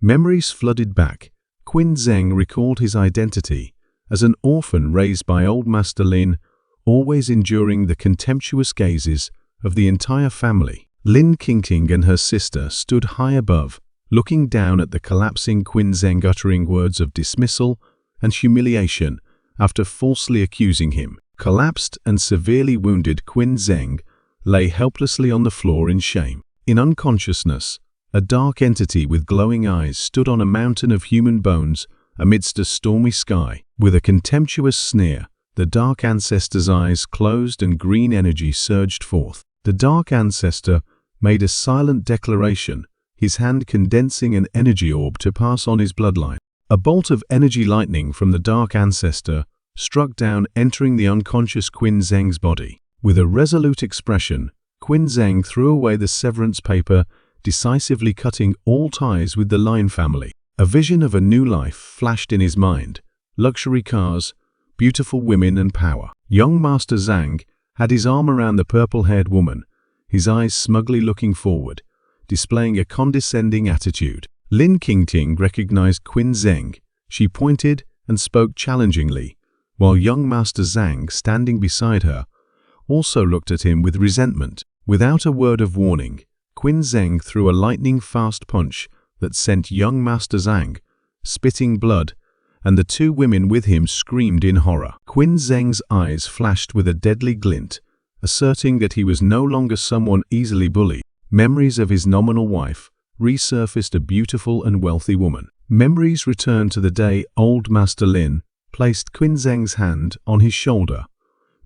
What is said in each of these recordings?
Memories flooded back. Qin Zheng recalled his identity as an orphan raised by old Master Lin, always enduring the contemptuous gazes of the entire family. Lin Qingting and her sister stood high above, looking down at the collapsing Qin Zheng, uttering words of dismissal and humiliation after falsely accusing him. Collapsed and severely wounded Qin Zheng lay helplessly on the floor in shame. In unconsciousness, a dark entity with glowing eyes stood on a mountain of human bones amidst a stormy sky. With a contemptuous sneer, the dark ancestor's eyes closed and green energy surged forth. The dark ancestor made a silent declaration, his hand condensing an energy orb to pass on his bloodline. A bolt of energy lightning from the dark ancestor struck down, entering the unconscious Qin Zheng's body. With a resolute expression, Qin Zheng threw away the severance paper, decisively cutting all ties with the Lin family. A vision of a new life flashed in his mind: luxury cars, beautiful women, and power. Young Master Zhang had his arm around the purple-haired woman, his eyes smugly looking forward, displaying a condescending attitude. Lin Qingting recognized Qin Zheng. She pointed and spoke challengingly, while young Master Zhang, standing beside her, also looked at him with resentment. Without a word of warning, Qin Zheng threw a lightning-fast punch that sent young Master Zhang spitting blood, and the two women with him screamed in horror. Qin Zheng's eyes flashed with a deadly glint, asserting that he was no longer someone easily bullied. Memories of his nominal wife resurfaced, a beautiful and wealthy woman. Memories returned to the day old Master Lin placed Qin Zheng's hand on his shoulder,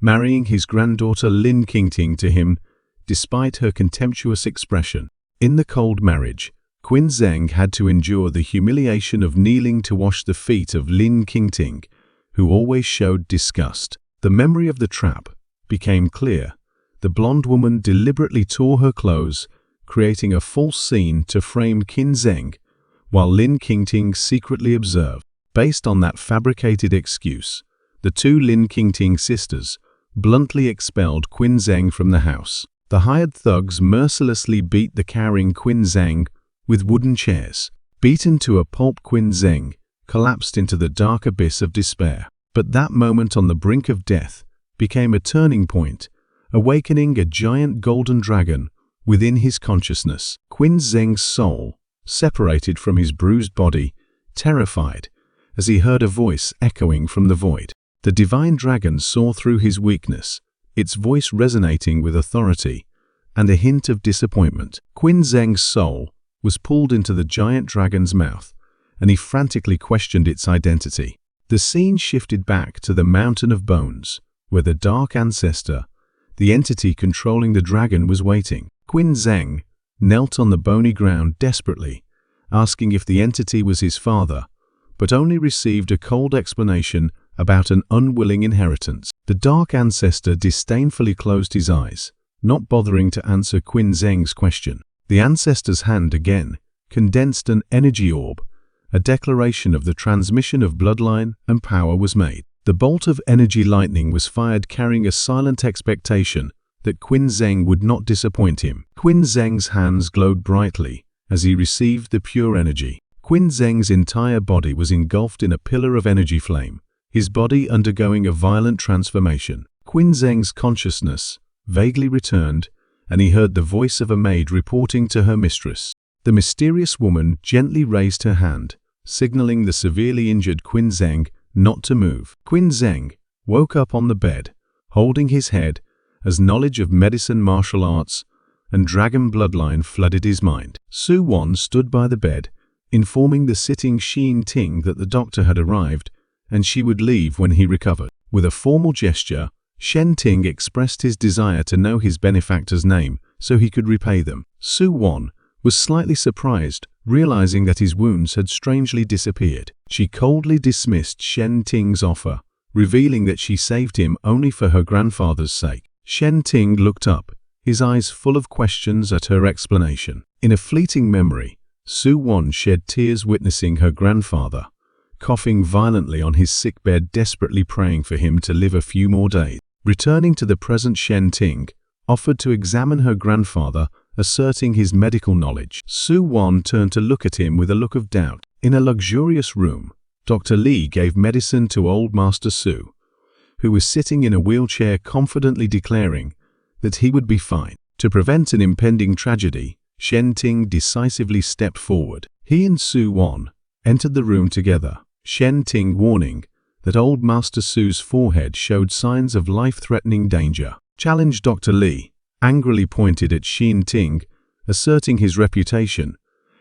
marrying his granddaughter Lin Qingting to him despite her contemptuous expression. In the cold marriage, Qin Zheng had to endure the humiliation of kneeling to wash the feet of Lin Qingting, who always showed disgust. The memory of the trap became clear. The blonde woman deliberately tore her clothes, creating a false scene to frame Qin Zheng, while Lin Qingting secretly observed. Based on that fabricated excuse, the two Lin Qingting sisters bluntly expelled Qin Zheng from the house. The hired thugs mercilessly beat the cowering Qin Zheng with wooden chairs. Beaten to a pulp, Qin Zheng collapsed into the dark abyss of despair. But that moment on the brink of death became a turning point, awakening a giant golden dragon within his consciousness. Qin Zheng's soul separated from his bruised body, terrified, as he heard a voice echoing from the void. The divine dragon saw through his weakness, its voice resonating with authority and a hint of disappointment. Qin Zheng's soul was pulled into the giant dragon's mouth, and he frantically questioned its identity. The scene shifted back to the Mountain of Bones, where the dark ancestor, the entity controlling the dragon, was waiting. Qin Zheng knelt on the bony ground desperately, asking if the entity was his father, but only received a cold explanation about an unwilling inheritance. The dark ancestor disdainfully closed his eyes, not bothering to answer Qin Zheng's question. The ancestor's hand again condensed an energy orb. A declaration of the transmission of bloodline and power was made. The bolt of energy lightning was fired, carrying a silent expectation that Qin Zheng would not disappoint him. Qin Zheng's hands glowed brightly as he received the pure energy. Qin Zheng's entire body was engulfed in a pillar of energy flame, his body undergoing a violent transformation. Qin Zheng's consciousness vaguely returned, and he heard the voice of a maid reporting to her mistress. The mysterious woman gently raised her hand, signaling the severely injured Qin Zheng not to move. Qin Zheng woke up on the bed, holding his head, as knowledge of medicine, martial arts, and dragon bloodline flooded his mind. Su Wan stood by the bed, informing the sitting Xin Ting that the doctor had arrived and she would leave when he recovered. With a formal gesture, Shen Ting expressed his desire to know his benefactor's name so he could repay them. Su Wan was slightly surprised, realizing that his wounds had strangely disappeared. She coldly dismissed Shen Ting's offer, revealing that she saved him only for her grandfather's sake. Shen Ting looked up, his eyes full of questions at her explanation. In a fleeting memory, Su Wan shed tears witnessing her grandfather coughing violently on his sickbed, desperately praying for him to live a few more days. Returning to the present, Shen Ting offered to examine her grandfather asserting his medical knowledge. Su Wan turned to look at him with a look of doubt. In a luxurious room, Dr. Lee gave medicine to old Master Su, who was sitting in a wheelchair confidently declaring that he would be fine. To prevent an impending tragedy, Shen Ting decisively stepped forward. He and Su Wan entered the room together, Shen Ting warning that old Master Su's forehead showed signs of life-threatening danger. Challenged Dr. Lee angrily pointed at Shen Ting, asserting his reputation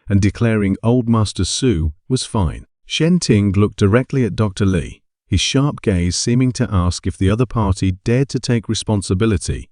and declaring old Master Su was fine. Shen Ting looked directly at Dr. Lee, his sharp gaze seeming to ask if the other party dared to take responsibility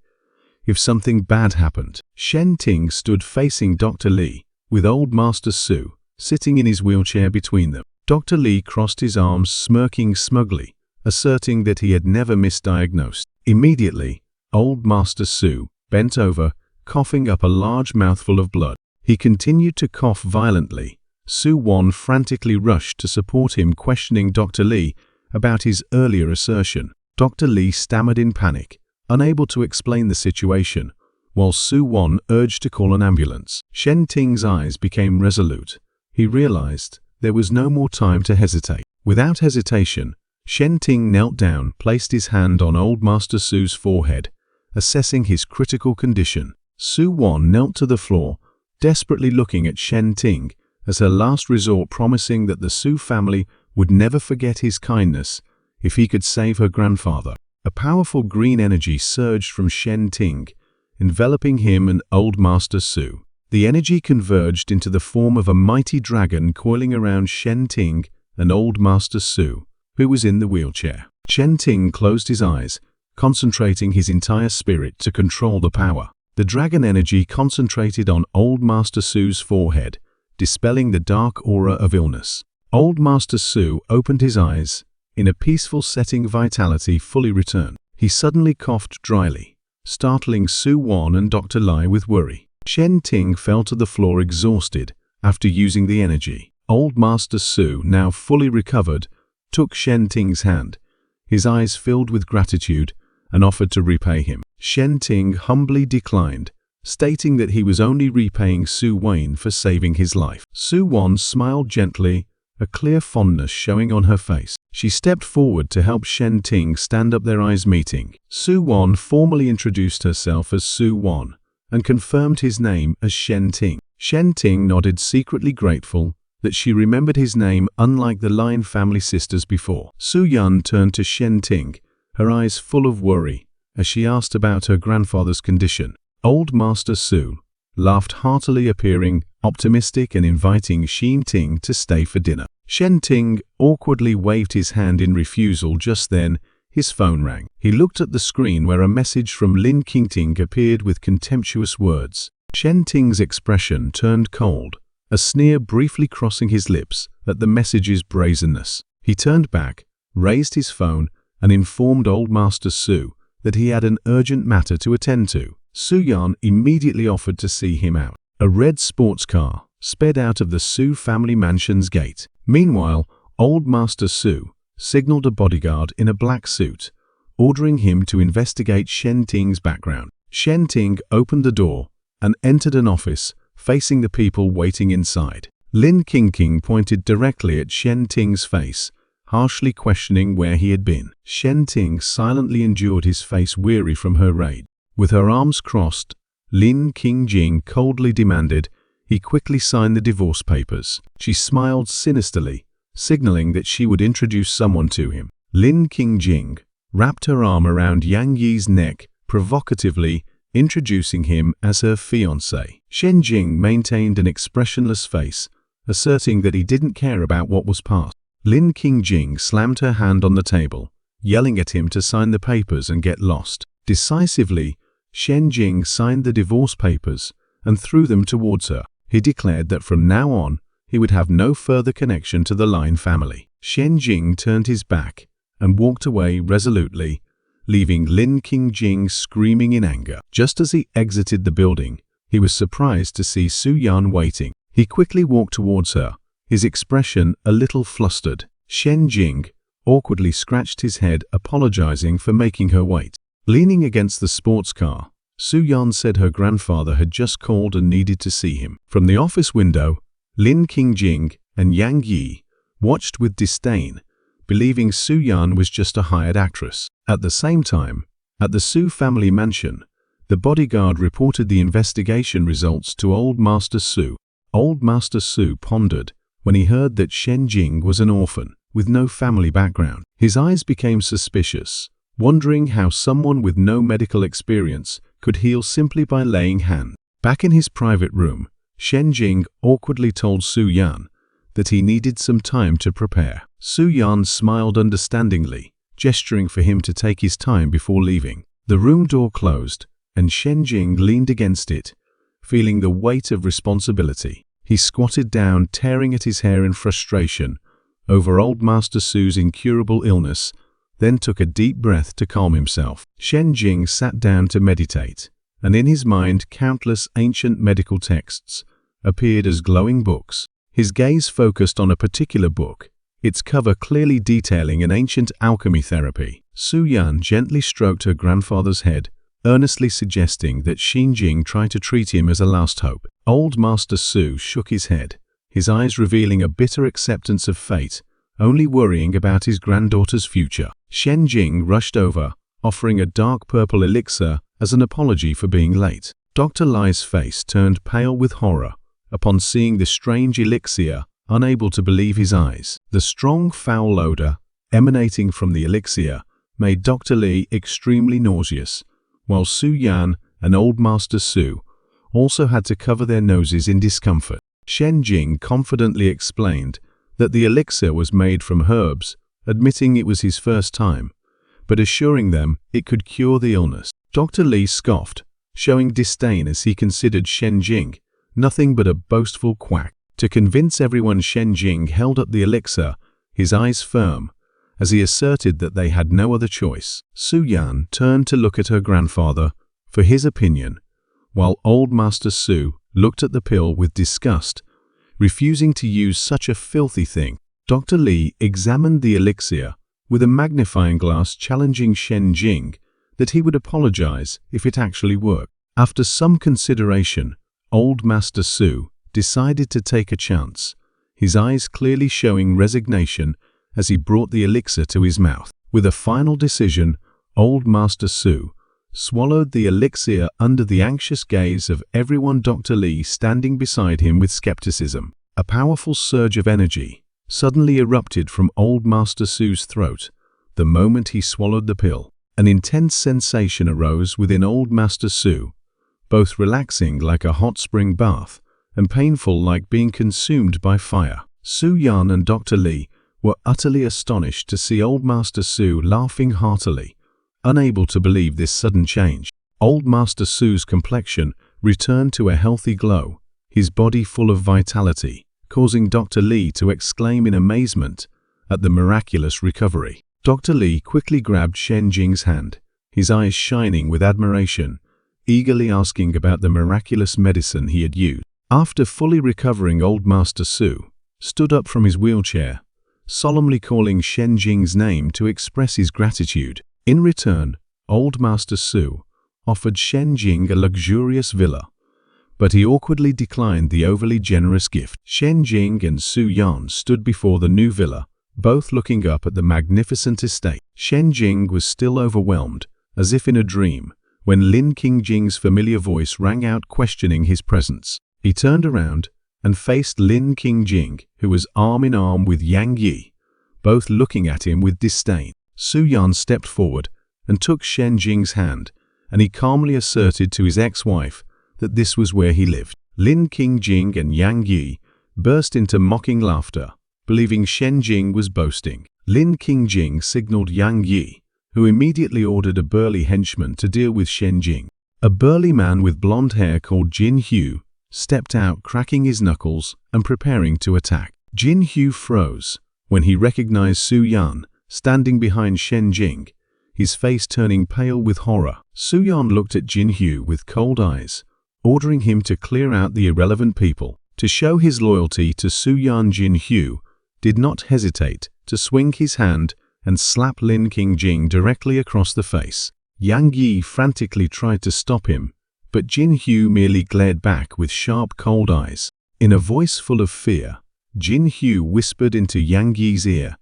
if something bad happened. Shen Ting stood facing Dr. Lee, with old Master Su sitting in his wheelchair between them. Dr. Lee crossed his arms, smirking smugly, asserting that he had never misdiagnosed. Immediately, old Master Su bent over, coughing up a large mouthful of blood. He continued to cough violently. Su Wan frantically rushed to support him, questioning Dr. Lee about his earlier assertion. Dr. Lee stammered in panic, unable to explain the situation, while Su Wan urged to call an ambulance. Shen Ting's eyes became resolute. He realized there was no more time to hesitate. Without hesitation, Shen Ting knelt down, placed his hand on old Master Su's forehead, assessing his critical condition. Su Wan knelt to the floor, desperately looking at Shen Ting as her last resort, promising that the Su family would never forget his kindness if he could save her grandfather. A powerful green energy surged from Shen Ting, enveloping him and old Master Su. The energy converged into the form of a mighty dragon coiling around Shen Ting and old Master Su, who was in the wheelchair. Shen Ting closed his eyes, concentrating his entire spirit to control the power. The dragon energy concentrated on old Master Su's forehead, dispelling the dark aura of illness. Old Master Su opened his eyes. In a peaceful setting, vitality fully returned. He suddenly coughed dryly, startling Su Wan and Dr. Lai with worry. Shen Ting fell to the floor exhausted after using the energy. Old Master Su, now fully recovered, took Shen Ting's hand. His eyes filled with gratitude and offered to repay him. Shen Ting humbly declined, stating that he was only repaying Su Wan for saving his life. Su Wan smiled gently, a clear fondness showing on her face. She stepped forward to help Shen Ting stand up, their eyes meeting. Su Wan formally introduced herself as Su Wan and confirmed his name as Shen Ting. Shen Ting nodded, secretly grateful that she remembered his name, unlike the Lion family sisters before. Su Yun turned to Shen Ting, her eyes full of worry, as she asked about her grandfather's condition. Old Master Su laughed heartily, appearing optimistic and inviting Shen Ting to stay for dinner. Shen Ting awkwardly waved his hand in refusal. Just then, his phone rang. He looked at the screen where a message from Lin Qingting appeared with contemptuous words. Shen Ting's expression turned cold, a sneer briefly crossing his lips at the message's brazenness. He turned back, raised his phone, and informed old Master Su that he had an urgent matter to attend to. Su Yan immediately offered to see him out. A red sports car sped out of the Su family mansion's gate. Meanwhile, old Master Su signaled a bodyguard in a black suit, ordering him to investigate Shen Ting's background. Shen Ting opened the door and entered an office facing the people waiting inside. Lin Qingting pointed directly at Shen Ting's face, harshly questioning where he had been. Shen Ting silently endured, his face weary from her raid. With her arms crossed, Lin Qingting coldly demanded he quickly sign the divorce papers. She smiled sinisterly, signaling that she would introduce someone to him. Lin Qingting wrapped her arm around Yang Yi's neck, provocatively introducing him as her fiancé. Shen Jing maintained an expressionless face, asserting that he didn't care about what was past. Lin Qingting slammed her hand on the table, yelling at him to sign the papers and get lost. Decisively, Shen Jing signed the divorce papers and threw them towards her. He declared that from now on, he would have no further connection to the Lion family. Shen Jing turned his back and walked away resolutely, leaving Lin Qingting screaming in anger. Just as he exited the building, he was surprised to see Su Yan waiting. He quickly walked towards her, his expression a little flustered. Shen Jing awkwardly scratched his head, apologizing for making her wait. Leaning against the sports car, Su Yan said her grandfather had just called and needed to see him. From the office window, Lin Qingjing and Yang Yi watched with disdain, believing Su Yan was just a hired actress. At the same time, at the Su family mansion, the bodyguard reported the investigation results to Old Master Su. Old Master Su pondered when he heard that Shen Jing was an orphan with no family background. His eyes became suspicious, wondering how someone with no medical experience could heal simply by laying hands. Back in his private room, Shen Jing awkwardly told Su Yan that he needed some time to prepare. Su Yan smiled understandingly, gesturing for him to take his time before leaving. The room door closed, and Shen Jing leaned against it, feeling the weight of responsibility. He squatted down, tearing at his hair in frustration over Old Master Su's incurable illness, then took a deep breath to calm himself. Shen Jing sat down to meditate, and in his mind countless ancient medical texts appeared as glowing books. His gaze focused on a particular book, its cover clearly detailing an ancient alchemy therapy. Su Yan gently stroked her grandfather's head, earnestly suggesting that Shen Jing try to treat him as a last hope. Old Master Su shook his head, his eyes revealing a bitter acceptance of fate, only worrying about his granddaughter's future. Shen Jing rushed over, offering a dark purple elixir as an apology for being late. Dr. Lai's face turned pale with horror upon seeing the strange elixir, unable to believe his eyes. The strong foul odor emanating from the elixir made Dr. Li extremely nauseous, while Su Yan and Old Master Su also had to cover their noses in discomfort. Shen Jing confidently explained that the elixir was made from herbs, admitting it was his first time, but assuring them it could cure the illness. Dr. Li scoffed, showing disdain as he considered Shen Jing nothing but a boastful quack. To convince everyone, Shen Jing held up the elixir, his eyes firm, as he asserted that they had no other choice. Su Yan turned to look at her grandfather for his opinion, while Old Master Su looked at the pill with disgust, refusing to use such a filthy thing. Dr. Li examined the elixir with a magnifying glass, challenging Shen Jing that he would apologize if it actually worked. After some consideration, Old Master Su decided to take a chance, his eyes clearly showing resignation as he brought the elixir to his mouth. With a final decision, Old Master Su swallowed the elixir under the anxious gaze of everyone, Dr. Li standing beside him with skepticism. A powerful surge of energy suddenly erupted from Old Master Su's throat the moment he swallowed the pill. An intense sensation arose within Old Master Su, both relaxing like a hot spring bath and painful like being consumed by fire. Su Yan and Dr. Li were utterly astonished to see Old Master Su laughing heartily, unable to believe this sudden change. Old Master Su's complexion returned to a healthy glow, his body full of vitality, causing Dr. Li to exclaim in amazement at the miraculous recovery. Dr. Li quickly grabbed Shen Jing's hand, his eyes shining with admiration, eagerly asking about the miraculous medicine he had used. After fully recovering, Old Master Su stood up from his wheelchair, solemnly calling Shen Jing's name to express his gratitude. In return, Old Master Su offered Shen Jing a luxurious villa, but he awkwardly declined the overly generous gift. Shen Jing and Su Yan stood before the new villa, both looking up at the magnificent estate. Shen Jing was still overwhelmed, as if in a dream, when Lin Qingjing's familiar voice rang out questioning his presence. He turned around and faced Lin Qingjing, who was arm in arm with Yang Yi, both looking at him with disdain. Su Yan stepped forward and took Shen Jing's hand, and he calmly asserted to his ex-wife that this was where he lived. Lin Qingjing and Yang Yi burst into mocking laughter, believing Shen Jing was boasting. Lin Qingjing signaled Yang Yi, who immediately ordered a burly henchman to deal with Shen Jing. A burly man with blonde hair called Jin Hu stepped out, cracking his knuckles and preparing to attack. Jin Hu froze when he recognized Su Yan standing behind Shen Jing, his face turning pale with horror. Su Yan looked at Jin Hu with cold eyes, ordering him to clear out the irrelevant people. To show his loyalty to Su Yan, Jin Hu did not hesitate to swing his hand and slap Lin Qingjing directly across the face. Yang Yi frantically tried to stop him, but Jin Hu merely glared back with sharp, cold eyes. In a voice full of fear, Jin Hu whispered into Yang Yi's ear,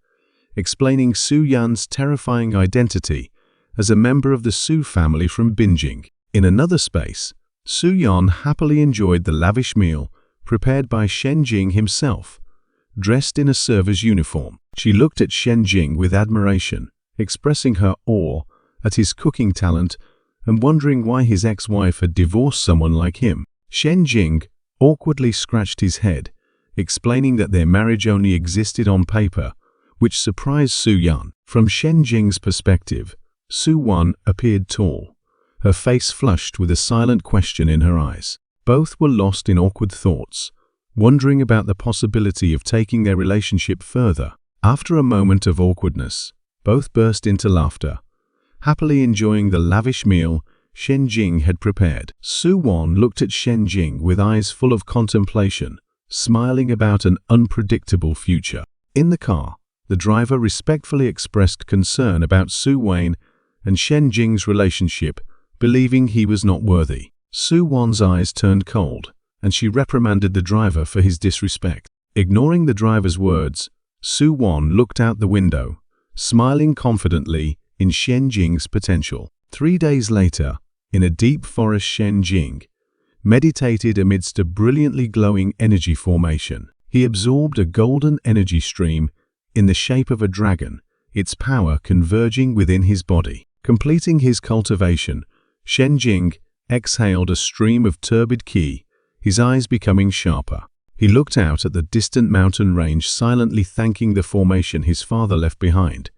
explaining Su Yan's terrifying identity as a member of the Su family from Binjing. In another space, Su Yan happily enjoyed the lavish meal prepared by Shen Jing himself. Dressed in a server's uniform, she looked at Shen Jing with admiration, expressing her awe at his cooking talent and wondering why his ex-wife had divorced someone like him. Shen Jing awkwardly scratched his head, explaining that their marriage only existed on paper, which surprised Su Yan. From Shen Jing's perspective, Su Wan appeared tall, her face flushed with a silent question in her eyes. Both were lost in awkward thoughts, wondering about the possibility of taking their relationship further. After a moment of awkwardness, both burst into laughter, happily enjoying the lavish meal Shen Jing had prepared. Su Wan looked at Shen Jing with eyes full of contemplation, smiling about an unpredictable future. In the car, the driver respectfully expressed concern about Su Wan and Shen Jing's relationship, believing he was not worthy. Su Wan's eyes turned cold, and she reprimanded the driver for his disrespect. Ignoring the driver's words, Su Wan looked out the window, smiling confidently in Shen Jing's potential. 3 days later, in a deep forest, Shen Jing meditated amidst a brilliantly glowing energy formation. He absorbed a golden energy stream in the shape of a dragon, its power converging within his body. Completing his cultivation, Shen Jing exhaled a stream of turbid qi, his eyes becoming sharper. He looked out at the distant mountain range, silently thanking the formation his father left behind,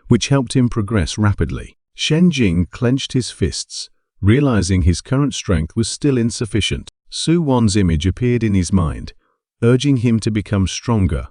which helped him progress rapidly. Shen Jing clenched his fists, realizing his current strength was still insufficient. Su Wan's image appeared in his mind, urging him to become stronger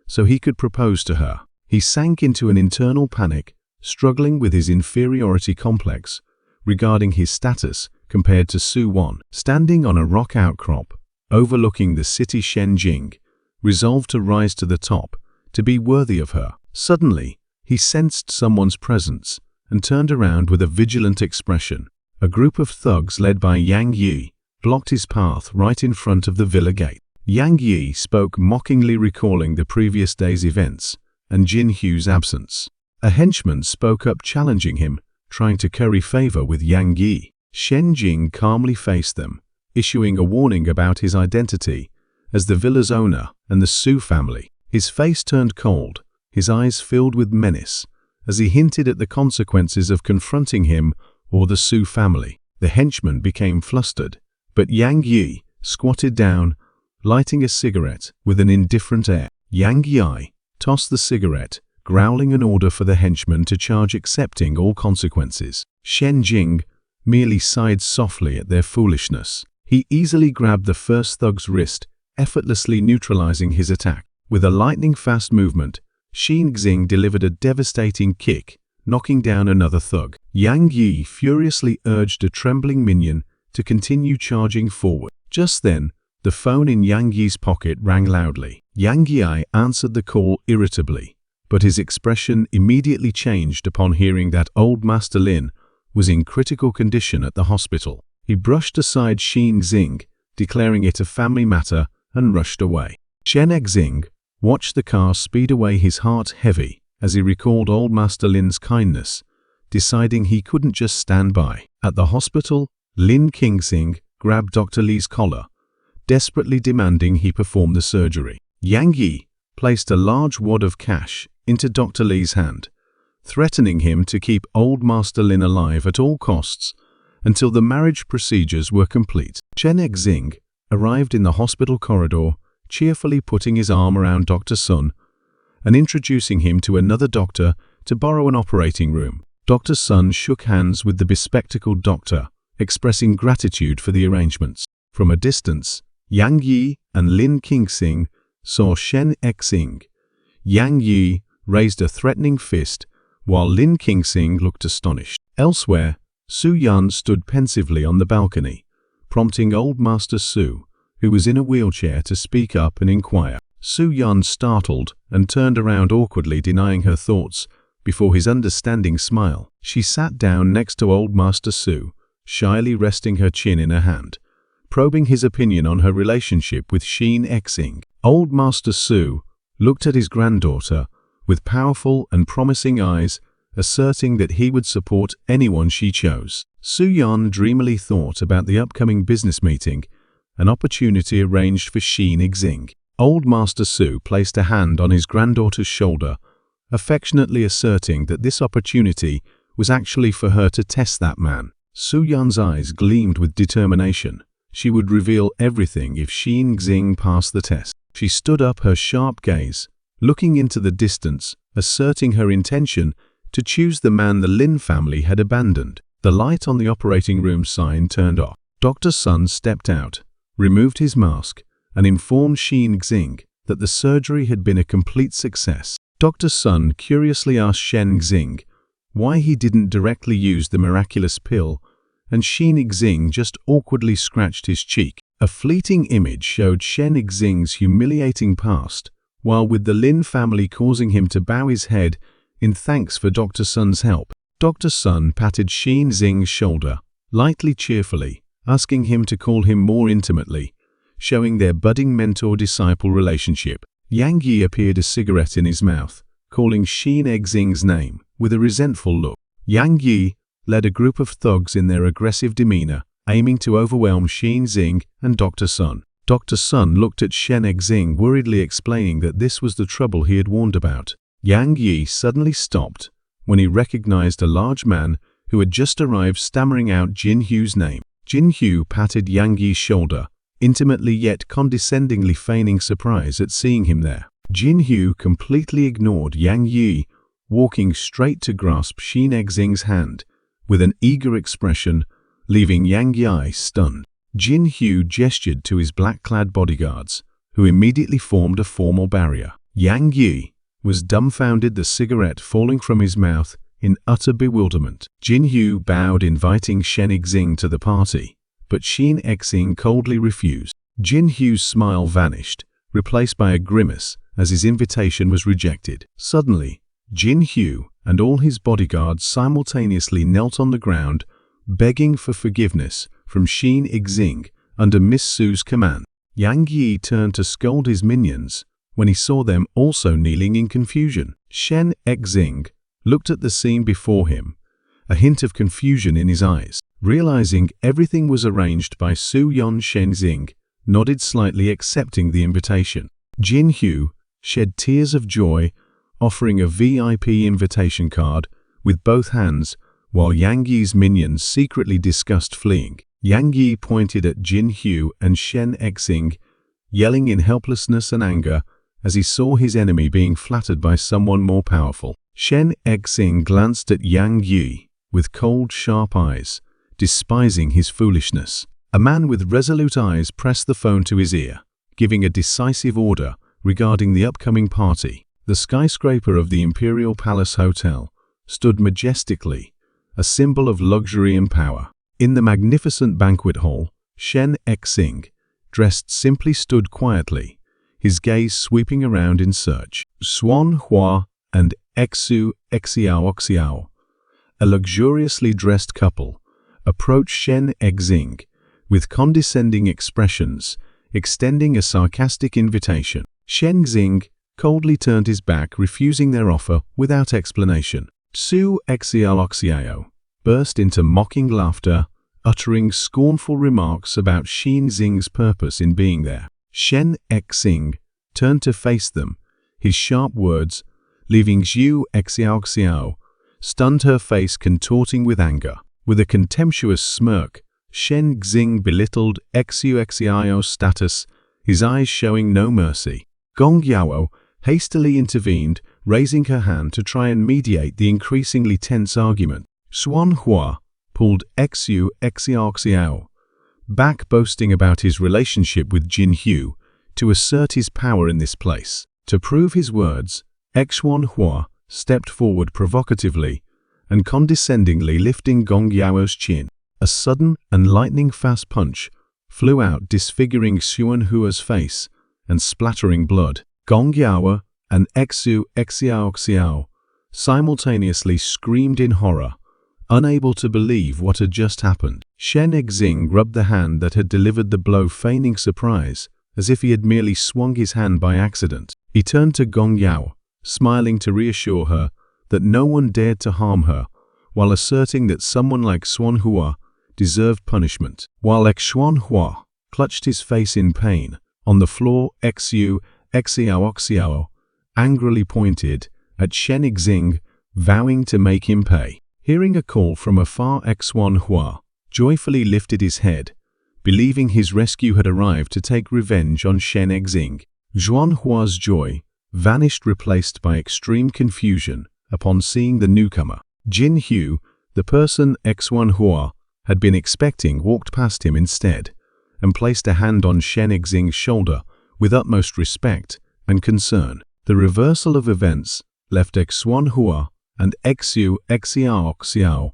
so he could propose to her. He sank into an internal panic, struggling with his inferiority complex regarding his status compared to Su Wan. Standing on a rock outcrop overlooking the city, Shen Jing resolved to rise to the top, to be worthy of her. Suddenly, he sensed someone's presence and turned around with a vigilant expression. A group of thugs led by Yang Yi blocked his path right in front of the villa gate. Yang Yi spoke mockingly, recalling the previous day's events and Jin Hu's absence. A henchman spoke up, challenging him, trying to curry favor with Yang Yi. Shen Jing calmly faced them, issuing a warning about his identity as the villa's owner and the Su family. His face turned cold, his eyes filled with menace, as he hinted at the consequences of confronting him or the Su family. The henchman became flustered, but Yang Yi squatted down, lighting a cigarette with an indifferent air. Yang Yi tossed the cigarette, growling an order for the henchman to charge, accepting all consequences. Shen Jing merely sighed softly at their foolishness. He easily grabbed the first thug's wrist, effortlessly neutralizing his attack. With a lightning-fast movement, Xin Xing delivered a devastating kick, knocking down another thug. Yang Yi furiously urged a trembling minion to continue charging forward. Just then, the phone in Yang Yi's pocket rang loudly. Yang Yi answered the call irritably, but his expression immediately changed upon hearing that old Master Lin was in critical condition at the hospital. He brushed aside Xin Xing, declaring it a family matter, and rushed away. Chen Xing watched the car speed away, his heart heavy as he recalled old Master Lin's kindness, deciding he couldn't just stand by. At the hospital, Lin Qingxing grabbed Dr. Li's collar, desperately demanding he perform the surgery. Yang Yi placed a large wad of cash into Dr. Li's hand, threatening him to keep old Master Lin alive at all costs until the marriage procedures were complete. Chen Xing arrived in the hospital corridor, cheerfully putting his arm around Dr. Sun and introducing him to another doctor to borrow an operating room. Dr. Sun shook hands with the bespectacled doctor, expressing gratitude for the arrangements. From a distance, Yang Yi and Lin Qingxing saw Shen Xing. Yang Yi raised a threatening fist, while Lin Qingxing looked astonished. Elsewhere, Su Yan stood pensively on the balcony, prompting old Master Su, who was in a wheelchair, to speak up and inquire. Su Yan startled and turned around awkwardly, denying her thoughts before his understanding smile. She sat down next to Old Master Su, shyly resting her chin in her hand, probing his opinion on her relationship with Shin Xing. Old Master Su looked at his granddaughter with powerful and promising eyes, asserting that he would support anyone she chose. Su Yan dreamily thought about the upcoming business meeting, an opportunity arranged for Shin Xing. Old Master Su placed a hand on his granddaughter's shoulder, affectionately asserting that this opportunity was actually for her to test that man. Su Yan's eyes gleamed with determination. She would reveal everything if Shin Xing passed the test. She stood up, her sharp gaze looking into the distance, asserting her intention to choose the man the Lin family had abandoned. The light on the operating room sign turned off. Dr. Sun stepped out, removed his mask, and informed Shin Xing that the surgery had been a complete success. Dr. Sun curiously asked Shen Xing why he didn't directly use the miraculous pill, and Shin Xing just awkwardly scratched his cheek. A fleeting image showed Shen Xing's humiliating past, while with the Lin family causing him to bow his head in thanks for Dr. Sun's help. Dr. Sun patted Shin Xing's shoulder, lightly cheerfully, asking him to call him more intimately, showing their budding mentor-disciple relationship. Yang Yi appeared, a cigarette in his mouth, calling Shin Xing's name with a resentful look. Yang Yi led a group of thugs in their aggressive demeanor, aiming to overwhelm Shin Xing and Dr. Sun. Dr. Sun looked at Shen Xing, worriedly explaining that this was the trouble he had warned about. Yang Yi suddenly stopped when he recognized a large man who had just arrived, stammering out Jin Hu's name. Jin Hu patted Yang Yi's shoulder, intimately yet condescendingly, feigning surprise at seeing him there. Jin Hu completely ignored Yang Yi, walking straight to grasp Shin Xing's hand with an eager expression, leaving Yang Yi stunned. Jin Hu gestured to his black-clad bodyguards, who immediately formed a formal barrier. Yang Yi was dumbfounded, the cigarette falling from his mouth in utter bewilderment. Jin Hu bowed, inviting Shen Xing to the party, but Shin Xing coldly refused. Jin Hu's smile vanished, replaced by a grimace as his invitation was rejected. Suddenly, Jin Hu and all his bodyguards simultaneously knelt on the ground, begging for forgiveness from Shin Xing under Miss Su's command. Yang Yi turned to scold his minions when he saw them also kneeling in confusion. Shen Xing looked at the scene before him, a hint of confusion in his eyes. Realizing everything was arranged by Su Yan, Shen Xing nodded slightly, accepting the invitation. Jin Hu shed tears of joy, offering a VIP invitation card with both hands, while Yang Yi's minions secretly discussed fleeing. Yang Yi pointed at Jin Hu and Shen Xing, yelling in helplessness and anger as he saw his enemy being flattered by someone more powerful. Shen Xing glanced at Yang Yi with cold, sharp eyes, despising his foolishness. A man with resolute eyes pressed the phone to his ear, giving a decisive order regarding the upcoming party. The skyscraper of the Imperial Palace Hotel stood majestically, a symbol of luxury and power. In the magnificent banquet hall, Shen Xing, dressed simply, stood quietly, his gaze sweeping around in search. Xuan Hua and Xu Xiao, a luxuriously dressed couple, approached Shen Xing with condescending expressions, extending a sarcastic invitation. Shen Xing coldly turned his back, refusing their offer without explanation. Xu Xiao burst into mocking laughter, uttering scornful remarks about Shin Xing's purpose in being there. Shen Xing turned to face them, his sharp words leaving Xu Xiao stunned, her face contorting with anger. With a contemptuous smirk, Shen Xing belittled Xu Xiao's status, his eyes showing no mercy. Gong Yao hastily intervened, raising her hand to try and mediate the increasingly tense argument. Xuan Hua pulled Xu Xiao back, boasting about his relationship with Jin Hu to assert his power in this place. To prove his words, Xuan Hua stepped forward provocatively and condescendingly, lifting Gong Yao's chin. A sudden and lightning-fast punch flew out, disfiguring Xuan Hua's face and splattering blood. Gong Yao and Xu Xiao simultaneously screamed in horror, unable to believe what had just happened. Shen Exing rubbed the hand that had delivered the blow, feigning surprise, as if he had merely swung his hand by accident. He turned to Gong Yao, smiling to reassure her that no one dared to harm her, while asserting that someone like Xuan Hua deserved punishment. While Xuan Hua clutched his face in pain on the floor, Xiao angrily pointed at Shen Exing, vowing to make him pay. Hearing a call from afar, Xuan Hua joyfully lifted his head, believing his rescue had arrived to take revenge on Shen Exing. Xuan Hua's joy vanished, replaced by extreme confusion upon seeing the newcomer. Jin Hu, the person Xuan Hua had been expecting, walked past him instead and placed a hand on Shen Exing's shoulder with utmost respect and concern. The reversal of events left Xuan Hua and Xiao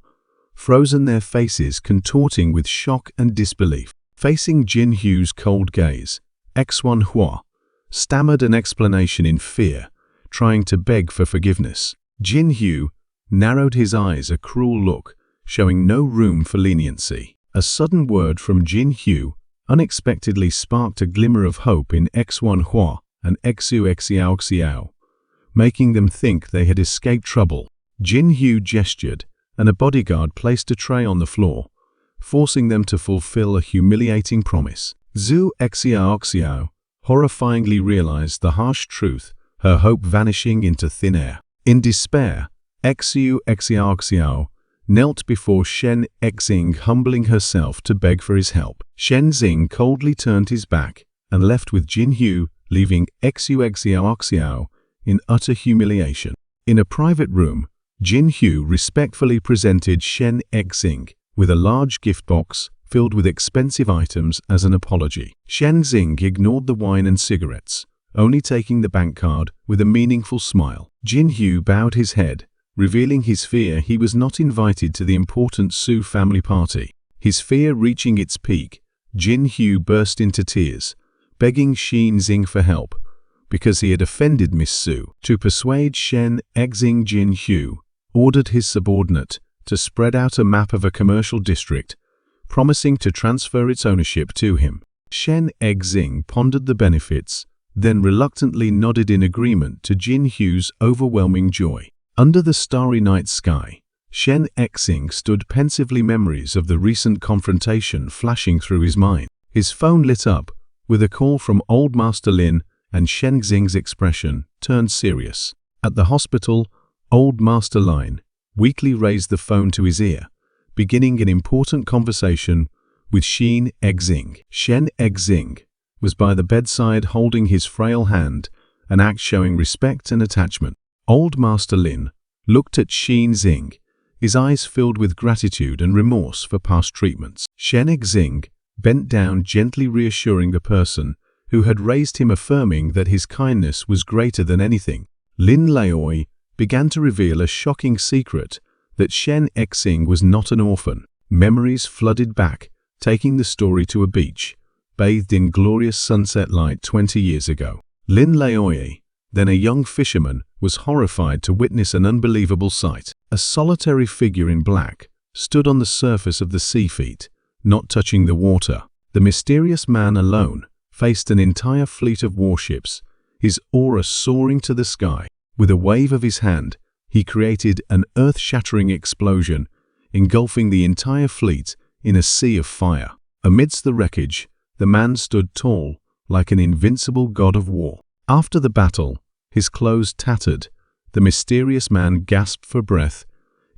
frozen, their faces contorting with shock and disbelief. Facing Jin Hu's cold gaze, Xuan Hua stammered an explanation in fear, trying to beg for forgiveness. Jin Hu narrowed his eyes, a cruel look, showing no room for leniency. A sudden word from Jin Hu unexpectedly sparked a glimmer of hope in Xuan Hua and Xiao, making them think they had escaped trouble. Jin Hu gestured, and a bodyguard placed a tray on the floor, forcing them to fulfill a humiliating promise. Zhu Xiao horrifyingly realized the harsh truth, her hope vanishing into thin air. In despair, Xiao knelt before Shen Exing, humbling herself to beg for his help. Shen Xing coldly turned his back and left with Jin Hu, leaving Xiao in utter humiliation. In a private room, Jin Hu respectfully presented Shen Exing with a large gift box filled with expensive items as an apology. Shen Xing ignored the wine and cigarettes, only taking the bank card with a meaningful smile. Jin Hu bowed his head, revealing his fear he was not invited to the important Su family party. His fear reaching its peak, Jin Hu burst into tears, begging Shen Xing for help, because he had offended Miss Su. To persuade Shen Exing, Jin Hu ordered his subordinate to spread out a map of a commercial district, promising to transfer its ownership to him. Shen Exing pondered the benefits, then reluctantly nodded in agreement to Jin Hu's overwhelming joy. Under the starry night sky, Shen Exing stood pensively, memories of the recent confrontation flashing through his mind. His phone lit up with a call from Old Master Lin, and Shen Xing's expression turned serious. At the hospital, Old Master Lin weakly raised the phone to his ear, beginning an important conversation with Shen Exing. Shen Exing was by the bedside, holding his frail hand, an act showing respect and attachment. Old Master Lin looked at Shen Xing, his eyes filled with gratitude and remorse for past treatments. Shen Exing bent down, gently reassuring the person who had raised him, affirming that his kindness was greater than anything. Lin Laoi began to reveal a shocking secret, that Shen Exing was not an orphan. Memories flooded back, taking the story to a beach, bathed in glorious sunset light 20 years ago. Lin Laoi, then a young fisherman, was horrified to witness an unbelievable sight. A solitary figure in black stood on the surface of the sea, feet not touching the water. The mysterious man alone faced an entire fleet of warships, his aura soaring to the sky. With a wave of his hand, he created an earth-shattering explosion, engulfing the entire fleet in a sea of fire. Amidst the wreckage, the man stood tall, like an invincible god of war. After the battle, his clothes tattered, the mysterious man gasped for breath,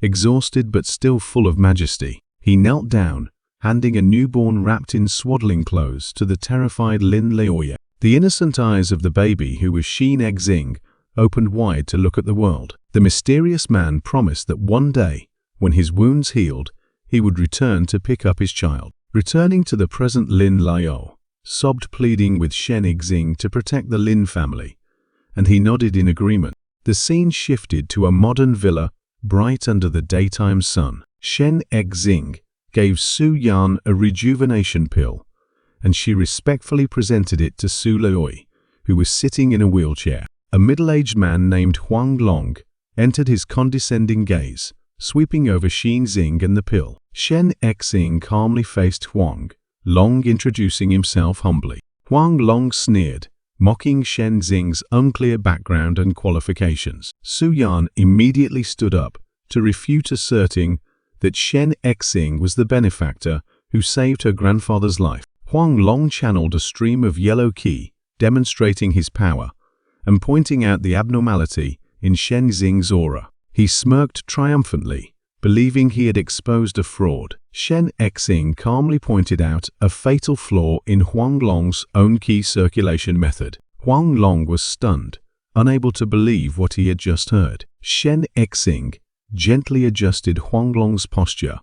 exhausted but still full of majesty. He knelt down, handing a newborn wrapped in swaddling clothes to the terrified Lin Laoya. The innocent eyes of the baby, who was Shen Exing, opened wide to look at the world. The mysterious man promised that one day, when his wounds healed, he would return to pick up his child. Returning to the present, Lin Lao sobbed, pleading with Shen Exing to protect the Lin family, and he nodded in agreement. The scene shifted to a modern villa, bright under the daytime sun. Shen Exing gave Su Yan a rejuvenation pill, and she respectfully presented it to Su Laoi, who was sitting in a wheelchair. A middle-aged man named Huang Long entered his condescending gaze, sweeping over Xin Xing and the pill. Shen Xing calmly faced Huang Long, introducing himself humbly. Huang Long sneered, mocking Shen Xing's unclear background and qualifications. Su Yan immediately stood up to refute, asserting that Shen Xing was the benefactor who saved her grandfather's life. Huang Long channeled a stream of yellow qi, demonstrating his power, and pointing out the abnormality in Shen Xing's aura. He smirked triumphantly, believing he had exposed a fraud. Shen Xing calmly pointed out a fatal flaw in Huang Long's own qi circulation method. Huang Long was stunned, unable to believe what he had just heard. Shen Xing gently adjusted Huang Long's posture,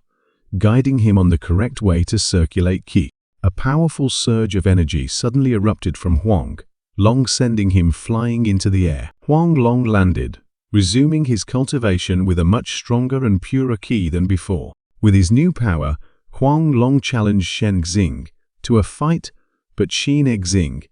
guiding him on the correct way to circulate qi. A powerful surge of energy suddenly erupted from Huang Long, sending him flying into the air. Huang Long landed, resuming his cultivation with a much stronger and purer qi than before. With his new power, Huang Long challenged Shen Xing to a fight, but Shen Xing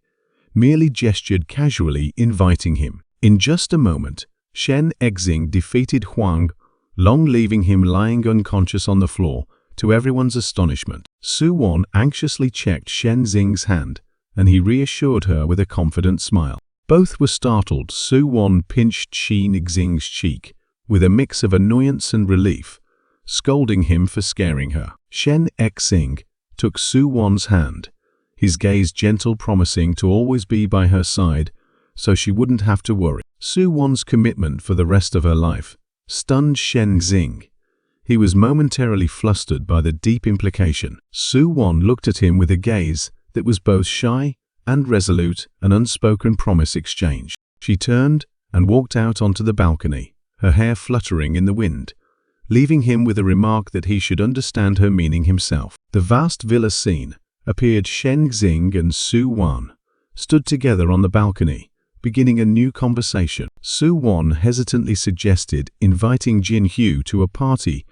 merely gestured casually, inviting him. In just a moment, Shen Xing defeated Huang Long, leaving him lying unconscious on the floor, to everyone's astonishment. Su Wan anxiously checked Shen Xing's hand, and he reassured her with a confident smile. Both were startled. Su Wan pinched Shen Xing's cheek with a mix of annoyance and relief, scolding him for scaring her. Shen Xing took Su Wan's hand, his gaze gentle, promising to always be by her side so she wouldn't have to worry. Su Wan's commitment for the rest of her life stunned Shen Xing. He was momentarily flustered by the deep implication. Su Wan looked at him with a gaze that was both shy and resolute, an unspoken promise exchanged. She turned and walked out onto the balcony, her hair fluttering in the wind, leaving him with a remark that he should understand her meaning himself. The vast villa scene appeared. Shen Xing and Su Wan stood together on the balcony, beginning a new conversation. Su Wan hesitantly suggested inviting Jin Hu to a party,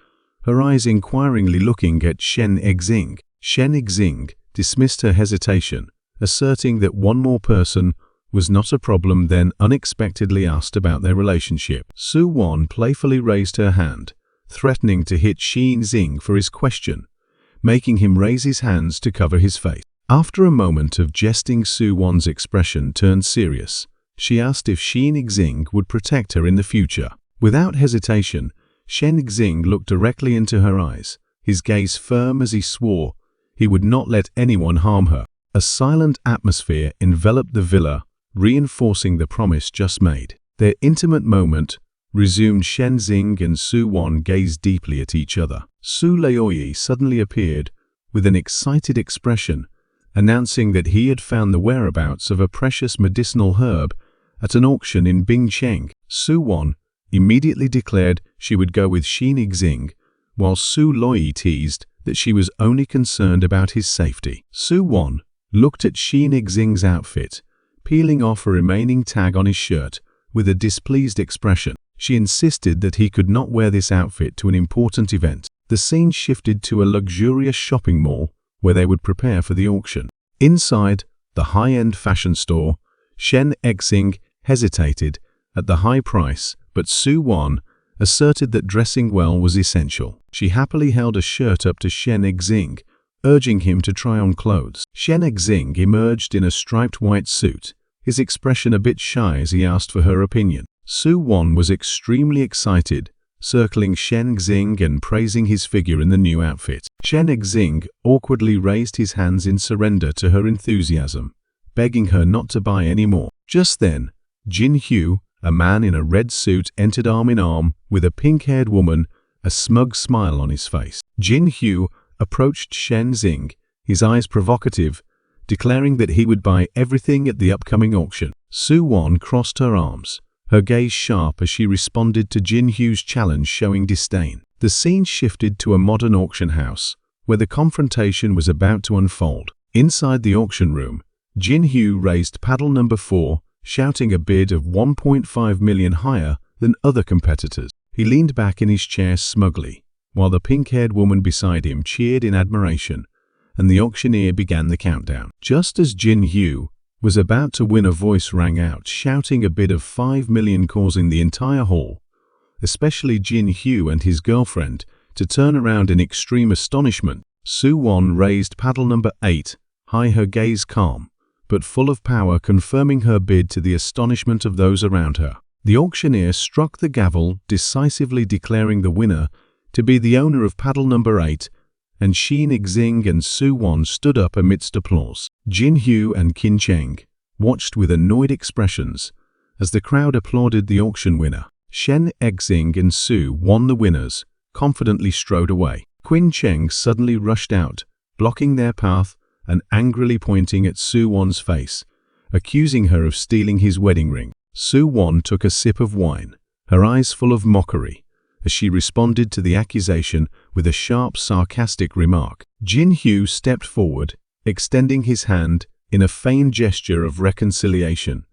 her eyes inquiringly looking at Shen Xing. Shen Xing dismissed her hesitation, asserting that one more person was not a problem, then unexpectedly asked about their relationship. Su Wan playfully raised her hand, threatening to hit Shen Xing for his question, making him raise his hands to cover his face. After a moment of jesting, Su Wan's expression turned serious. She asked if Shen Xing would protect her in the future. Without hesitation, Shen Xing looked directly into her eyes, his gaze firm as he swore he would not let anyone harm her. A silent atmosphere enveloped the villa, reinforcing the promise just made. Their intimate moment resumed. Shen Xing and Su Wan gazed deeply at each other. Su Laoyi suddenly appeared with an excited expression, announcing that he had found the whereabouts of a precious medicinal herb at an auction in Bingcheng. Su Wan immediately declared she would go with Shen Xing, while Su Loi teased that she was only concerned about his safety. Su Wan looked at Shen Xing's outfit, peeling off a remaining tag on his shirt with a displeased expression. She insisted that he could not wear this outfit to an important event. The scene shifted to a luxurious shopping mall where they would prepare for the auction. Inside the high-end fashion store, Shen Xing hesitated at the high price, but Su Wan asserted that dressing well was essential. She happily held a shirt up to Shen Xing, urging him to try on clothes. Shen Xing emerged in a striped white suit, his expression a bit shy as he asked for her opinion. Su Wan was extremely excited, circling Shen Xing and praising his figure in the new outfit. Shen Xing awkwardly raised his hands in surrender to her enthusiasm, begging her not to buy any more. Just then, Jin Hu, a man in a red suit, entered arm in arm with a pink-haired woman, a smug smile on his face. Jin Hu approached Shen Xing, his eyes provocative, declaring that he would buy everything at the upcoming auction. Su Wan crossed her arms, her gaze sharp as she responded to Jin Hu's challenge, showing disdain. The scene shifted to a modern auction house, where the confrontation was about to unfold. Inside the auction room, Jin Hu raised paddle number 4, shouting a bid of 1.5 million higher than other competitors. He leaned back in his chair smugly, while the pink-haired woman beside him cheered in admiration, and the auctioneer began the countdown. Just as Jin Hu was about to win, a voice rang out, shouting a bid of 5 million, causing the entire hall especially Jin Hyo and his girlfriend, to turn around in extreme astonishment. Soo-won raised paddle number 8, high, her gaze calm, but full of power, confirming her bid to the astonishment of those around her. The auctioneer struck the gavel, decisively declaring the winner to be the owner of paddle number 8, and Shin Exing and Soo-won stood up amidst applause. Jin Hyo and Kim Cheng watched with annoyed expressions as the crowd applauded the auction winner. Shin Exing and Soo-won, the winners, confidently strode away. Kim Cheng suddenly rushed out, blocking their path and angrily pointing at Soo-won's face, accusing her of stealing his wedding ring. Soo-won took a sip of wine, her eyes full of mockery, as she responded to the accusation with a sharp, sarcastic remark. Jin Hyo stepped forward, extending his hand in a feigned gesture of reconciliation,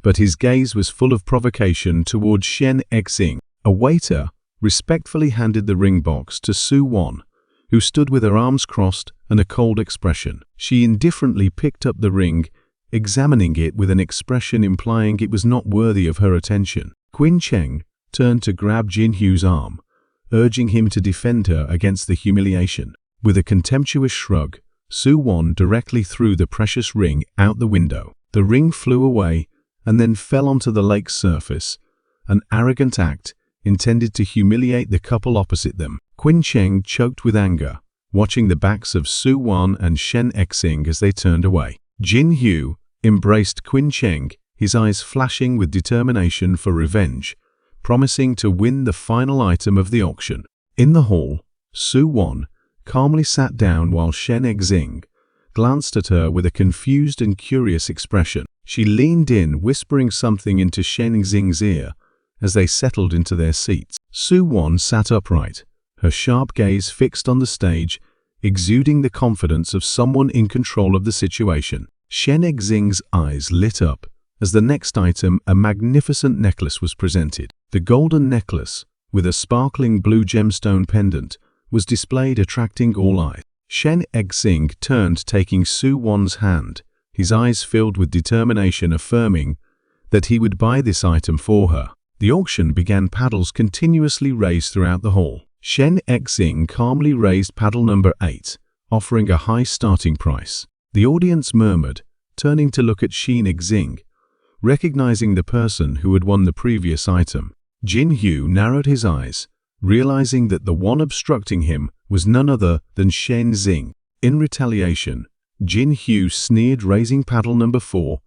but his gaze was full of provocation towards Shin Exing. A waiter respectfully handed the ring box to Soo-won, who stood with her arms crossed and a cold expression. She indifferently picked up the ring, examining it with an expression implying it was not worthy of her attention. Kim Cheng turned to grab Jin Hyo's arm, urging him to defend her against the humiliation. With a contemptuous shrug, Soo-won directly threw the precious ring out the window. The ring flew away and then fell onto the lake's surface, an arrogant act intended to humiliate the couple opposite them. Kim Cheng choked with anger, watching the backs of Soo-won and Shin Exing as they turned away. Jin Hyo embraced Kim Cheng, his eyes flashing with determination for revenge, promising to win the final item of the auction. In the hall, Soo-won calmly sat down while Shin Exing glanced at her with a confused and curious expression. She leaned in, whispering something into Shin Exing's ear as they settled into their seats. Soo-won sat upright, her sharp gaze fixed on the stage, exuding the confidence of someone in control of the situation. Shin Exing's eyes lit up as the next item, a magnificent necklace, was presented. The golden necklace, with a sparkling blue gemstone pendant, was displayed, attracting all eyes. Shin Exing turned, taking Soo-won's hand, his eyes filled with determination, affirming that he would buy this item for her. The auction began. Paddles continuously raised throughout the hall. Shin Exing calmly raised paddle number 8, offering a high starting price. The audience murmured, turning to look at Shin Exing, recognizing the person who had won the previous item. Jin Hyo narrowed his eyes, realizing that the one obstructing him was none other than Shin Exing. In retaliation, Jin Hyo sneered, raising paddle number 4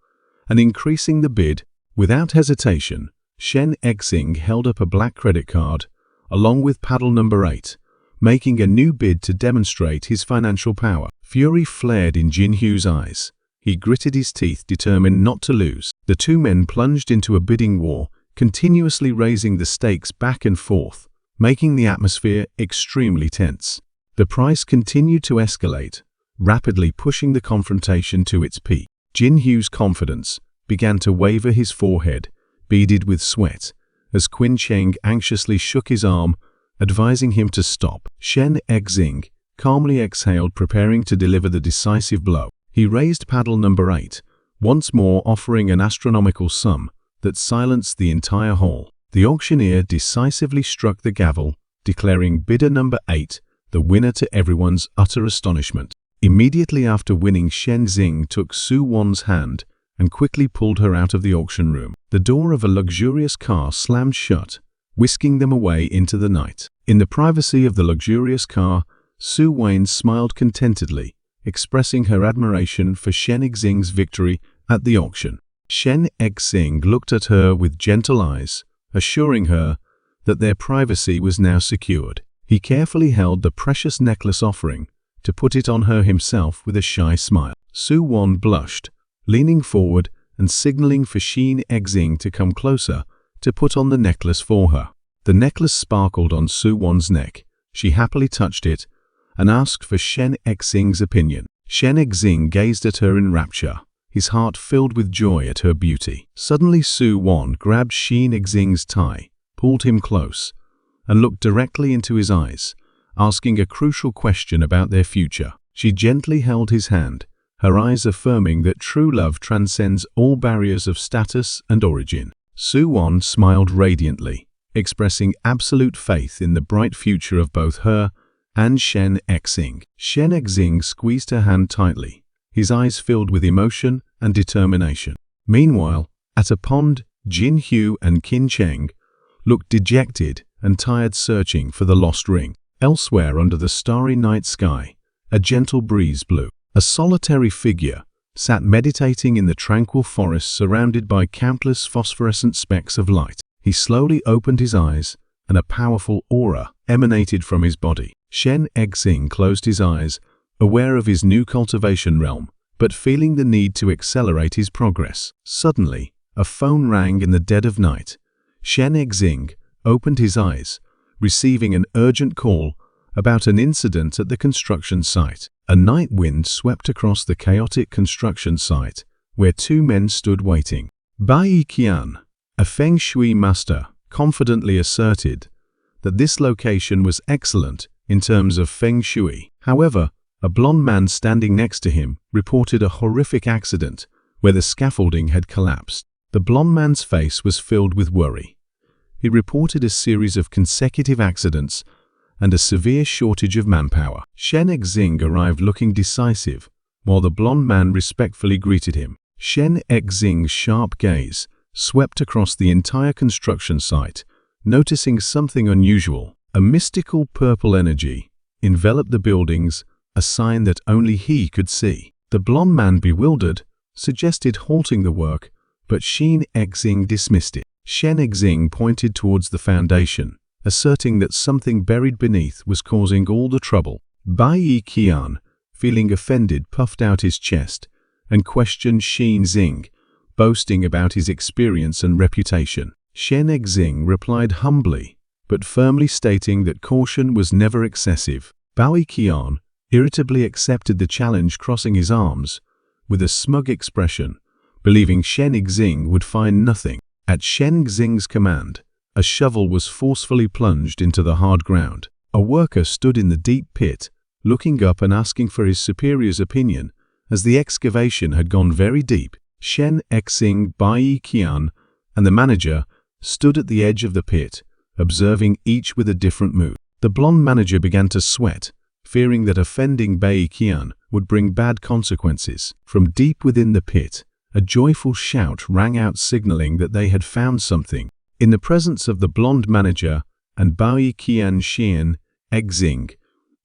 and increasing the bid. Without hesitation, Shin Exing held up a black credit card, along with paddle number 8, making a new bid to demonstrate his financial power. Fury flared in Jin Hyo's eyes. He gritted his teeth, determined not to lose. The two men plunged into a bidding war, continuously raising the stakes back and forth, making the atmosphere extremely tense. The price continued to escalate, rapidly pushing the confrontation to its peak. Jin Hyo's confidence began to waver, his forehead beaded with sweat, as Kim Cheng anxiously shook his arm, advising him to stop. Shin Exing calmly exhaled, preparing to deliver the decisive blow. He raised paddle number 8, once more, offering an astronomical sum that silenced the entire hall. The auctioneer decisively struck the gavel, declaring bidder number 8 the winner, to everyone's utter astonishment. Immediately after winning, Shin Exing took Soo-won's hand and quickly pulled her out of the auction room. The door of a luxurious car slammed shut, whisking them away into the night. In the privacy of the luxurious car, Soo-won smiled contentedly, expressing her admiration for Shin Exing's victory at the auction. Shin Exing looked at her with gentle eyes, assuring her that their privacy was now secured. He carefully held the precious necklace, offering to put it on her himself with a shy smile. Soo-won blushed, leaning forward and signaling for Shin Exing to come closer to put on the necklace for her. The necklace sparkled on Soo-won's neck. She happily touched it and asked for Shin Exing's opinion. Shin Exing gazed at her in rapture, his heart filled with joy at her beauty. Suddenly, Soo-won grabbed Shin Exing's tie, pulled him close, and looked directly into his eyes, asking a crucial question about their future. She gently held his hand, her eyes affirming that true love transcends all barriers of status and origin. Soo-won smiled radiantly, expressing absolute faith in the bright future of both her and Shen Exing. Shen Exing squeezed her hand tightly, his eyes filled with emotion and determination. Meanwhile, at a pond, Jin Hu and Qin Cheng looked dejected and tired, searching for the lost ring. Elsewhere under the starry night sky, a gentle breeze blew. A solitary figure sat meditating in the tranquil forest, surrounded by countless phosphorescent specks of light. He slowly opened his eyes, and a powerful aura emanated from his body. Shen Exing closed his eyes, aware of his new cultivation realm, but feeling the need to accelerate his progress. Suddenly, a phone rang in the dead of night. Shen Exing opened his eyes, receiving an urgent call about an incident at the construction site. A night wind swept across the chaotic construction site, where two men stood waiting. Bai Qian, a feng shui master, confidently asserted that this location was excellent in terms of feng shui. However, a blond man standing next to him reported a horrific accident where the scaffolding had collapsed. The blond man's face was filled with worry. He reported a series of consecutive accidents and a severe shortage of manpower. Shen Exing arrived looking decisive, while the blond man respectfully greeted him. Shen Exing's sharp gaze swept across the entire construction site, noticing something unusual. A mystical purple energy enveloped the buildings, a sign that only he could see. The blond man, bewildered, suggested halting the work, but Shen Exing dismissed it. Shen Exing pointed towards the foundation, asserting that something buried beneath was causing all the trouble. Bai Qian, feeling offended, puffed out his chest and questioned Shen Exing, boasting about his experience and reputation. Shen Exing replied humbly, but firmly, stating that caution was never excessive. Bai Qian irritably accepted the challenge, crossing his arms with a smug expression, believing Shen Exing would find nothing. At Shen Exing's command, a shovel was forcefully plunged into the hard ground. A worker stood in the deep pit, looking up and asking for his superior's opinion, as the excavation had gone very deep. Shen Exing, Bai Qian, and the manager stood at the edge of the pit, observing each with a different mood. The blonde manager began to sweat, fearing that offending Bai Qian would bring bad consequences. From deep within the pit, a joyful shout rang out, signaling that they had found something. In the presence of the blonde manager and Bai Qian, Shen Exing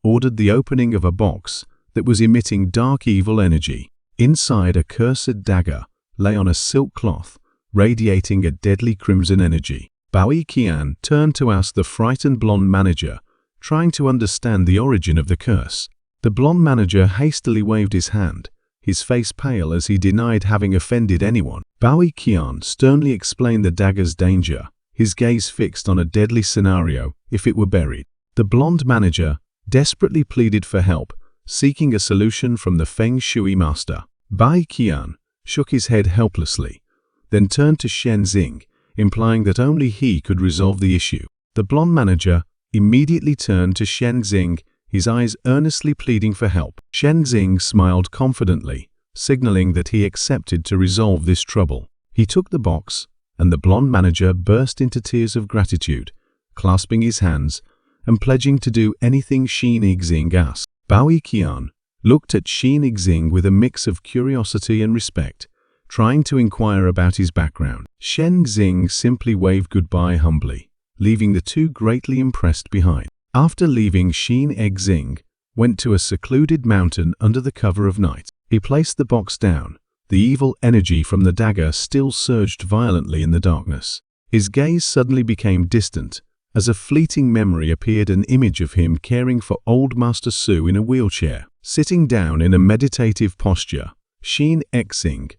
ordered the opening of a box that was emitting dark evil energy. Inside, a cursed dagger lay on a silk cloth, radiating a deadly crimson energy. Bai Qian turned to ask the frightened blonde manager, trying to understand the origin of the curse. The blonde manager hastily waved his hand, his face pale as he denied having offended anyone. Bai Qian sternly explained the dagger's danger, his gaze fixed on a deadly scenario if it were buried. The blonde manager desperately pleaded for help, seeking a solution from the feng shui master. Bai Qian shook his head helplessly, then turned to Shen Exing, implying that only he could resolve the issue. The blonde manager immediately turned to Shen Exing, his eyes earnestly pleading for help. Shen Exing smiled confidently, signaling that he accepted to resolve this trouble. He took the box, and the blonde manager burst into tears of gratitude, clasping his hands and pledging to do anything Shen Exing asked. Bai Qian looked at Shen Exing with a mix of curiosity and respect, trying to inquire about his background. Shen Exing simply waved goodbye humbly, leaving the two greatly impressed behind. After leaving, Shen Exing went to a secluded mountain under the cover of night. He placed the box down. The evil energy from the dagger still surged violently in the darkness. His gaze suddenly became distant, as a fleeting memory appeared, an image of him caring for old Master Su in a wheelchair. Sitting down in a meditative posture, Shen Exing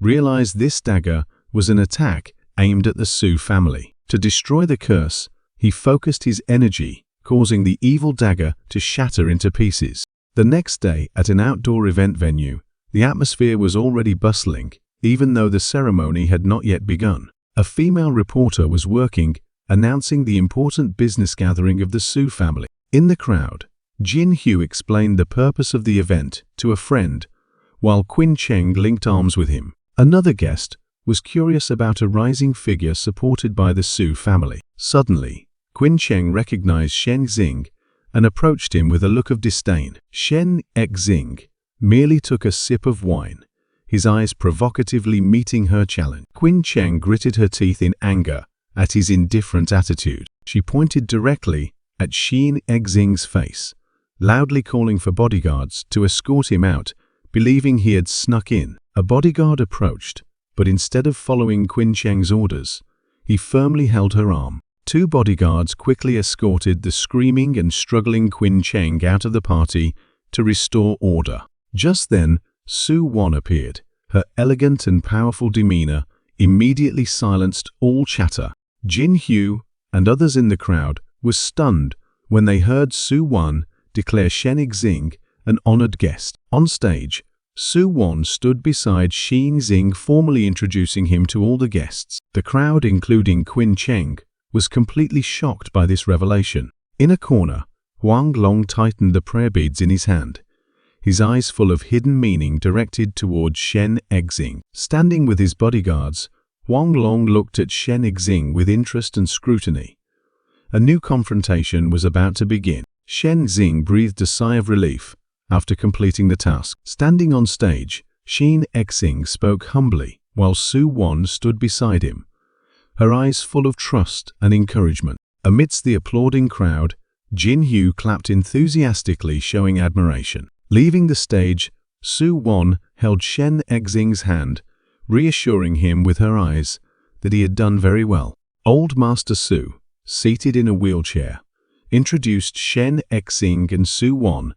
realized this dagger was an attack aimed at the Su family. To destroy the curse, he focused his energy, causing the evil dagger to shatter into pieces. The next day, at an outdoor event venue, the atmosphere was already bustling, even though the ceremony had not yet begun. A female reporter was working, announcing the important business gathering of the Su family. In the crowd, Jin Hu explained the purpose of the event to a friend, while Qin Cheng linked arms with him. Another guest was curious about a rising figure supported by the Su family. Suddenly, Qin Cheng recognized Shen Xing and approached him with a look of disdain. Shen Xing merely took a sip of wine, his eyes provocatively meeting her challenge. Qin Cheng gritted her teeth in anger at his indifferent attitude. She pointed directly at Shen Xing's face, loudly calling for bodyguards to escort him out, believing he had snuck in. A bodyguard approached, but instead of following Qin Cheng's orders, he firmly held her arm. 2 bodyguards quickly escorted the screaming and struggling Qin Cheng out of the party to restore order. Just then, Su Wan appeared. Her elegant and powerful demeanor immediately silenced all chatter. Jin Hu and others in the crowd were stunned when they heard Su Wan declare Shen Xing an honored guest. On stage, Su Wan stood beside Shen Xing, formally introducing him to all the guests. The crowd, including Qin Cheng, was completely shocked by this revelation. In a corner, Huang Long tightened the prayer beads in his hand, his eyes full of hidden meaning directed towards Shen Xing. Standing with his bodyguards, Huang Long looked at Shen Xing with interest and scrutiny. A new confrontation was about to begin. Shen Xing breathed a sigh of relief after completing the task. Standing on stage, Shen Xing spoke humbly while Su Wan stood beside him, her eyes full of trust and encouragement. Amidst the applauding crowd, Jin Hu clapped enthusiastically, showing admiration. Leaving the stage, Su Wan held Shen Xing's hand, reassuring him with her eyes that he had done very well. Old Master Su, seated in a wheelchair, introduced Shen Xing and Su Wan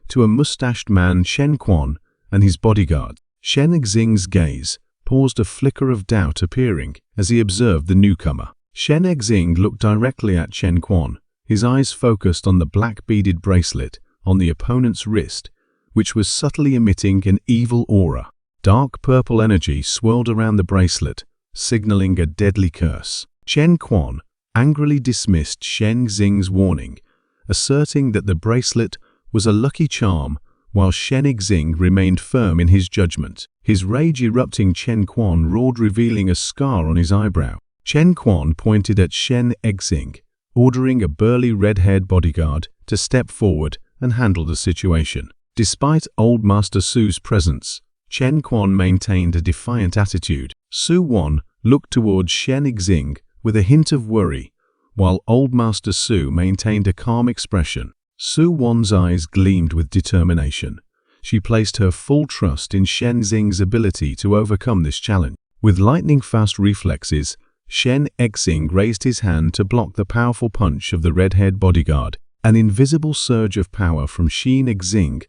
to a mustached man, Shen Quan, and his bodyguard. Shen Xing's gaze paused, a flicker of doubt appearing as he observed the newcomer. Shen Xing looked directly at Shen Quan, his eyes focused on the black beaded bracelet on the opponent's wrist, which was subtly emitting an evil aura. Dark purple energy swirled around the bracelet, signaling a deadly curse. Shen Quan angrily dismissed Shen Xing's warning, asserting that the bracelet was a lucky charm, while Shen Xing remained firm in his judgment. His rage-erupting Shen Quan roared, revealing a scar on his eyebrow. Shen Quan pointed at Shen Xing, ordering a burly red-haired bodyguard to step forward and handle the situation. Despite Old Master Su's presence, Shen Quan maintained a defiant attitude. Su Wan looked towards Shen Xing with a hint of worry, while Old Master Su maintained a calm expression. Su Wan's eyes gleamed with determination. She placed her full trust in Shen Xing's ability to overcome this challenge. With lightning-fast reflexes, Shen Xing raised his hand to block the powerful punch of the red-haired bodyguard. An invisible surge of power from Shen Xing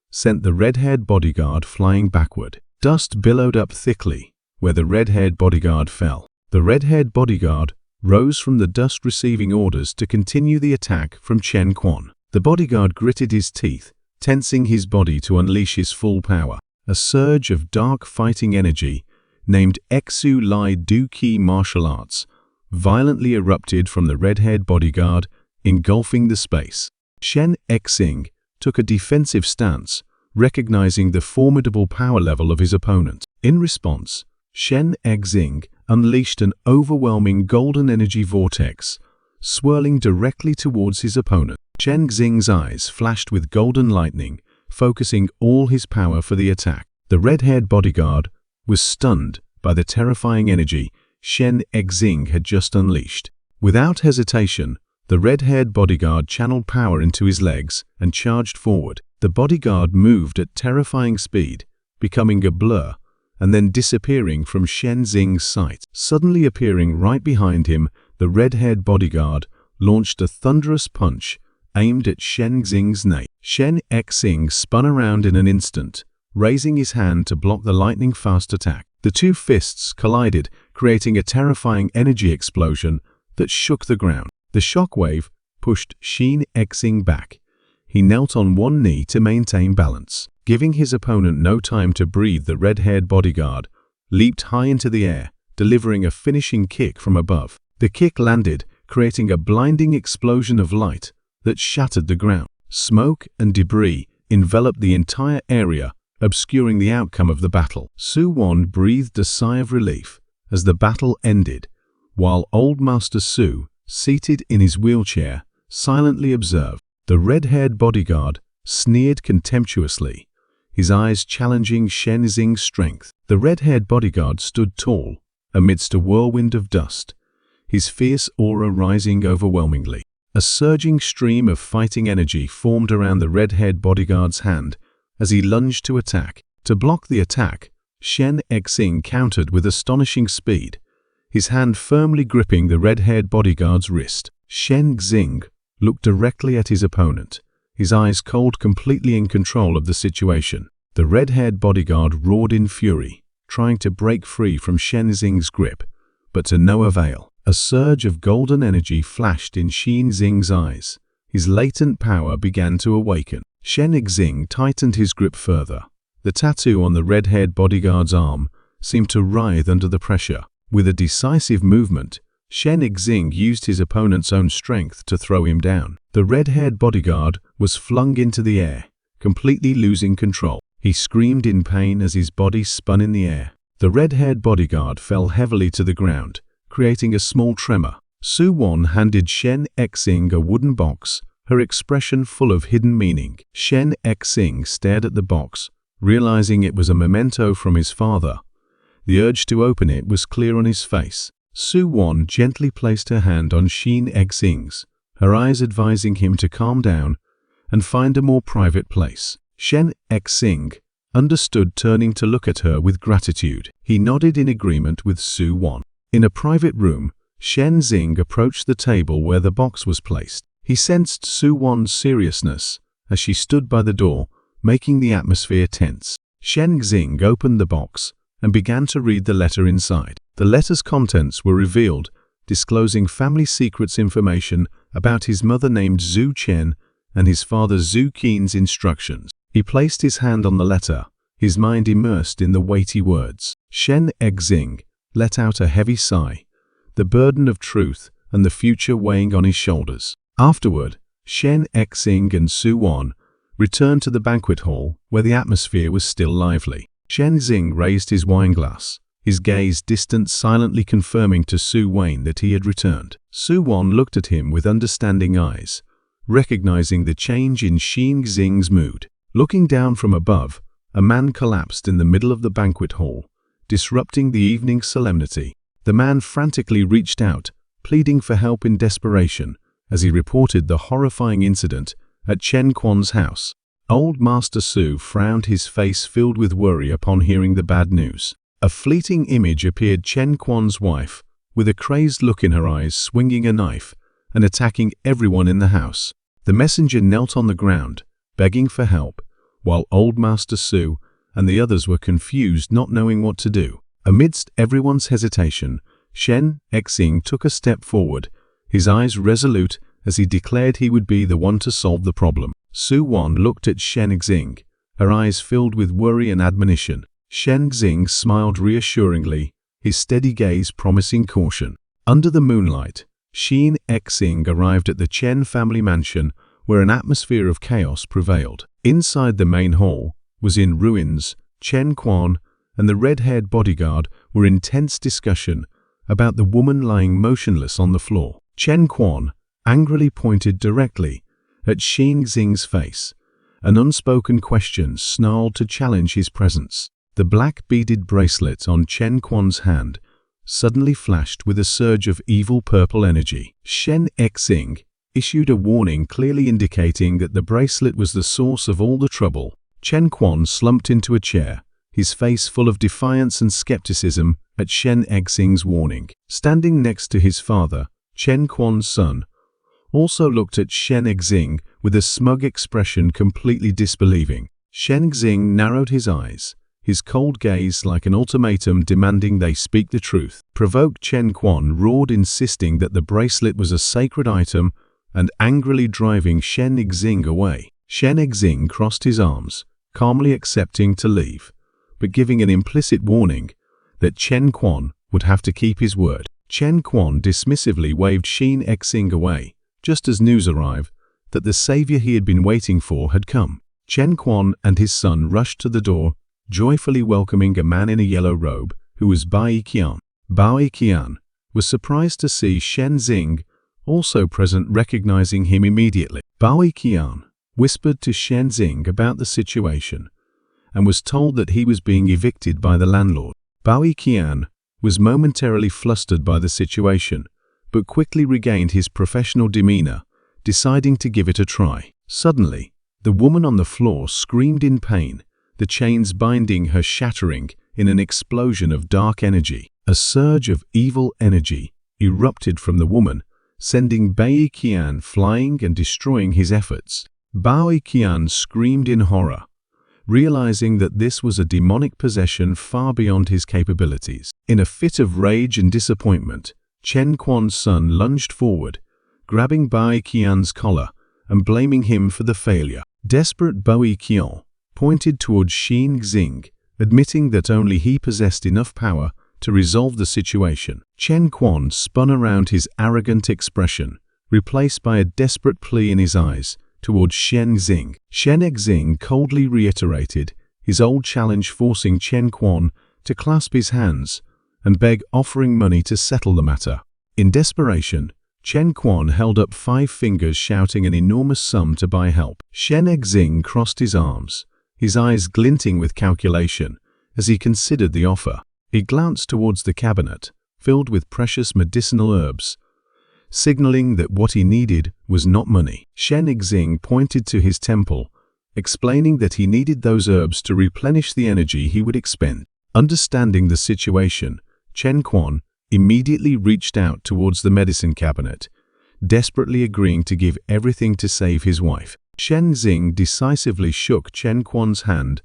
sent the red-haired bodyguard flying backward. Dust billowed up thickly where the red-haired bodyguard fell. The red-haired bodyguard rose from the dust, receiving orders to continue the attack from Shen Quan. The bodyguard gritted his teeth, tensing his body to unleash his full power. A surge of dark fighting energy, named Exu Lai Du Ki martial arts, violently erupted from the red-haired bodyguard, engulfing the space. Shen Xing took a defensive stance, recognizing the formidable power level of his opponent. In response, Shen Xing unleashed an overwhelming golden energy vortex, swirling directly towards his opponent. Shen Xing's eyes flashed with golden lightning, focusing all his power for the attack. The red-haired bodyguard was stunned by the terrifying energy Shen Xing had just unleashed. Without hesitation, the red-haired bodyguard channeled power into his legs and charged forward. The bodyguard moved at terrifying speed, becoming a blur and then disappearing from Shen Xing's sight. Suddenly appearing right behind him, the red-haired bodyguard launched a thunderous punch aimed at Shen Xing's nape. Shen Xing spun around in an instant, raising his hand to block the lightning-fast attack. The two fists collided, creating a terrifying energy explosion that shook the ground. The shockwave pushed Shen Xing back. He knelt on one knee to maintain balance. Giving his opponent no time to breathe, the red-haired bodyguard leaped high into the air, delivering a finishing kick from above. The kick landed, creating a blinding explosion of light that shattered the ground. Smoke and debris enveloped the entire area, obscuring the outcome of the battle. Su Wan breathed a sigh of relief as the battle ended, while Old Master Su, seated in his wheelchair, silently observed. The red-haired bodyguard sneered contemptuously, his eyes challenging Shen Xing's strength. The red-haired bodyguard stood tall, amidst a whirlwind of dust, his fierce aura rising overwhelmingly. A surging stream of fighting energy formed around the red-haired bodyguard's hand as he lunged to attack. To block the attack, Shen Xing countered with astonishing speed, his hand firmly gripping the red-haired bodyguard's wrist. Shen Xing looked directly at his opponent, his eyes cold, completely in control of the situation. The red-haired bodyguard roared in fury, trying to break free from Shen Xing's grip, but to no avail. A surge of golden energy flashed in Shen Xing's eyes. His latent power began to awaken. Shen Xing tightened his grip further. The tattoo on the red-haired bodyguard's arm seemed to writhe under the pressure. With a decisive movement, Shen Xing used his opponent's own strength to throw him down. The red-haired bodyguard was flung into the air, completely losing control. He screamed in pain as his body spun in the air. The red-haired bodyguard fell heavily to the ground, creating a small tremor. Su Wan handed Shen Xing a wooden box, her expression full of hidden meaning. Shen Xing stared at the box, realizing it was a memento from his father. The urge to open it was clear on his face. Su Wan gently placed her hand on Shen Xing's, her eyes advising him to calm down and find a more private place. Shen Xing understood, turning to look at her with gratitude. He nodded in agreement with Su Wan. In a private room, Shen Xing approached the table where the box was placed. He sensed Su Wan's seriousness as she stood by the door, making the atmosphere tense. Shen Xing opened the box and began to read the letter inside. The letter's contents were revealed, disclosing family secrets information about his mother named Zhu Chen and his father Zhu Qin's instructions. He placed his hand on the letter, his mind immersed in the weighty words. Shen Xing let out a heavy sigh, the burden of truth and the future weighing on his shoulders. Afterward, Shen Xing and Su Wan returned to the banquet hall where the atmosphere was still lively. Shen Xing raised his wineglass, his gaze distant, silently confirming to Su Wan that he had returned. Su Wan looked at him with understanding eyes, recognizing the change in Shen Xing's mood. Looking down from above, a man collapsed in the middle of the banquet hall, disrupting the evening solemnity. The man frantically reached out, pleading for help in desperation, as he reported the horrifying incident at Chen Quan's house. Old Master Su frowned, his face filled with worry upon hearing the bad news. A fleeting image appeared: Chen Quan's wife, with a crazed look in her eyes, swinging a knife and attacking everyone in the house. The messenger knelt on the ground, begging for help, while Old Master Su and the others were confused, not knowing what to do. Amidst everyone's hesitation, Shen Xing took a step forward, his eyes resolute as he declared he would be the one to solve the problem. Su Wan looked at Shen Xing, her eyes filled with worry and admonition. Shen Xing smiled reassuringly, his steady gaze promising caution. Under the moonlight, Shen Xing arrived at the Chen family mansion, where an atmosphere of chaos prevailed. Inside the main hall was in ruins. Chen Quan and the red-haired bodyguard were in tense discussion about the woman lying motionless on the floor. Chen Quan angrily pointed directly at Shen Xing's face. An unspoken question snarled to challenge his presence. The black beaded bracelet on Chen Quan's hand suddenly flashed with a surge of evil purple energy. Shen Xing issued a warning, clearly indicating that the bracelet was the source of all the trouble. Chen Quan slumped into a chair, his face full of defiance and skepticism at Shen Xing's warning. Standing next to his father, Chen Quan's son also looked at Shen Xing with a smug expression, completely disbelieving. Shen Xing narrowed his eyes, his cold gaze like an ultimatum demanding they speak the truth. Provoked, Chen Quan roared, insisting that the bracelet was a sacred item and angrily driving Shen Xing away. Shen Xing crossed his arms, calmly accepting to leave, but giving an implicit warning that Chen Quan would have to keep his word. Chen Quan dismissively waved Shen Xing away, just as news arrived that the savior he had been waiting for had come. Chen Quan and his son rushed to the door, joyfully welcoming a man in a yellow robe who was Bai Qian. Bao Qian was surprised to see Shen Xing also present, recognizing him immediately. Bao Qian whispered to Shen Xing about the situation and was told that he was being evicted by the landlord. Bao Qian was momentarily flustered by the situation, but quickly regained his professional demeanor, deciding to give it a try. Suddenly, the woman on the floor screamed in pain, the chains binding her shattering in an explosion of dark energy. A surge of evil energy erupted from the woman, sending Bao Qian flying and destroying his efforts. Bao Qian screamed in horror, realizing that this was a demonic possession far beyond his capabilities. In a fit of rage and disappointment, Chen Quan's son lunged forward, grabbing Bao Qian's collar and blaming him for the failure. Desperate Bao Qian pointed towards Shen Xing, admitting that only he possessed enough power to resolve the situation. Chen Quan spun around, his arrogant expression replaced by a desperate plea in his eyes towards Shen Xing. Shen Xing coldly reiterated his old challenge, forcing Chen Quan to clasp his hands and beg, offering money to settle the matter. In desperation, Chen Quan held up 5 fingers, shouting an enormous sum to buy help. Shen Xing crossed his arms, his eyes glinting with calculation as he considered the offer. He glanced towards the cabinet, filled with precious medicinal herbs, signaling that what he needed was not money. Shen Xing pointed to his temple, explaining that he needed those herbs to replenish the energy he would expend. Understanding the situation, Chen Quan immediately reached out towards the medicine cabinet, desperately agreeing to give everything to save his wife. Shen Xing decisively shook Chen Quan's hand,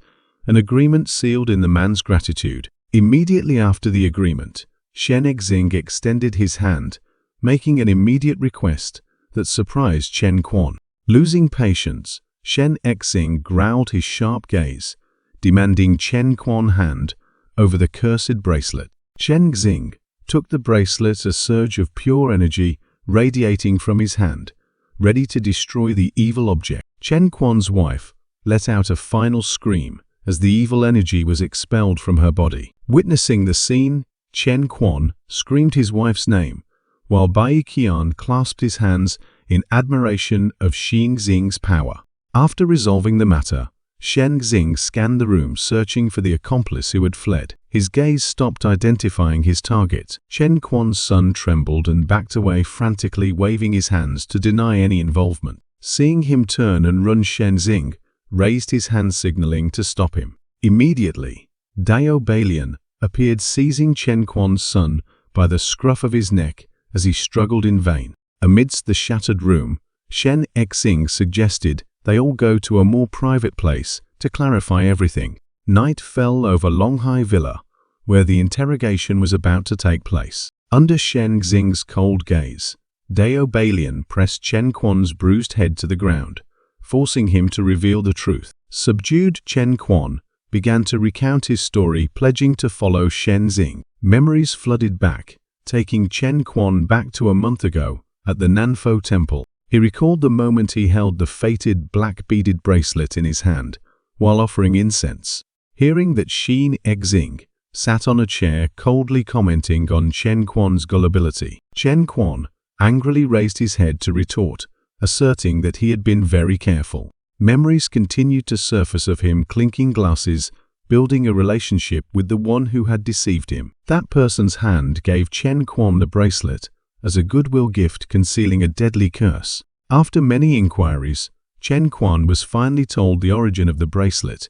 an agreement sealed in the man's gratitude. Immediately after the agreement, Shen Xing extended his hand, making an immediate request that surprised Chen Quan. Losing patience, Shen Xing growled his sharp gaze, demanding Chen Quan's hand over the cursed bracelet. Shen Xing took the bracelet, a surge of pure energy radiating from his hand, ready to destroy the evil object. Chen Quan's wife let out a final scream as the evil energy was expelled from her body. Witnessing the scene, Chen Quan screamed his wife's name, while Bao Qian clasped his hands in admiration of Shen Xing's power. After resolving the matter, Shen Xing scanned the room, searching for the accomplice who had fled. His gaze stopped identifying his target. Chen Quan's son trembled and backed away, frantically waving his hands to deny any involvement. Seeing him turn and run, Shen Xing raised his hand, signaling to stop him. Immediately, Dao Balian appeared, seizing Chen Quan's son by the scruff of his neck as he struggled in vain. Amidst the shattered room, Shen Xing suggested they all go to a more private place to clarify everything. Night fell over Longhai Villa, where the interrogation was about to take place. Under Shen Xing's cold gaze, Dao Balian pressed Chen Quan's bruised head to the ground, forcing him to reveal the truth. Subdued, Chen Quan began to recount his story, pledging to follow Shen Xing. Memories flooded back, taking Chen Quan back to a month ago at the Nanfo Temple. He recalled the moment he held the fated black beaded bracelet in his hand while offering incense. Hearing that Shen Xing sat on a chair, coldly commenting on Chen Quan's gullibility, Chen Quan angrily raised his head to retort, asserting that he had been very careful. Memories continued to surface of him clinking glasses, building a relationship with the one who had deceived him. That person's hand gave Chen Quan the bracelet as a goodwill gift, concealing a deadly curse. After many inquiries, Chen Quan was finally told the origin of the bracelet: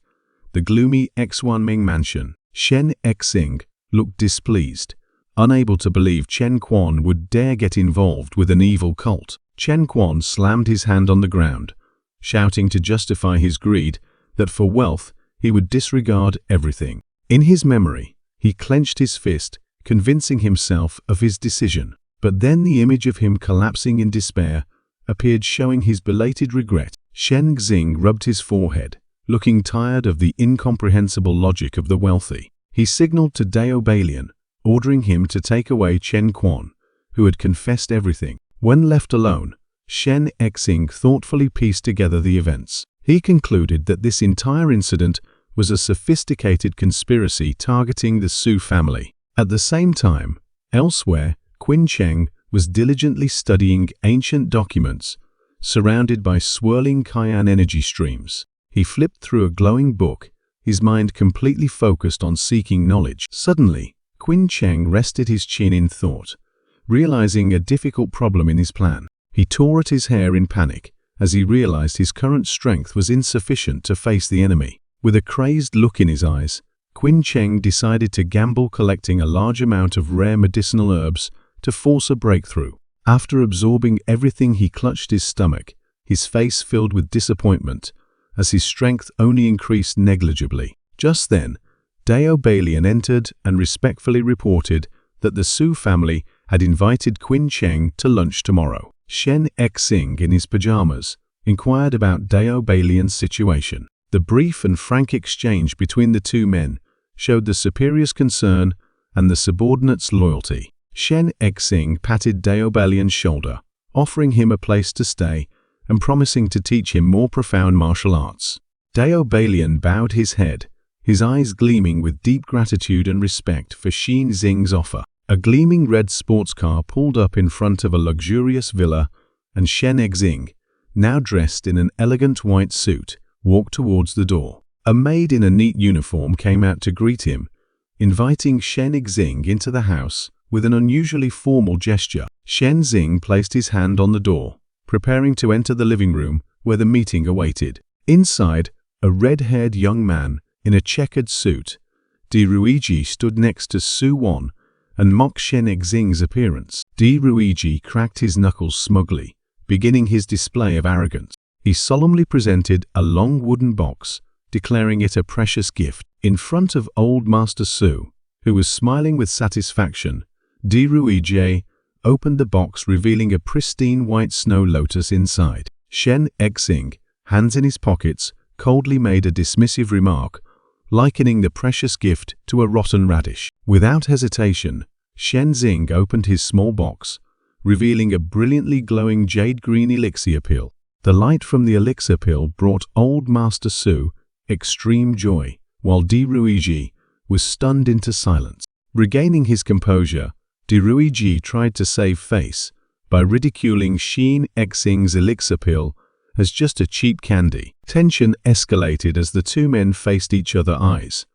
the gloomy Xwanming mansion. Shen Xing looked displeased, unable to believe Chen Quan would dare get involved with an evil cult. Chen Quan slammed his hand on the ground, shouting to justify his greed that for wealth he would disregard everything. In his memory, he clenched his fist, convincing himself of his decision. But then the image of him collapsing in despair appeared, showing his belated regret. Shen Xing rubbed his forehead, looking tired of the incomprehensible logic of the wealthy. He signaled to Dao Balian, ordering him to take away Chen Quan, who had confessed everything. When left alone, Shen Xing thoughtfully pieced together the events. He concluded that this entire incident was a sophisticated conspiracy targeting the Su family. At the same time, Elsewhere, Qin Cheng was diligently studying ancient documents, surrounded by swirling Kaiyan energy streams. He flipped through a glowing book, his mind completely focused on seeking knowledge. Suddenly, Qin Cheng rested his chin in thought, realizing a difficult problem in his plan. He tore at his hair in panic as he realized his current strength was insufficient to face the enemy. With a crazed look in his eyes, Qin Cheng decided to gamble, collecting a large amount of rare medicinal herbs to force a breakthrough. After absorbing everything, he clutched his stomach, his face filled with disappointment, as his strength only increased negligibly. Just then, Dao Balian entered and respectfully reported that the Su family had invited Qin Cheng to lunch tomorrow. Shen Xing, in his pajamas, inquired about Dao Balian's situation. The brief and frank exchange between the two men showed the superior's concern and the subordinate's loyalty. Shen Xing patted Dao Balian's shoulder, offering him a place to stay and promising to teach him more profound martial arts. Dao Balian bowed his head, his eyes gleaming with deep gratitude and respect for Shen Xing's offer. A gleaming red sports car pulled up in front of a luxurious villa, and Shen Xing, now dressed in an elegant white suit, walked towards the door. A maid in a neat uniform came out to greet him, inviting Shen Xing into the house with an unusually formal gesture. Shen Xing placed his hand on the door, preparing to enter the living room where the meeting awaited. Inside, a red-haired young man in a checkered suit, Di Ruiji, stood next to Su Wan and mocked Shen Xing's appearance. Di Ruiji cracked his knuckles smugly, beginning his display of arrogance. He solemnly presented a long wooden box, declaring it a precious gift. In front of old Master Su, who was smiling with satisfaction, Di Ruiji opened the box, revealing a pristine white snow lotus inside. Shen Xing, hands in his pockets, coldly made a dismissive remark, likening the precious gift to a rotten radish. Without hesitation, Shen Xing opened his small box, revealing a brilliantly glowing jade-green elixir pill. The light from the elixir pill brought old Master Su extreme joy, while Di Ruiji was stunned into silence. Regaining his composure, Di Ruiji tried to save face by ridiculing Shen Xing's elixir pill as just a cheap candy. Tension escalated as the two men faced each other eyes,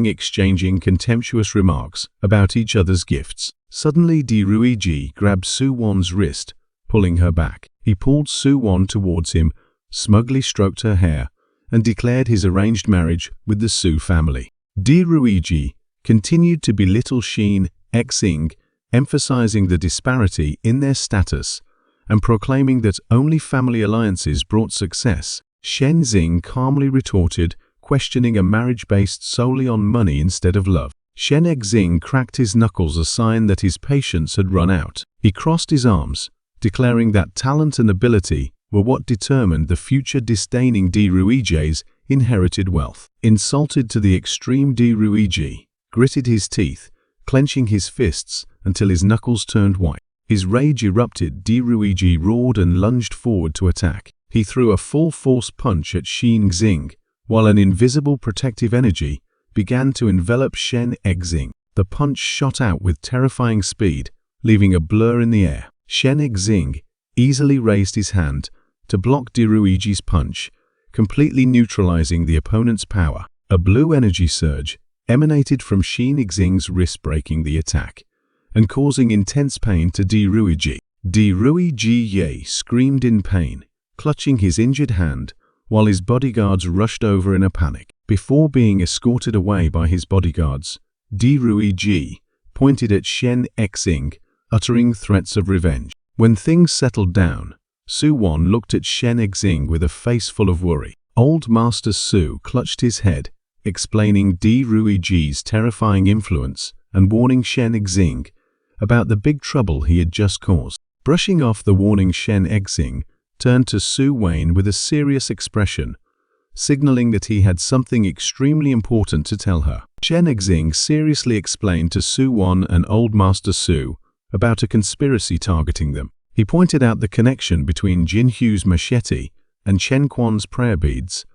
exchanging contemptuous remarks about each other's gifts. Suddenly, Di Ruiji grabbed Su Wan's wrist, pulling her back. He pulled Su Wan towards him, smugly stroked her hair, and declared his arranged marriage with the Su family. Di Ruiji continued to belittle Shen Xing, emphasizing the disparity in their status and proclaiming that only family alliances brought success. Shen Xing calmly retorted, questioning a marriage based solely on money instead of love. Shen Xing cracked his knuckles, a sign that his patience had run out. He crossed his arms, declaring that talent and ability were what determined the future, disdaining Di Ruiji's inherited wealth. Insulted to the extreme, Di Ruiji gritted his teeth, clenching his fists until his knuckles turned white. His rage erupted. Di Ruiji roared and lunged forward to attack. He threw a full-force punch at Shen Xing, while an invisible protective energy began to envelop Shen Xing. The punch shot out with terrifying speed, leaving a blur in the air. Shen Xing easily raised his hand to block Di Ruiji's punch, completely neutralizing the opponent's power. A blue energy surge emanated from Shen Xing's wrist, breaking the attack and causing intense pain to Di Ruiji. Di Ruiji screamed in pain, clutching his injured hand, while his bodyguards rushed over in a panic. Before being escorted away by his bodyguards, Di Ruiji pointed at Shen Xing, uttering threats of revenge. When things settled down, Su Wan looked at Shen Xing with a face full of worry. Old Master Su clutched his head, explaining Di Ruiji's terrifying influence and warning Shen Xing about the big trouble he had just caused. Brushing off the warning, Shen Xing turned to Su Wan with a serious expression, signaling that he had something extremely important to tell her. Shen Xing seriously explained to Su Wan and Old Master Su about a conspiracy targeting them. He pointed out the connection between Jin Hu's machete and Chen Quan's prayer beads,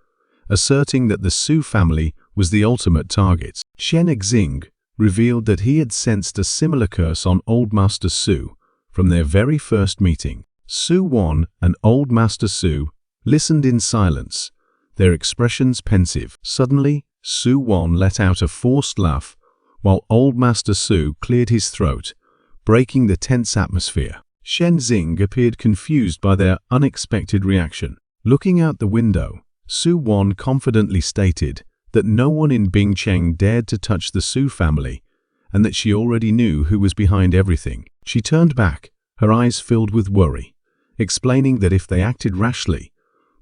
asserting that the Su family was the ultimate target. Shen Xing revealed that he had sensed a similar curse on Old Master Su from their very first meeting. Su Wan and Old Master Su listened in silence, their expressions pensive. Suddenly, Su Wan let out a forced laugh, while Old Master Su cleared his throat, breaking the tense atmosphere. Shen Xing appeared confused by their unexpected reaction. Looking out the window, Su Wan confidently stated that no one in Bingcheng dared to touch the Su family, and that she already knew who was behind everything. She turned back, her eyes filled with worry, explaining that if they acted rashly,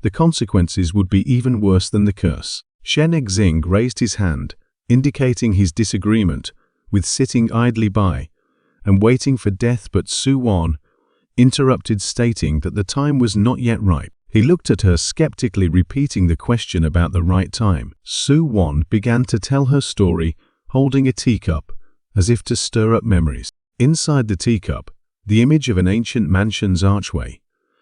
the consequences would be even worse than the curse. Shen Xing raised his hand, indicating his disagreement with sitting idly by and waiting for death, but Su Wan interrupted, stating that the time was not yet ripe. He looked at her skeptically, repeating the question about the right time. Su Wan began to tell her story, holding a teacup, as if to stir up memories. Inside the teacup, the image of an ancient mansion's archway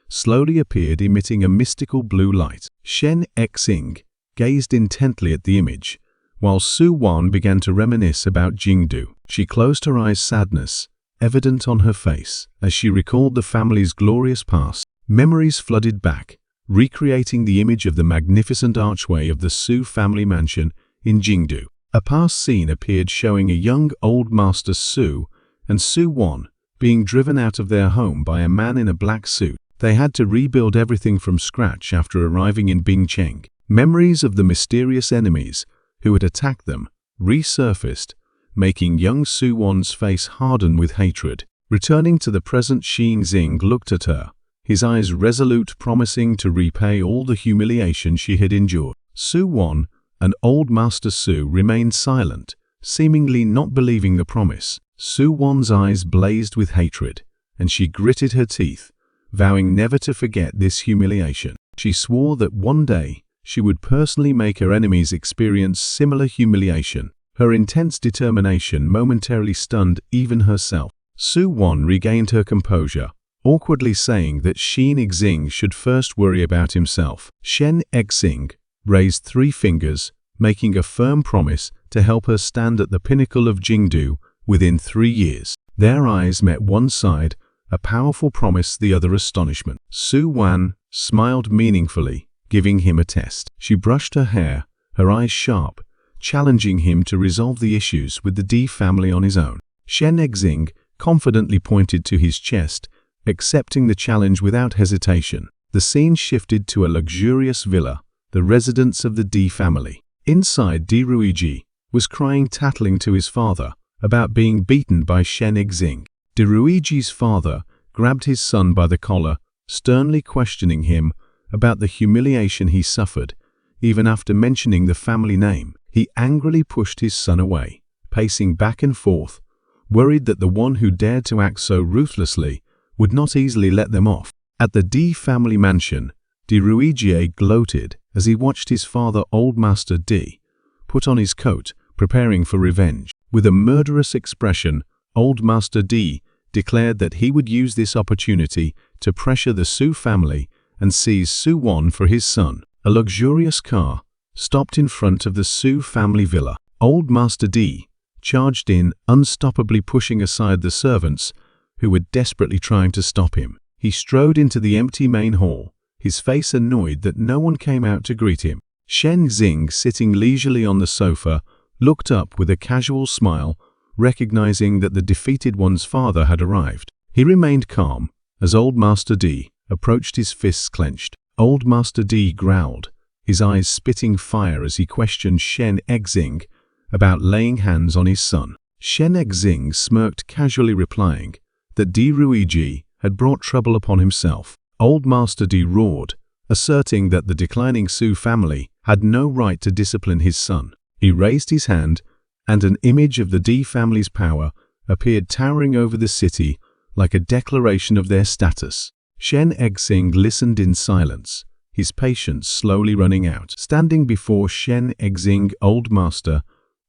slowly appeared, emitting a mystical blue light. Shen Xing gazed intently at the image, while Su Wan began to reminisce about Jingdu. She closed her eyes, sadness evident on her face. As she recalled the family's glorious past, memories flooded back, recreating the image of the magnificent archway of the Su family mansion in Jingdu. A past scene appeared, showing a young Old Master Su and Su Wan being driven out of their home by a man in a black suit. They had to rebuild everything from scratch after arriving in Bingcheng. Memories of the mysterious enemies who had attacked them resurfaced, making young Su Wan's face harden with hatred. Returning to the present, Shen Xing looked at her, his eyes resolute, promising to repay all the humiliation she had endured. Su Wan and Old Master Su remained silent, seemingly not believing the promise. Su Wan's eyes blazed with hatred, and she gritted her teeth, vowing never to forget this humiliation. She swore that one day she would personally make her enemies experience similar humiliation. Her intense determination momentarily stunned even herself. Su Wan regained her composure, awkwardly saying that Shen Xing should first worry about himself. Shen Xing raised 3 fingers, making a firm promise to help her stand at the pinnacle of Jingdu within 3 years. Their eyes met, one side a powerful promise, the other astonishment. Su Wan smiled meaningfully, giving him a test. She brushed her hair, her eyes sharp, challenging him to resolve the issues with the D family on his own. Shen Xing confidently pointed to his chest, accepting the challenge without hesitation. The scene shifted to a luxurious villa, the residence of the D family. Inside, Di Ruiji was crying, tattling to his father about being beaten by Shen Xing. Di Ruiji's father grabbed his son by the collar, sternly questioning him about the humiliation he suffered. Even after mentioning the family name, he angrily pushed his son away, pacing back and forth, worried that the one who dared to act so ruthlessly would not easily let them off. At the D family mansion, Di Ruiji gloated as he watched his father, Old Master D, put on his coat, preparing for revenge. With a murderous expression, Old Master D declared that he would use this opportunity to pressure the Su family and seize Su Wan for his son. A luxurious car stopped in front of the Su family villa. Old Master D charged in, unstoppably pushing aside the servants who were desperately trying to stop him. He strode into the empty main hall, his face annoyed that no one came out to greet him. Shen Xing, sitting leisurely on the sofa, looked up with a casual smile, recognizing that the defeated one's father had arrived. He remained calm as Old Master D approached, his fists clenched. Old Master D growled, his eyes spitting fire as he questioned Shen Xing about laying hands on his son. Shen Xing smirked, casually replying that Di Ruiji had brought trouble upon himself. Old Master D roared, asserting that the declining Su family had no right to discipline his son. He raised his hand, and an image of the D family's power appeared, towering over the city like a declaration of their status. Shen Xing listened in silence, his patience slowly running out. Standing before Shen Xing, Old Master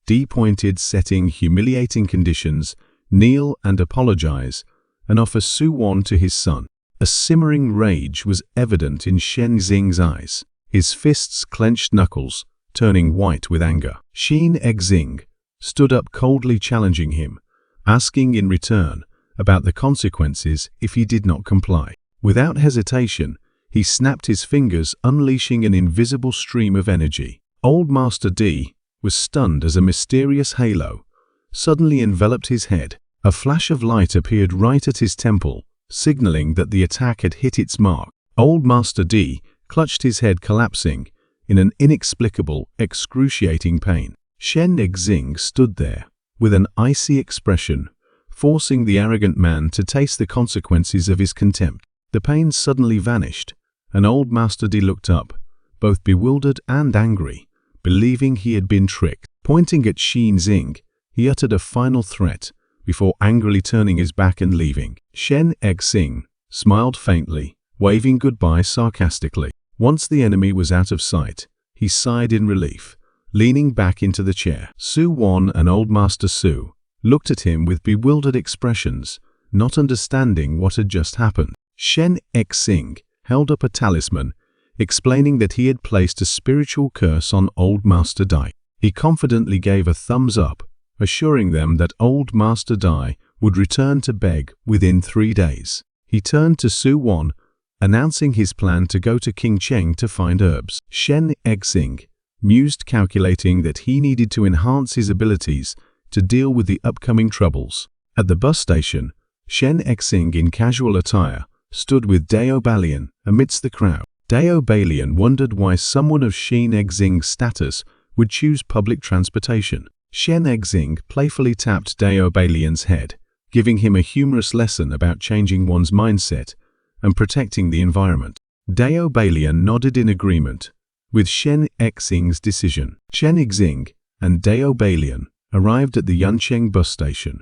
D pointed, setting humiliating conditions: kneel and apologize, and offer Su Wan to his son. A simmering rage was evident in Shen Xing's eyes, his fists clenched, knuckles turning white with anger. Shen Xing stood up coldly challenging him, asking in return about the consequences if he did not comply. Without hesitation, he snapped his fingers, unleashing an invisible stream of energy. Old Master D was stunned as a mysterious halo suddenly enveloped his head. A flash of light appeared right at his temple, signaling that the attack had hit its mark. Old Master D clutched his head, collapsing in an inexplicable, excruciating pain. Shen Exing stood there with an icy expression, forcing the arrogant man to taste the consequences of his contempt. The pain suddenly vanished, and Old Master D looked up, both bewildered and angry, believing he had been tricked. Pointing at Shen Exing, he uttered a final threat before angrily turning his back and leaving. Shen Exing smiled faintly, waving goodbye sarcastically. Once the enemy was out of sight, he sighed in relief, leaning back into the chair. Su Wan and Old Master Su looked at him with bewildered expressions, not understanding what had just happened. Shen Exing held up a talisman, explaining that he had placed a spiritual curse on Old Master Dai. He confidently gave a thumbs up, assuring them that Old Master Dai would return to Beg within 3 days. He turned to Su Wan, announcing his plan to go to King Cheng to find herbs. Shen Exing mused, calculating that he needed to enhance his abilities to deal with the upcoming troubles. At the bus station, Shen Exing, in casual attire, stood with Dao Balian amidst the crowd. Dao Balian wondered why someone of Shen Exing's status would choose public transportation. Shen Exing playfully tapped Dao Balian's head, giving him a humorous lesson about changing one's mindset and protecting the environment. Dao Balian nodded in agreement with Shen Exing's decision. Shen Exing and Dao Balian arrived at the Yancheng bus station,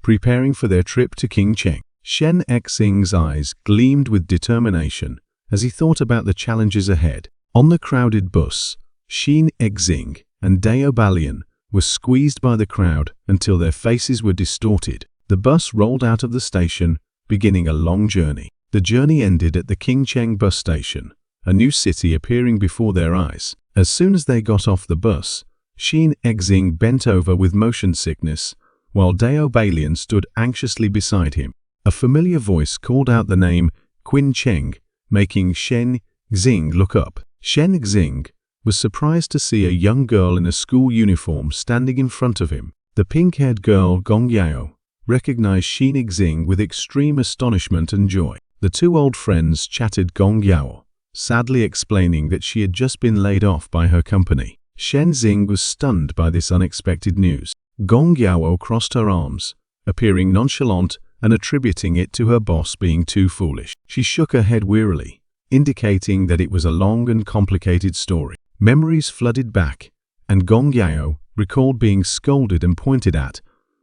preparing for their trip to King Cheng. Shen Exing's eyes gleamed with determination as he thought about the challenges ahead. On the crowded bus, Shen Exing and Dao Balian were squeezed by the crowd until their faces were distorted. The bus rolled out of the station, beginning a long journey. The journey ended at the King Cheng bus station, a new city appearing before their eyes. As soon as they got off the bus, Shen Exing bent over with motion sickness, while Dao Balian stood anxiously beside him. A familiar voice called out the name Qin Cheng, making Shen Exing look up. Shen Exing was surprised to see a young girl in a school uniform standing in front of him. The pink-haired girl, Gong Yao, recognized Shen Exing with extreme astonishment and joy. The two old friends chatted, Gong Yao sadly explaining that she had just been laid off by her company. Shen Exing was stunned by this unexpected news. Gong Yao crossed her arms, appearing nonchalant and attributing it to her boss being too foolish. She shook her head wearily, indicating that it was a long and complicated story. Memories flooded back, and Gong Yao recalled being scolded and pointed at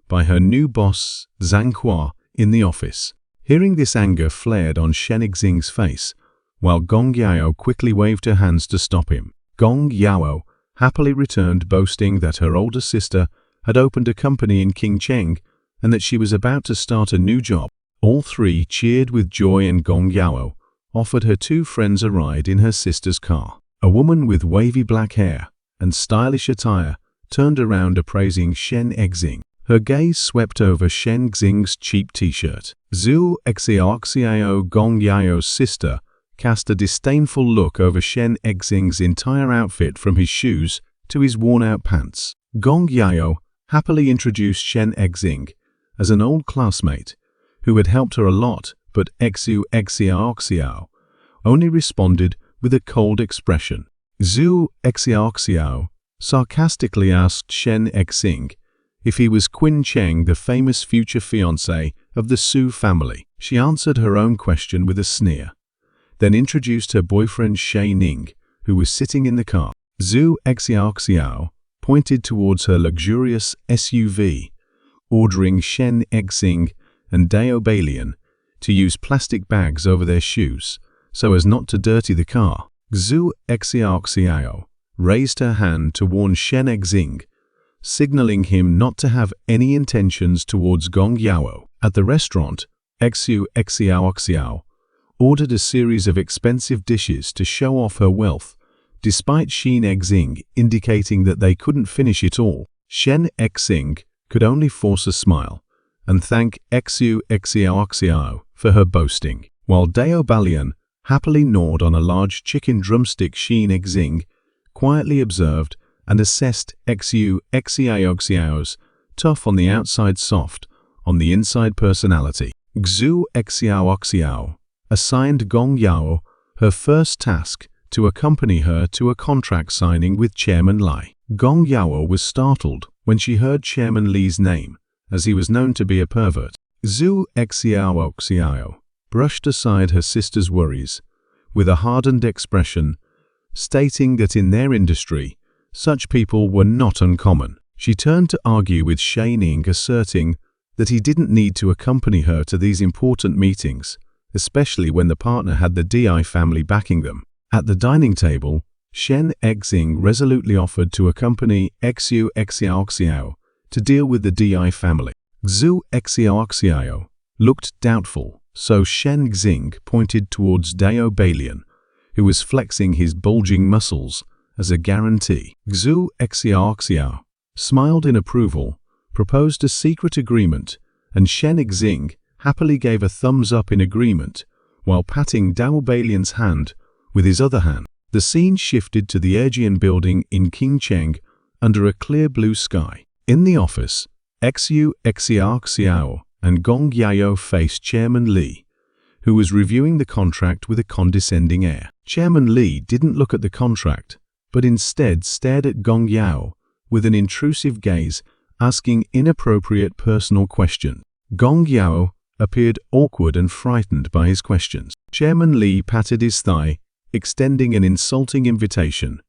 by her new boss, Zhang Hua, in the office. Hearing this, anger flared on Shen Exing's face, while Gong Yao quickly waved her hands to stop him. Gong Yao happily returned, boasting that her older sister had opened a company in King Cheng and that she was about to start a new job. All three cheered with joy, and Gong Yao offered her two friends a ride in her sister's car. A woman with wavy black hair and stylish attire turned around, appraising Shen Exing. Her gaze swept over Shen Exing's cheap t-shirt. Zhu Xiao, Gong Yao's sister, cast a disdainful look over Shen Exing's entire outfit, from his shoes to his worn-out pants. Gong Yao happily introduced Shen Exing as an old classmate who had helped her a lot, but Zhu Xiao only responded with a cold expression. Zhu Xiao sarcastically asked Shen Exing if he was Qin Cheng, the famous future fiancé of the Su family. She answered her own question with a sneer, then introduced her boyfriend Shay Ning, who was sitting in the car. Zhu Xiao pointed towards her luxurious SUV, ordering Shen Exing and Dao Balian to use plastic bags over their shoes so as not to dirty the car. Zhu Xiao raised her hand to warn Shen Exing, signaling him not to have any intentions towards Gong Yao. At the restaurant, Zhu Xiao ordered a series of expensive dishes to show off her wealth, despite Shen Exing indicating that they couldn't finish it all. Shen Xing could only force a smile and thank Xiao for her boasting, while Dao Balian happily gnawed on a large chicken drumstick. Shen Xing quietly observed and assessed Xiao's tough on the outside, soft on the inside personality. Xu Xiao assigned Gong Yao her first task to accompany her to a contract signing with Chairman Lai. Gong Yao was startled when she heard Chairman Li's name, as he was known to be a pervert. Xu Xiao brushed aside her sister's worries with a hardened expression, stating that in their industry, such people were not uncommon. She turned to argue with Shaining, asserting that he didn't need to accompany her to these important meetings, especially when the partner had the Di family backing them. At the dining table, Shen Xing resolutely offered to accompany Xu Xiao to deal with the Di family. Xu Xiao looked doubtful, so Shen Xing pointed towards Dao Balian, who was flexing his bulging muscles as a guarantee. Xu Xiao smiled in approval, proposed a secret agreement, and Shen Xing happily gave a thumbs up in agreement while patting Dao Balian's hand with his other hand. The scene shifted to the Aegean building in Qingcheng under a clear blue sky. In the office, Xu Xiao and Gong Yao faced Chairman Li, who was reviewing the contract with a condescending air. Chairman Li didn't look at the contract, but instead stared at Gong Yao with an intrusive gaze, asking inappropriate personal questions. Gong Yao appeared awkward and frightened by his questions. Chairman Li patted his thigh, extending an insulting invitation,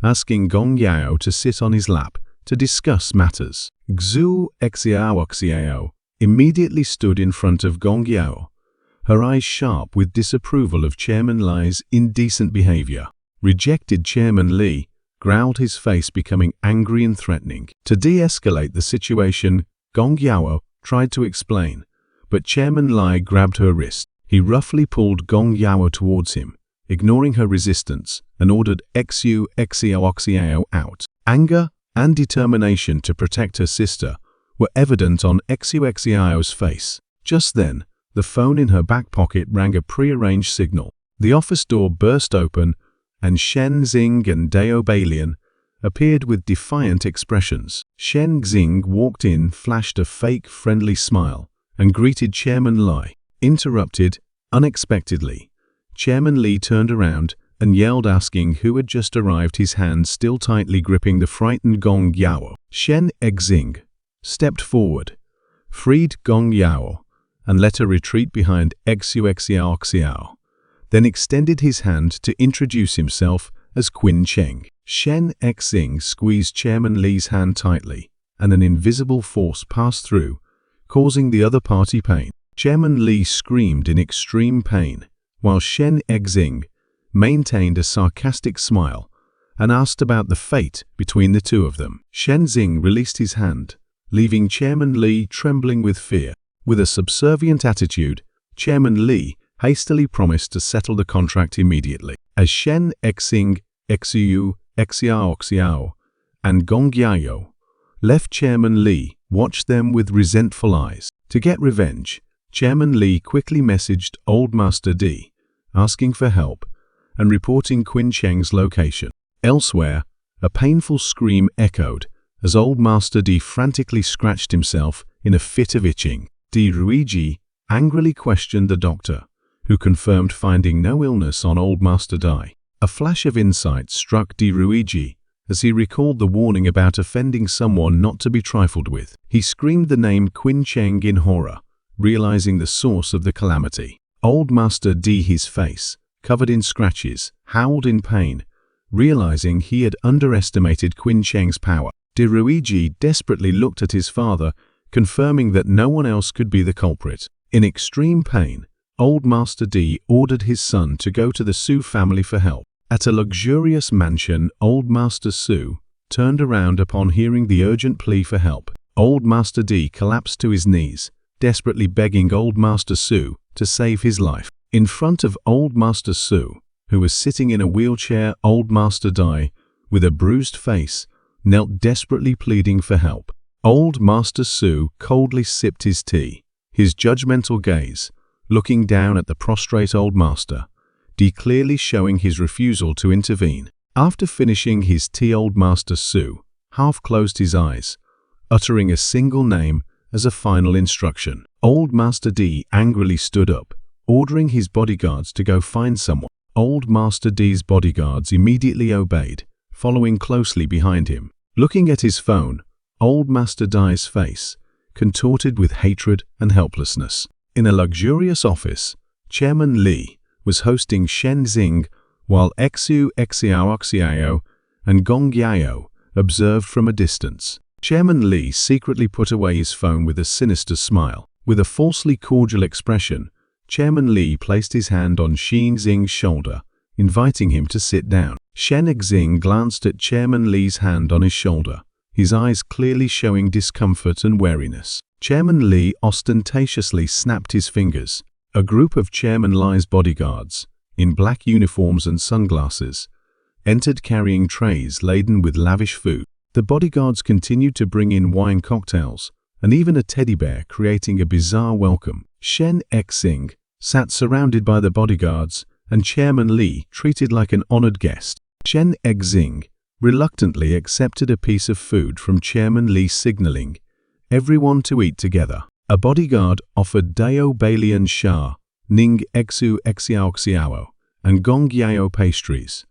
asking Gong Yao to sit on his lap to discuss matters. Xu Xiao immediately stood in front of Gong Yao, her eyes sharp with disapproval of Chairman Li's indecent behavior. Rejected Chairman Li growled, his face becoming angry and threatening. To de-escalate the situation, Gong Yao tried to explain, but Chairman Li grabbed her wrist. He roughly pulled Gong Yao towards him, ignoring her resistance, and ordered Xu Xiao out. Anger and determination to protect her sister were evident on Xu Xiao's face. Just then, the phone in her back pocket rang a prearranged signal. The office door burst open, and Shen Xing and Dao Balian appeared with defiant expressions. Shen Xing walked in, flashed a fake friendly smile, and greeted Chairman Li. Interrupted unexpectedly, Chairman Li turned around and yelled, asking who had just arrived, his hand still tightly gripping the frightened Gong Yao. Shen Xing stepped forward, freed Gong Yao, and let her retreat behind Xu Xiao, then extended his hand to introduce himself as Qin Cheng. Shen Xing squeezed Chairman Li's hand tightly, and an invisible force passed through, causing the other party pain. Chairman Li screamed in extreme pain, while Shen Xing maintained a sarcastic smile and asked about the fate between the two of them. Shen Xing released his hand, leaving Chairman Li trembling with fear. With a subservient attitude, Chairman Li hastily promised to settle the contract immediately. As Shen Xing, Xu Xiao, and Gong Yao left, Chairman Li watched them with resentful eyes. To get revenge, Chairman Li quickly messaged Old Master D, asking for help and reporting Qin Cheng's location. Elsewhere, a painful scream echoed as Old Master D frantically scratched himself in a fit of itching. Di Ruiji angrily questioned the doctor, who confirmed finding no illness on Old Master Dai. A flash of insight struck Di Ruiji as he recalled the warning about offending someone not to be trifled with. He screamed the name Qin Cheng in horror, realizing the source of the calamity. Old Master D, his face covered in scratches, howled in pain, realizing he had underestimated Qin Cheng's power. Di Ruiji desperately looked at his father, confirming that no one else could be the culprit. In extreme pain, Old Master D ordered his son to go to the Su family for help. At a luxurious mansion, Old Master Su turned around upon hearing the urgent plea for help. Old Master D collapsed to his knees, desperately begging Old Master Su to save his life. In front of Old Master Su, who was sitting in a wheelchair, Old Master Dai, with a bruised face, knelt desperately pleading for help. Old Master Su coldly sipped his tea, his judgmental gaze, looking down at the prostrate old master, clearly showing his refusal to intervene. After finishing his tea, old Master Su half closed his eyes, uttering a single name as a final instruction. Old Master D angrily stood up, ordering his bodyguards to go find someone. Old Master D's bodyguards immediately obeyed, following closely behind him. Looking at his phone, Old Master D's face contorted with hatred and helplessness. In a luxurious office, Chairman Li was hosting Shen Xing while Xu Xiao and Gong Yao observed from a distance. Chairman Li secretly put away his phone with a sinister smile. With a falsely cordial expression, Chairman Li placed his hand on Shen Xing's shoulder, inviting him to sit down. Shen Xing glanced at Chairman Li's hand on his shoulder, his eyes clearly showing discomfort and wariness. Chairman Li ostentatiously snapped his fingers. A group of Chairman Li's bodyguards, in black uniforms and sunglasses, entered carrying trays laden with lavish food. The bodyguards continued to bring in wine cocktails, and even a teddy bear, creating a bizarre welcome. Shen Xing sat surrounded by the bodyguards, and Chairman Li treated like an honored guest. Shen Xing reluctantly accepted a piece of food from Chairman Li, signaling everyone to eat together. A bodyguard offered Dao Balian Sha, Ning Xu Xiao and Gong Yao pastries,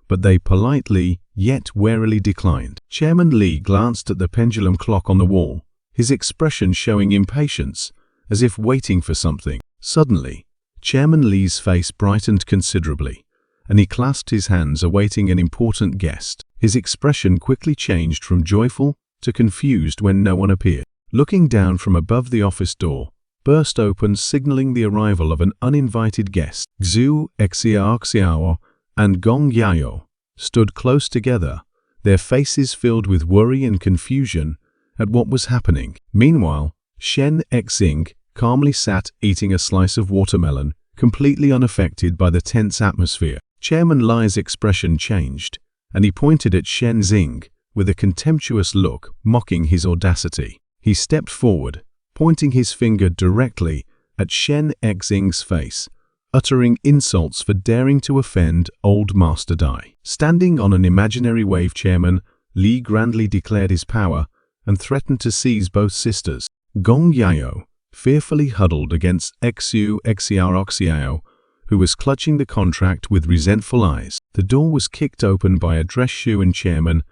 but they politely yet warily declined. Chairman Li glanced at the pendulum clock on the wall, his expression showing impatience, as if waiting for something. Suddenly, Chairman Li's face brightened considerably, and he clasped his hands awaiting an important guest. His expression quickly changed from joyful to confused when no one appeared. Looking down from above, the office door burst open, signaling the arrival of an uninvited guest. Xu Xiao and Gong Yao stood close together, their faces filled with worry and confusion at what was happening. Meanwhile, Shen Xing calmly sat eating a slice of watermelon, completely unaffected by the tense atmosphere. Chairman Li's expression changed, and he pointed at Shen Xing with a contemptuous look, mocking his audacity. He stepped forward, pointing his finger directly at Shen Xing's face, uttering insults for daring to offend Old Master Dai. Standing on an imaginary wave, Chairman Li grandly declared his power and threatened to seize both sisters. Gong Yao fearfully huddled against Xu Xiao, who was clutching the contract with resentful eyes. The door was kicked open by a dress shoe, and Chairman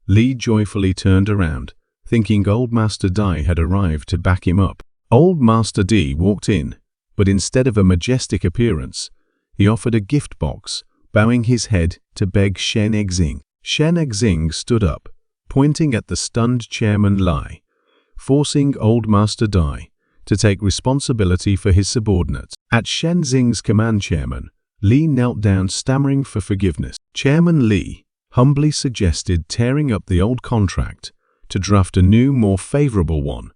Li joyfully turned around, thinking Old Master Dai had arrived to back him up. Old Master D walked in, but instead of a majestic appearance, he offered a gift box, bowing his head to beg Shen Xing. Shen Xing stood up, pointing at the stunned Chairman Li, forcing Old Master Dai to take responsibility for his subordinates. At Shen Xing's command, Chairman Li knelt down, stammering for forgiveness. Chairman Li humbly suggested tearing up the old contract to draft a new, more favorable one,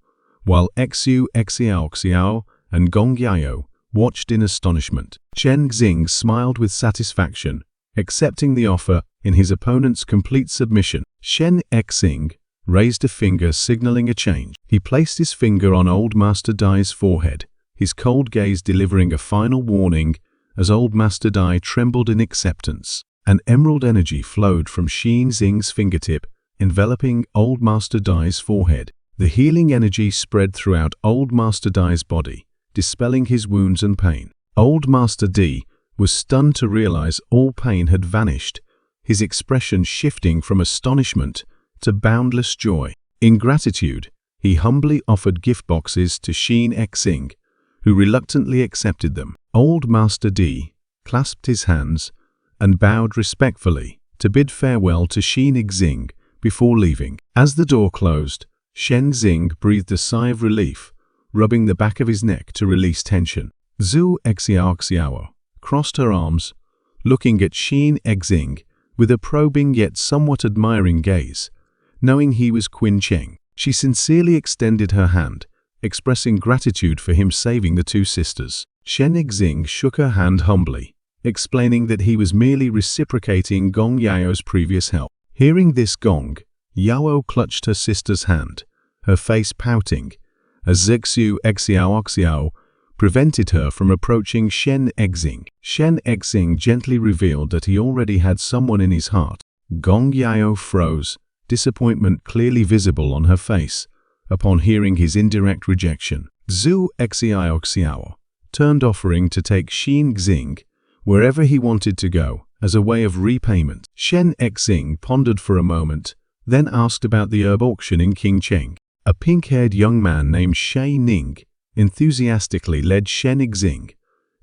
while Xu Xiao and Gong Yao watched in astonishment. Shen Xing smiled with satisfaction, accepting the offer in his opponent's complete submission. Shen Xing raised a finger, signaling a change. He placed his finger on Old Master Dai's forehead, his cold gaze delivering a final warning as Old Master Dai trembled in acceptance. An emerald energy flowed from Shen Xing's fingertip, enveloping Old Master Dai's forehead. The healing energy spread throughout Old Master Dai's body, dispelling his wounds and pain. Old Master D was stunned to realize all pain had vanished, his expression shifting from astonishment to boundless joy. In gratitude, he humbly offered gift boxes to Shen Xing, who reluctantly accepted them. Old Master D clasped his hands and bowed respectfully to bid farewell to Shen Xing before leaving. As the door closed, Shen Xing breathed a sigh of relief, rubbing the back of his neck to release tension. Xu Xiao crossed her arms, looking at Shen Xing with a probing yet somewhat admiring gaze. Knowing he was Qin Cheng, she sincerely extended her hand, expressing gratitude for him saving the two sisters. Shen Xing shook her hand humbly, explaining that he was merely reciprocating Gong Yao's previous help. Hearing this, Gong Yao clutched her sister's hand, her face pouting, as Zixu Xiao prevented her from approaching Shen Exing. Shen Exing gently revealed that he already had someone in his heart. Gong Yao froze, disappointment clearly visible on her face, upon hearing his indirect rejection. Zhu Xiao turned, offering to take Xin Xing wherever he wanted to go, as a way of repayment. Shen Exing pondered for a moment, then asked about the herb auction in Qingcheng. A pink-haired young man named Shay Ning enthusiastically led Shen Exing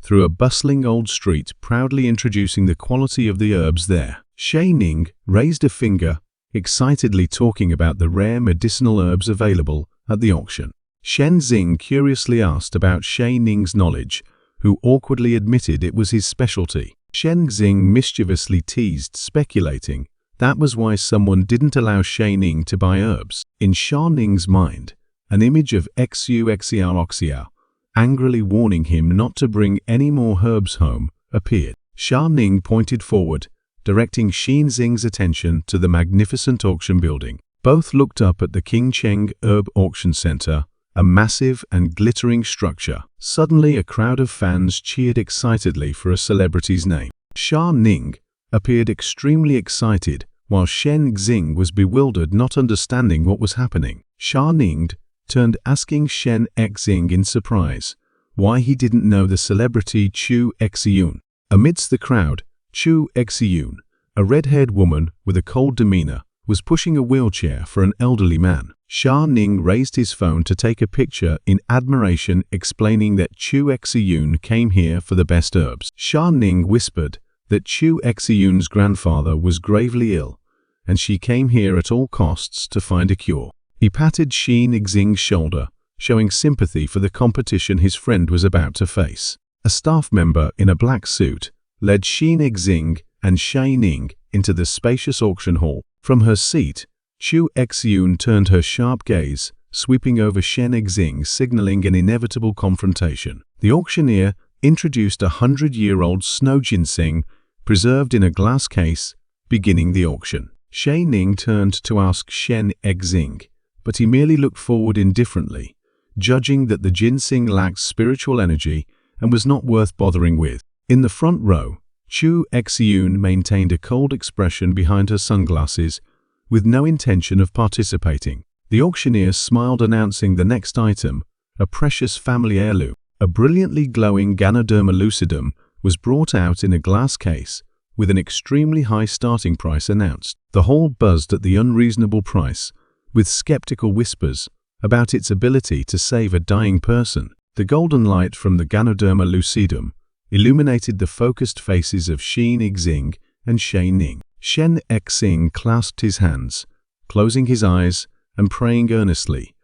through a bustling old street, proudly introducing the quality of the herbs there. Shay Ning raised a finger, excitedly talking about the rare medicinal herbs available at the auction. Shen Xing curiously asked about Shay Ning's knowledge, who awkwardly admitted it was his specialty. Shen Xing mischievously teased, speculating that was why someone didn't allow Shay Ning to buy herbs. In Sha Ning's mind, an image of Xu Xiao, angrily warning him not to bring any more herbs home, appeared. Sha Ning pointed forward, directing Xin Xing's attention to the magnificent auction building. Both looked up at the Qingcheng Herb Auction Center, a massive and glittering structure. Suddenly, a crowd of fans cheered excitedly for a celebrity's name. Sha Ning appeared extremely excited, while Shen Xing was bewildered, not understanding what was happening. Sha Ning turned, asking Shen Xing in surprise why he didn't know the celebrity Chu Xiyun. Amidst the crowd, Chu Xiyun, a red-haired woman with a cold demeanor, was pushing a wheelchair for an elderly man. Sha Ning raised his phone to take a picture in admiration, explaining that Chu Xiyun came here for the best herbs. Sha Ning whispered that Chu Xiyun's grandfather was gravely ill, and she came here at all costs to find a cure. He patted Xin Xing's shoulder, showing sympathy for the competition his friend was about to face. A staff member in a black suit led Xin Xing and Shay Ning into the spacious auction hall. From her seat, Chu Xiyun turned her sharp gaze, sweeping over Shen Xing, signaling an inevitable confrontation. The auctioneer introduced 100-year-old snow ginseng, preserved in a glass case, beginning the auction. Shay Ning turned to ask Shen Xing, but he merely looked forward indifferently, judging that the ginseng lacked spiritual energy and was not worth bothering with. In the front row, Chu Xiyun maintained a cold expression behind her sunglasses, with no intention of participating. The auctioneer smiled, announcing the next item, a precious family heirloom. A brilliantly glowing Ganoderma lucidum was brought out in a glass case, with an extremely high starting price announced. The hall buzzed at the unreasonable price, with skeptical whispers about its ability to save a dying person. The golden light from the Ganoderma lucidum illuminated the focused faces of Xin Xing and Shay Ning. Shen Xing clasped his hands, closing his eyes and praying earnestly,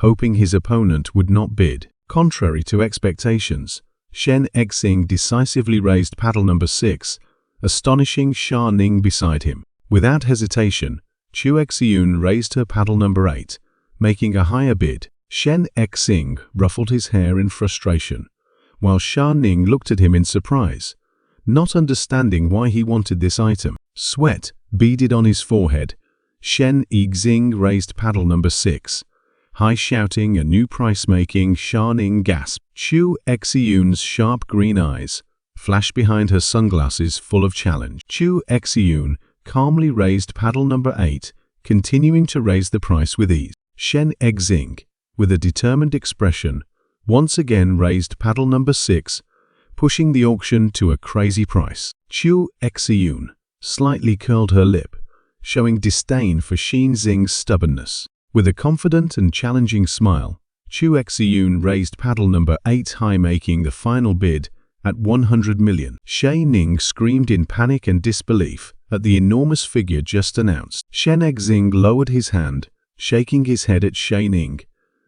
hoping his opponent would not bid. Contrary to expectations, Shen Xing decisively raised paddle number 6, astonishing Sha Ning beside him. Without hesitation, Chu Xiyun raised her paddle number 8, making a higher bid. Shen Xing ruffled his hair in frustration, while Sha Ning looked at him in surprise, not understanding why he wanted this item. Sweat beaded on his forehead. Shen Xing raised paddle number 6, high shouting a new price, making Sha Ning gasp. Chu Xiyun's sharp green eyes flashed behind her sunglasses, full of challenge. Chu Xiyun calmly raised paddle number 8, continuing to raise the price with ease. Shen Xing, with a determined expression, once again raised paddle number 6, pushing the auction to a crazy price. Chu Xiyun slightly curled her lip, showing disdain for Xin Xing's stubbornness. With a confident and challenging smile, Chu Xiyun raised paddle number 8 high, making the final bid at 100 million. Shay Ning screamed in panic and disbelief at the enormous figure just announced. Shen Xing lowered his hand, shaking his head at Shay Ning,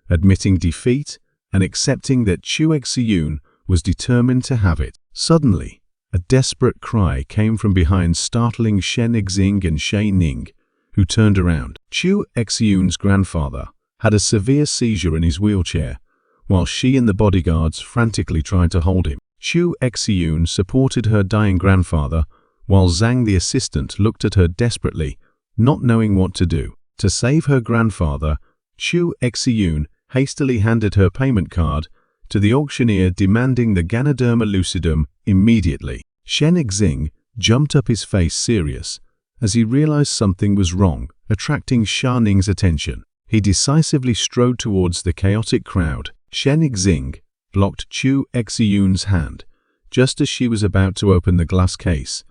admitting defeat and accepting that Chu Xiyun was determined to have it. Suddenly, a desperate cry came from behind, startling Shen Xing and Shay Ning, who turned around. Chu Xiyun's grandfather had a severe seizure in his wheelchair, while she and the bodyguards frantically tried to hold him. Chu Xiyun supported her dying grandfather, while Zhang the assistant looked at her desperately, not knowing what to do. To save her grandfather, Chu Exiyun hastily handed her payment card to the auctioneer, demanding the Ganoderma lucidum immediately. Shen Exing jumped up, his face serious, as he realized something was wrong, attracting Sha Ning's attention. He decisively strode towards the chaotic crowd. Shen Exing blocked Chu Exiyun's hand just as she was about to open the glass case,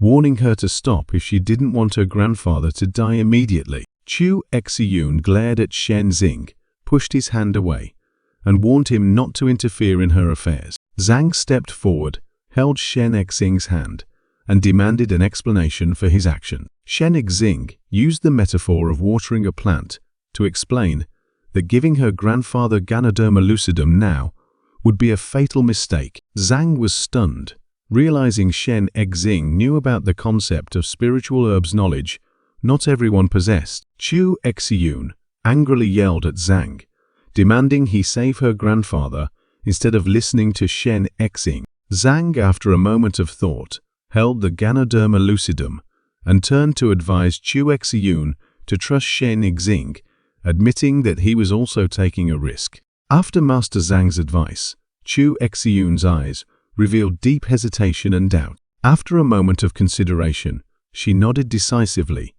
warning her to stop if she didn't want her grandfather to die immediately. Chu Exiyun glared at Shen Xing, pushed his hand away, and warned him not to interfere in her affairs. Zhang stepped forward, held Shen Exing's hand, and demanded an explanation for his action. Shen Exing used the metaphor of watering a plant to explain that giving her grandfather Ganoderma lucidum now would be a fatal mistake. Zhang was stunned, realizing Shen Exing knew about the concept of spiritual herbs, knowledge not everyone possessed. Chu Exiyun angrily yelled at Zhang, demanding he save her grandfather instead of listening to Shen Exing. Zhang, after a moment of thought, held the Ganoderma lucidum and turned to advise Chu Exiyun to trust Shen Exing, admitting that he was also taking a risk. After Master Zhang's advice, Chu Exiyun's eyes revealed deep hesitation and doubt. After a moment of consideration, she nodded decisively,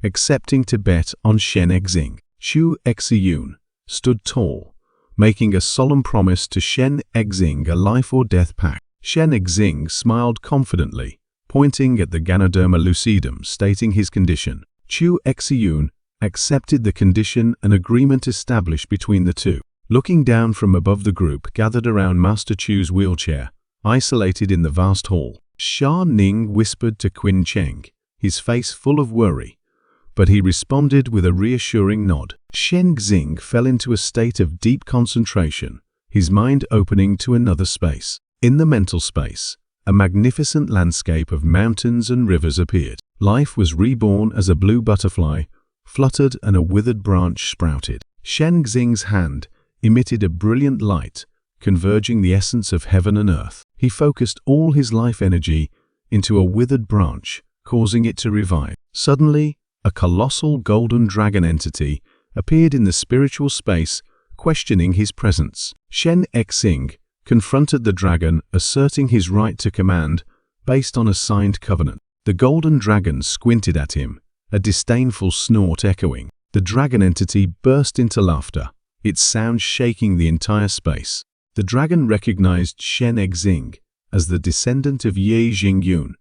accepting to bet on Shen Exing. Chu Exiyun stood tall, making a solemn promise to Shen Exing, a life-or-death pact. Shen Exing smiled confidently, pointing at the Ganoderma lucidum, stating his condition. Chu Exiyun accepted the condition, an agreement established between the two. Looking down from above, the group gathered around Master Chu's wheelchair, isolated in the vast hall. Sha Ning whispered to Qin Cheng, his face full of worry, but he responded with a reassuring nod. Shen Xing fell into a state of deep concentration, his mind opening to another space. In the mental space, a magnificent landscape of mountains and rivers appeared. Life was reborn as a blue butterfly fluttered and a withered branch sprouted. Shen Xing's hand emitted a brilliant light, converging the essence of heaven and earth. He focused all his life energy into a withered branch, causing it to revive. Suddenly, a colossal golden dragon entity appeared in the spiritual space, questioning his presence. Shen Exing confronted the dragon, asserting his right to command based on a signed covenant. The golden dragon squinted at him, a disdainful snort echoing. The dragon entity burst into laughter, its sound shaking the entire space. The dragon recognized Shen Exing as the descendant of Ye Jingyun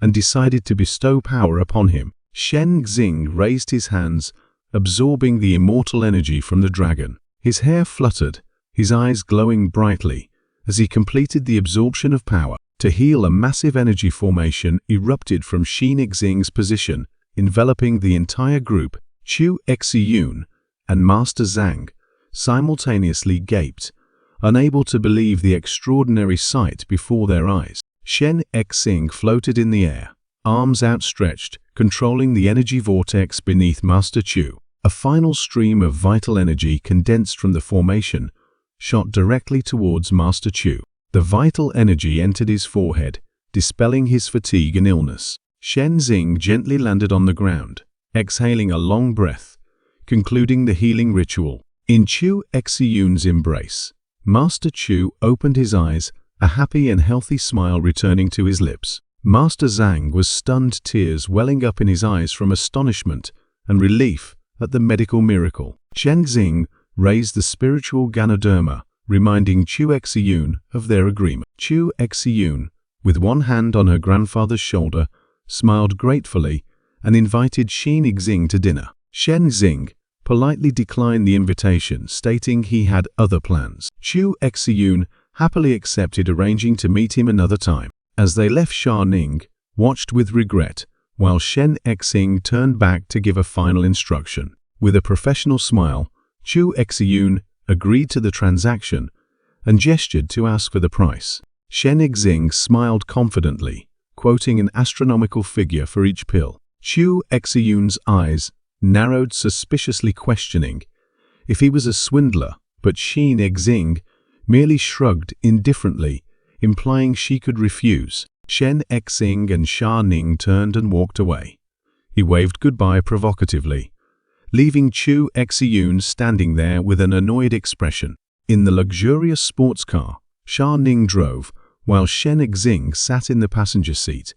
and decided to bestow power upon him. Shen Xing raised his hands, absorbing the immortal energy from the dragon. His hair fluttered, his eyes glowing brightly as he completed the absorption of power. To heal, a massive energy formation erupted from Shen Xing's position, enveloping the entire group. Chu Exiyun and Master Zhang simultaneously gaped, unable to believe the extraordinary sight before their eyes. Shen Exing floated in the air, arms outstretched, controlling the energy vortex beneath Master Chu. A final stream of vital energy condensed from the formation, shot directly towards Master Chu. The vital energy entered his forehead, dispelling his fatigue and illness. Shen Xing gently landed on the ground, exhaling a long breath, concluding the healing ritual. In Chu Exiyun's embrace, Master Chu opened his eyes, a happy and healthy smile returning to his lips. Master Zhang was stunned, tears welling up in his eyes from astonishment and relief at the medical miracle. Shen Xing raised the spiritual Ganoderma, reminding Chu Exiyun of their agreement. Chu Exiyun, with one hand on her grandfather's shoulder, smiled gratefully and invited Shen Xing to dinner. Shen Xing politely declined the invitation, stating he had other plans. Chu Exiyun happily accepted, arranging to meet him another time. As they left, Sha Ning watched with regret, while Shen Exing turned back to give a final instruction. With a professional smile, Chu Exiyun agreed to the transaction and gestured to ask for the price. Shen Exing smiled confidently, quoting an astronomical figure for each pill. Chu Exiyun's eyes narrowed, suspiciously questioning if he was a swindler, but Shen Exing merely shrugged indifferently, implying she could refuse. Shen Exing and Sha Ning turned and walked away. He waved goodbye provocatively, leaving Chu Exiyun standing there with an annoyed expression. In the luxurious sports car, Xia Ning drove, while Shen Exing sat in the passenger seat,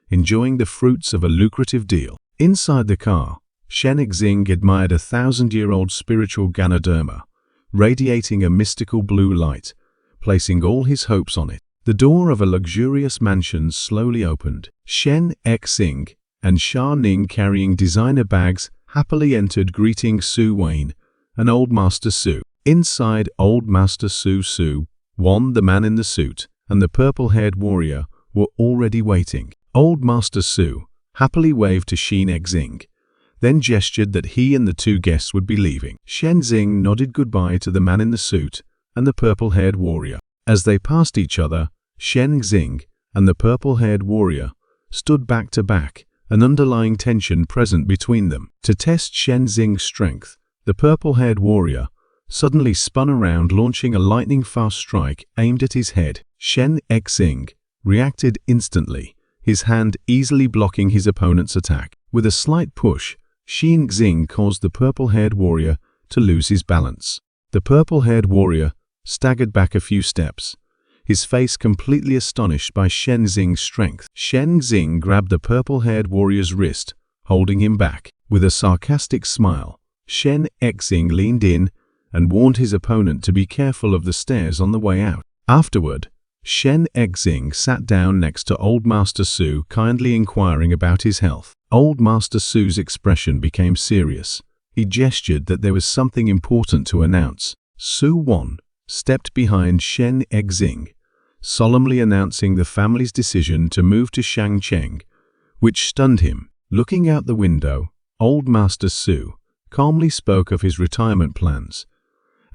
enjoying the fruits of a lucrative deal. Inside the car, Shen Exing admired a 1,000-year-old spiritual Ganoderma, radiating a mystical blue light, placing all his hopes on it. The door of a luxurious mansion slowly opened. Shen Exing and Xia Ning, carrying designer bags, happily entered, greeting Su Wayne and Old Master Su. Inside, Old Master Su Wan, the man in the suit, and the purple-haired warrior were already waiting. Old Master Su happily waved to Shen Exing, then gestured that he and the two guests would be leaving. Shen Xing nodded goodbye to the man in the suit and the purple-haired warrior. As they passed each other, Shen Xing and the purple-haired warrior stood back to back, an underlying tension present between them. To test Shen Xing's strength, the purple-haired warrior suddenly spun around, launching a lightning-fast strike aimed at his head. Shen Exing reacted instantly, his hand easily blocking his opponent's attack. With a slight push, Shen Xing caused the purple-haired warrior to lose his balance. The purple-haired warrior staggered back a few steps, his face completely astonished by Shen Xing's strength. Shen Xing grabbed the purple-haired warrior's wrist, holding him back. With a sarcastic smile, Shen Exing leaned in and warned his opponent to be careful of the stairs on the way out. Afterward, Shen Exing sat down next to Old Master Su, kindly inquiring about his health. Old Master Su's expression became serious. He gestured that there was something important to announce. Su Wan stepped behind Shen Exing, solemnly announcing the family's decision to move to Shangcheng, which stunned him. Looking out the window, Old Master Su calmly spoke of his retirement plans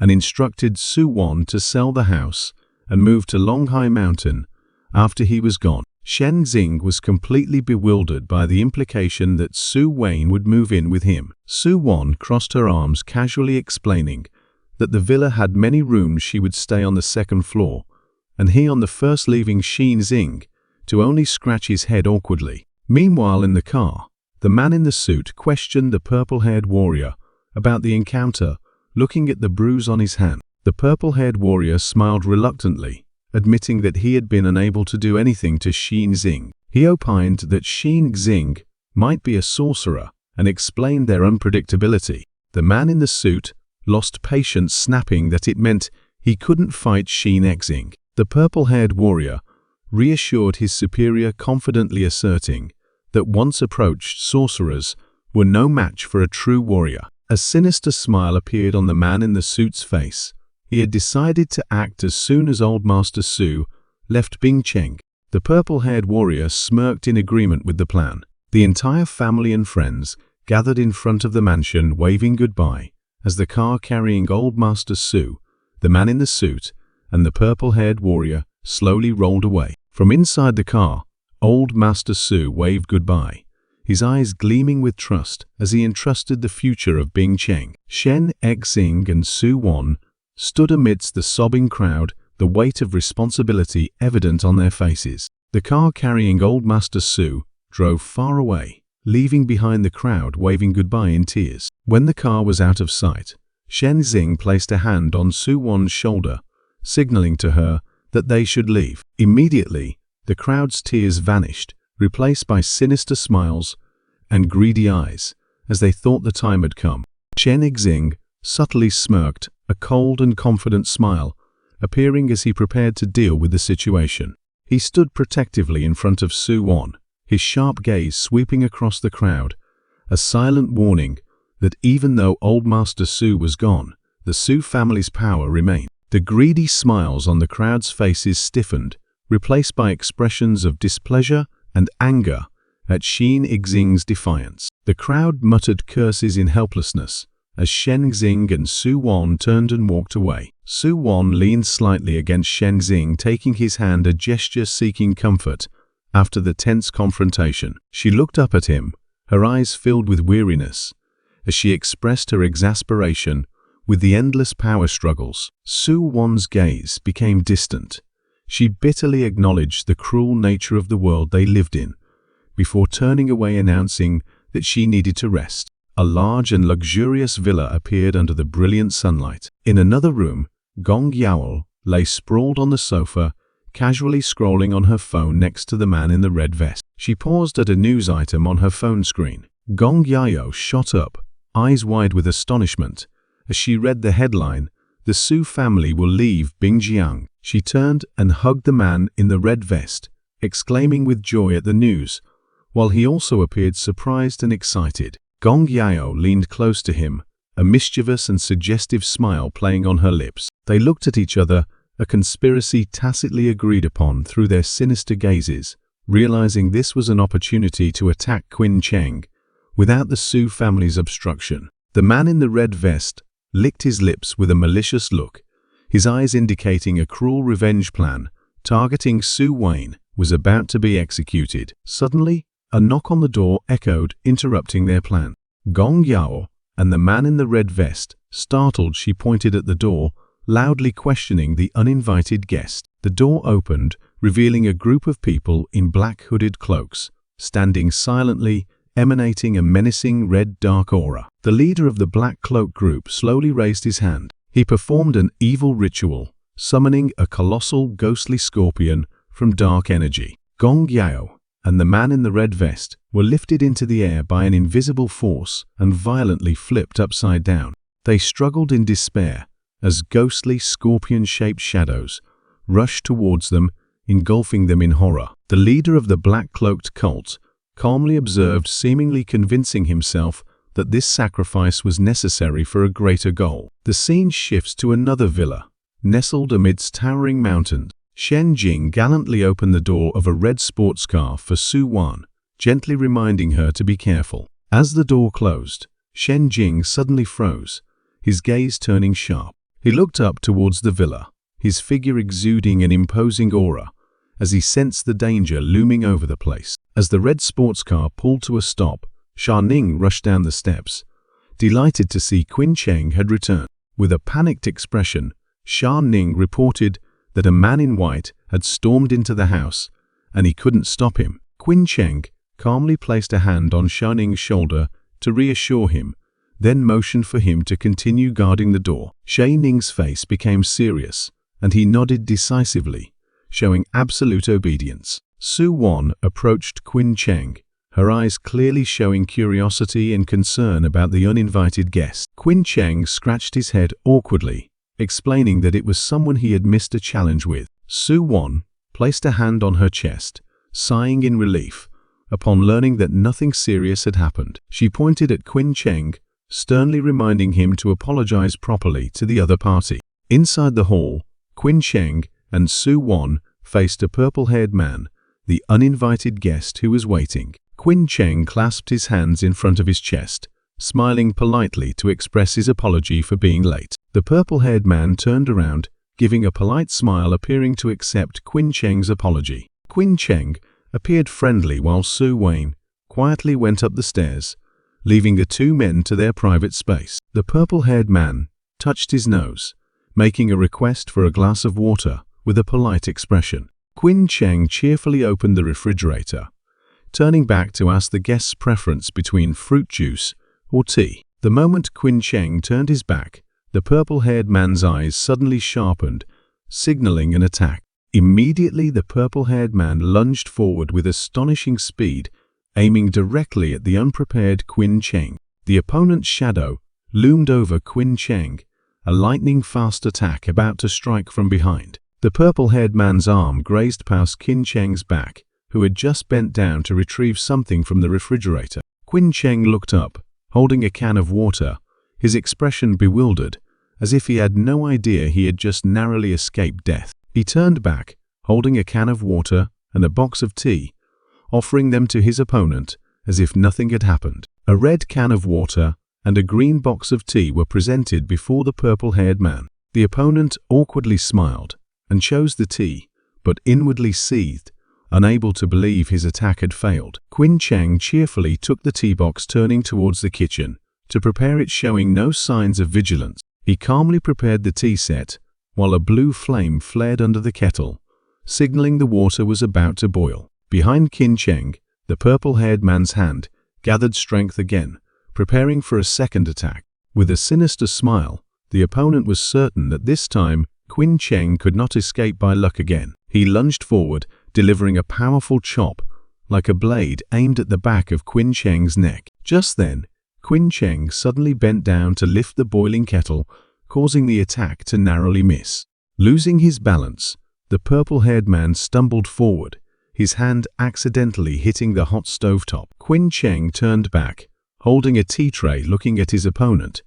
and instructed Su Wan to sell the house and move to Longhai Mountain after he was gone. Shen Xing was completely bewildered by the implication that Su Wayne would move in with him. Su Wan crossed her arms, casually explaining that the villa had many rooms, she would stay on the second floor, and he on the first, leaving Shen Xing to only scratch his head awkwardly. Meanwhile, in the car, the man in the suit questioned the purple-haired warrior about the encounter, looking at the bruise on his hand. The purple-haired warrior smiled reluctantly, admitting that he had been unable to do anything to Shen Xing. He opined that Shen Xing might be a sorcerer and explained their unpredictability. The man in the suit lost patience, snapping that it meant he couldn't fight Shen Xing. The purple-haired warrior reassured his superior, confidently asserting that once approached, sorcerers were no match for a true warrior. A sinister smile appeared on the man in the suit's face. He had decided to act as soon as Old Master Su left Bingcheng. The purple-haired warrior smirked in agreement with the plan. The entire family and friends gathered in front of the mansion, waving goodbye, as the car carrying Old Master Su, the man in the suit, and the purple-haired warrior slowly rolled away. From inside the car, Old Master Su waved goodbye, his eyes gleaming with trust as he entrusted the future of Bingcheng. Shen Exing and Su Wan stood amidst the sobbing crowd, the weight of responsibility evident on their faces. The car carrying Old Master Su drove far away, leaving behind the crowd waving goodbye in tears. When the car was out of sight, Shen Xing placed a hand on Su Wan's shoulder, signaling to her that they should leave. Immediately, the crowd's tears vanished, replaced by sinister smiles and greedy eyes, as they thought the time had come. Shen Xing subtly smirked, a cold and confident smile appearing as he prepared to deal with the situation. He stood protectively in front of Su Wan, his sharp gaze sweeping across the crowd, a silent warning that even though Old Master Su was gone, the Su family's power remained. The greedy smiles on the crowd's faces stiffened, replaced by expressions of displeasure and anger at Shen Xing's defiance. The crowd muttered curses in helplessness as Shen Xing and Su Wan turned and walked away. Su Wan leaned slightly against Shen Xing, taking his hand, a gesture seeking comfort after the tense confrontation. She looked up at him, her eyes filled with weariness, as she expressed her exasperation with the endless power struggles. Su Wan's gaze became distant. She bitterly acknowledged the cruel nature of the world they lived in, before turning away, announcing that she needed to rest. A large and luxurious villa appeared under the brilliant sunlight. In another room, Gong Yao lay sprawled on the sofa, casually scrolling on her phone next to the man in the red vest. She paused at a news item on her phone screen. Gong Yao shot up, eyes wide with astonishment, as she read the headline, "The Su family will leave Bingjiang." She turned and hugged the man in the red vest, exclaiming with joy at the news, while he also appeared surprised and excited. Gong Yao leaned close to him, a mischievous and suggestive smile playing on her lips. They looked at each other, a conspiracy tacitly agreed upon through their sinister gazes, realizing this was an opportunity to attack Qin Cheng without the Su family's obstruction. The man in the red vest licked his lips with a malicious look, his eyes indicating a cruel revenge plan targeting Su Wayne was about to be executed. Suddenly, a knock on the door echoed, interrupting their plan. Gong Yao and the man in the red vest, startled, she pointed at the door, loudly questioning the uninvited guest. The door opened, revealing a group of people in black hooded cloaks, standing silently, emanating a menacing red dark aura. The leader of the black cloak group slowly raised his hand. He performed an evil ritual, summoning a colossal ghostly scorpion from dark energy. Gong Yao and the man in the red vest were lifted into the air by an invisible force and violently flipped upside down. They struggled in despair as ghostly scorpion-shaped shadows rushed towards them, engulfing them in horror. The leader of the black-cloaked cult calmly observed, seemingly convincing himself that this sacrifice was necessary for a greater goal. The scene shifts to another villa, nestled amidst towering mountains. Shen Jing gallantly opened the door of a red sports car for Su Wan, gently reminding her to be careful. As the door closed, Shen Jing suddenly froze, his gaze turning sharp. He looked up towards the villa, his figure exuding an imposing aura, as he sensed the danger looming over the place. As the red sports car pulled to a stop, Sha Ning rushed down the steps, delighted to see Qin Cheng had returned. With a panicked expression, Sha Ning reported that a man in white had stormed into the house, and he couldn't stop him. Qin Cheng calmly placed a hand on Sha Ning's shoulder to reassure him, then motioned for him to continue guarding the door. Sha Ning's face became serious, and he nodded decisively, showing absolute obedience. Su Wan approached Qin Cheng, her eyes clearly showing curiosity and concern about the uninvited guest. Qin Cheng scratched his head awkwardly, explaining that it was someone he had missed a challenge with. Su Wan placed a hand on her chest, sighing in relief. Upon learning that nothing serious had happened, she pointed at Qin Cheng, sternly reminding him to apologize properly to the other party. Inside the hall, Qin Cheng and Su Wan faced a purple-haired man, the uninvited guest who was waiting. Qin Cheng clasped his hands in front of his chest, smiling politely to express his apology for being late. The purple-haired man turned around, giving a polite smile, appearing to accept Qin Cheng's apology. Qin Cheng appeared friendly while Su Wayne quietly went up the stairs, leaving the two men to their private space. The purple-haired man touched his nose, making a request for a glass of water with a polite expression. Qin Cheng cheerfully opened the refrigerator, turning back to ask the guest's preference between fruit juice or tea. The moment Qin Cheng turned his back, the purple-haired man's eyes suddenly sharpened, signaling an attack. Immediately, the purple-haired man lunged forward with astonishing speed, aiming directly at the unprepared Qin Cheng. The opponent's shadow loomed over Qin Cheng, a lightning-fast attack about to strike from behind. The purple-haired man's arm grazed past Qin Cheng's back, who had just bent down to retrieve something from the refrigerator. Qin Cheng looked up, holding a can of water, his expression bewildered, as if he had no idea he had just narrowly escaped death. He turned back, holding a can of water and a box of tea, offering them to his opponent as if nothing had happened. A red can of water and a green box of tea were presented before the purple-haired man. The opponent awkwardly smiled and chose the tea, but inwardly seethed, unable to believe his attack had failed. Qin Cheng cheerfully took the tea box, turning towards the kitchen to prepare it, showing no signs of vigilance. He calmly prepared the tea set, while a blue flame flared under the kettle, signaling the water was about to boil. Behind Qin Cheng, the purple-haired man's hand gathered strength again, preparing for a second attack. With a sinister smile, the opponent was certain that this time Qin Cheng could not escape by luck again. He lunged forward, delivering a powerful chop, like a blade aimed at the back of Qin Cheng's neck. Just then, Qin Cheng suddenly bent down to lift the boiling kettle, causing the attack to narrowly miss. Losing his balance, the purple-haired man stumbled forward, his hand accidentally hitting the hot stovetop. Qin Cheng turned back, holding a tea tray, looking at his opponent,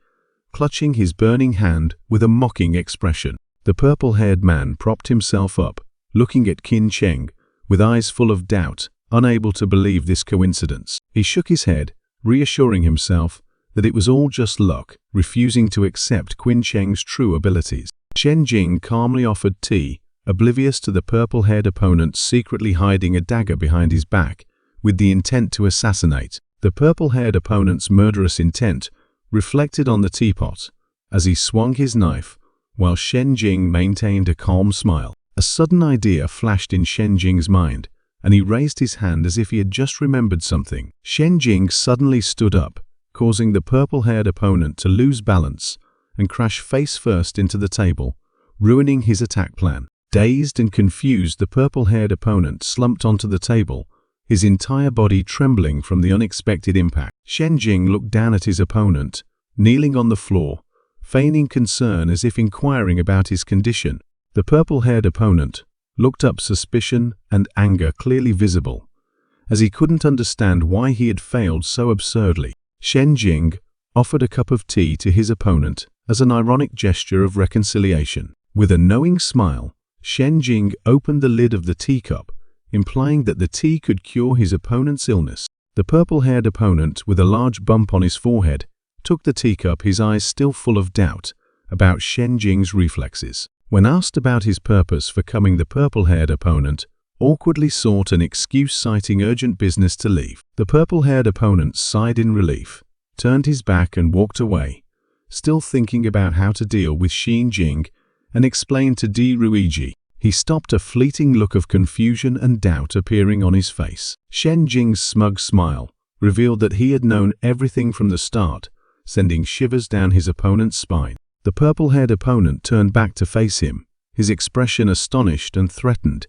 clutching his burning hand with a mocking expression. The purple-haired man propped himself up, looking at Qin Cheng with eyes full of doubt, unable to believe this coincidence. He shook his head, reassuring himself that it was all just luck, refusing to accept Qin Cheng's true abilities. Shen Jing calmly offered tea, oblivious to the purple-haired opponent secretly hiding a dagger behind his back with the intent to assassinate. The purple-haired opponent's murderous intent reflected on the teapot as he swung his knife, while Shen Jing maintained a calm smile. A sudden idea flashed in Shen Jing's mind, and he raised his hand as if he had just remembered something. Shen Jing suddenly stood up, causing the purple-haired opponent to lose balance and crash face-first into the table, ruining his attack plan. Dazed and confused, the purple-haired opponent slumped onto the table, his entire body trembling from the unexpected impact. Shen Jing looked down at his opponent, kneeling on the floor, feigning concern as if inquiring about his condition. The purple-haired opponent looked up, suspicion and anger clearly visible, as he couldn't understand why he had failed so absurdly. Shen Jing offered a cup of tea to his opponent as an ironic gesture of reconciliation. With a knowing smile, Shen Jing opened the lid of the teacup, implying that the tea could cure his opponent's illness. The purple-haired opponent, with a large bump on his forehead, took the teacup, his eyes still full of doubt about Shen Jing's reflexes. When asked about his purpose for coming, the purple-haired opponent awkwardly sought an excuse, citing urgent business to leave. The purple-haired opponent sighed in relief, turned his back and walked away, still thinking about how to deal with Shen Jing, and explained to Di Ruiji. He stopped, a fleeting look of confusion and doubt appearing on his face. Shen Jing's smug smile revealed that he had known everything from the start, sending shivers down his opponent's spine. The purple-haired opponent turned back to face him, his expression astonished and threatened,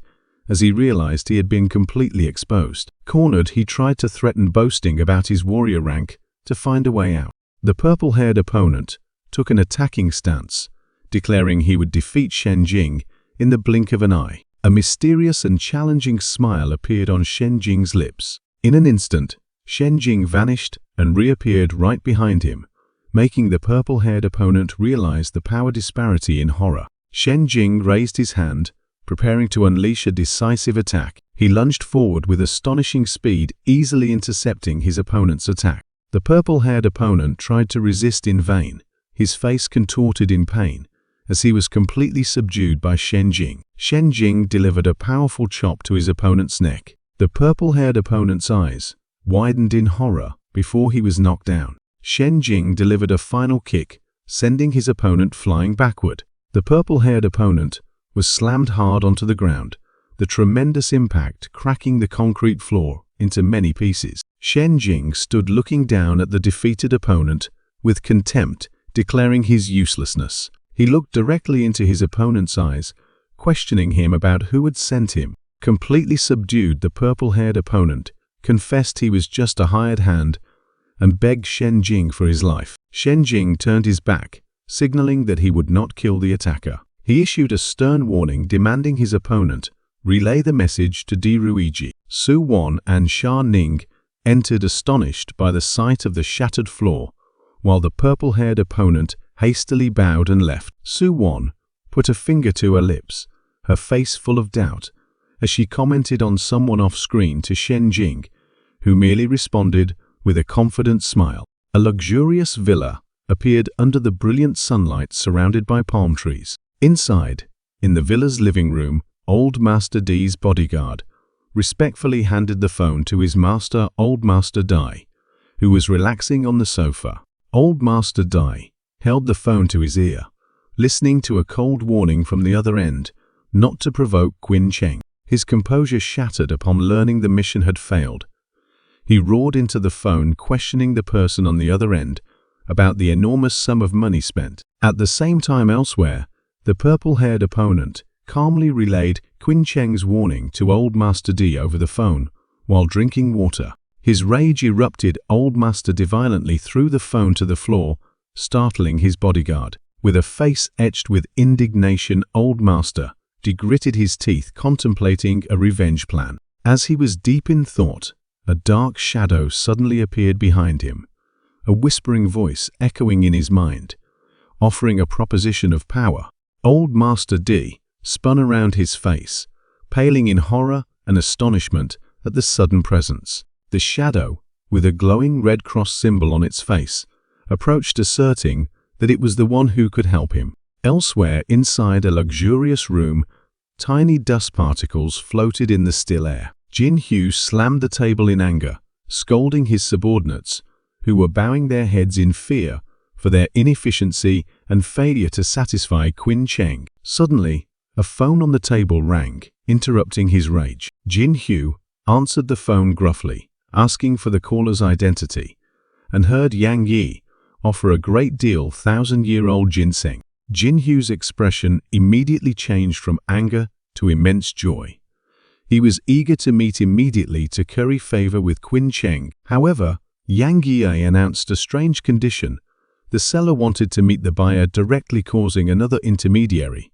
as he realized he had been completely exposed. Cornered, he tried to threaten, boasting about his warrior rank, to find a way out. The purple-haired opponent took an attacking stance, declaring he would defeat Shen Jing in the blink of an eye. A mysterious and challenging smile appeared on Shen Jing's lips. In an instant, Shen Jing vanished and reappeared right behind him, making the purple-haired opponent realize the power disparity in horror. Shen Jing raised his hand, preparing to unleash a decisive attack. He lunged forward with astonishing speed, easily intercepting his opponent's attack. The purple-haired opponent tried to resist in vain, his face contorted in pain, as he was completely subdued by Shen Jing. Shen Jing delivered a powerful chop to his opponent's neck. The purple-haired opponent's eyes widened in horror before he was knocked down. Shen Jing delivered a final kick, sending his opponent flying backward. The purple-haired opponent was slammed hard onto the ground, the tremendous impact cracking the concrete floor into many pieces. Shen Jing stood looking down at the defeated opponent with contempt, declaring his uselessness. He looked directly into his opponent's eyes, questioning him about who had sent him. Completely subdued, the purple-haired opponent confessed he was just a hired hand and begged Shen Jing for his life. Shen Jing turned his back, signaling that he would not kill the attacker. He issued a stern warning, demanding his opponent relay the message to Di Ruiji. Su Wan and Sha Ning entered, astonished by the sight of the shattered floor, while the purple-haired opponent hastily bowed and left. Su Wan put a finger to her lips, her face full of doubt, as she commented on someone off-screen to Shen Jing, who merely responded with a confident smile. A luxurious villa appeared under the brilliant sunlight, surrounded by palm trees. Inside, in the villa's living room, Old Master Di's bodyguard respectfully handed the phone to his master, Old Master Dai, who was relaxing on the sofa. Old Master Dai held the phone to his ear, listening to a cold warning from the other end not to provoke Qin Cheng. His composure shattered upon learning the mission had failed. He roared into the phone, questioning the person on the other end about the enormous sum of money spent. At the same time elsewhere, the purple-haired opponent calmly relayed Qin Cheng's warning to Old Master D over the phone while drinking water. His rage erupted. Old Master D violently threw the phone to the floor, startling his bodyguard. With a face etched with indignation, Old Master D gritted his teeth, contemplating a revenge plan. As he was deep in thought, a dark shadow suddenly appeared behind him, a whispering voice echoing in his mind, offering a proposition of power. Old Master D spun around, his face paling in horror and astonishment at the sudden presence. The shadow, with a glowing red cross symbol on its face, approached, asserting that it was the one who could help him. Elsewhere, inside a luxurious room, tiny dust particles floated in the still air. Jin Hu slammed the table in anger, scolding his subordinates, who were bowing their heads in fear for their inefficiency and failure to satisfy Qin Cheng. Suddenly, a phone on the table rang, interrupting his rage. Jin Hu answered the phone gruffly, asking for the caller's identity, and heard Yang Yi offer a great deal, thousand-year-old ginseng. Jin Hu's expression immediately changed from anger to immense joy. He was eager to meet immediately to curry favor with Qin Cheng. However, Yang Yi announced a strange condition. The seller wanted to meet the buyer directly, causing another intermediary,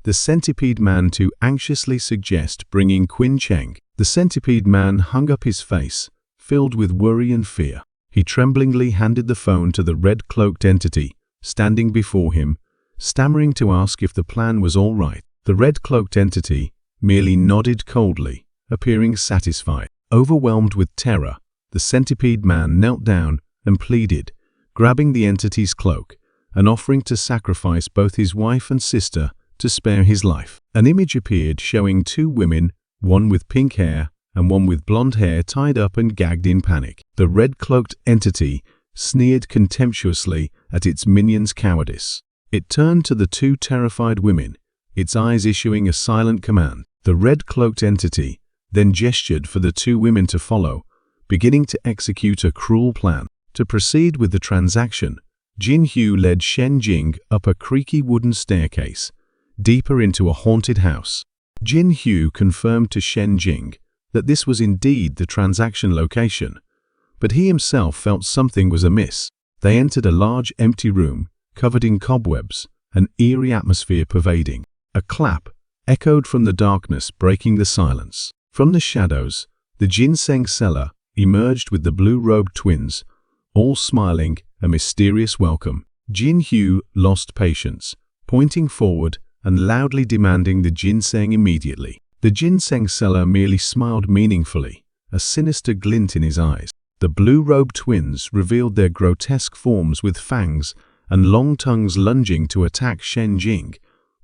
the Centipede Man, to anxiously suggest bringing Qin Cheng. The Centipede Man hung up his face, filled with worry and fear. He tremblingly handed the phone to the red-cloaked entity standing before him, stammering to ask if the plan was all right. The red-cloaked entity merely nodded coldly, appearing satisfied. Overwhelmed with terror, the Centipede Man knelt down and pleaded, grabbing the entity's cloak and offering to sacrifice both his wife and sister to spare his life. An image appeared showing two women, one with pink hair and one with blonde hair, tied up and gagged in panic. The red-cloaked entity sneered contemptuously at its minion's cowardice. It turned to the two terrified women, its eyes issuing a silent command. The red-cloaked entity then gestured for the two women to follow, beginning to execute a cruel plan. To proceed with the transaction, Jin Hu led Shen Jing up a creaky wooden staircase, deeper into a haunted house. Jin Hu confirmed to Shen Jing that this was indeed the transaction location, but he himself felt something was amiss. They entered a large empty room, covered in cobwebs, an eerie atmosphere pervading. A clap echoed from the darkness, breaking the silence. From the shadows, the ginseng seller emerged with the blue-robed twins, all smiling a mysterious welcome. Jin Hu lost patience, pointing forward and loudly demanding the ginseng immediately. The ginseng seller merely smiled meaningfully, a sinister glint in his eyes. The blue-robed twins revealed their grotesque forms with fangs and long tongues, lunging to attack Shen Jing,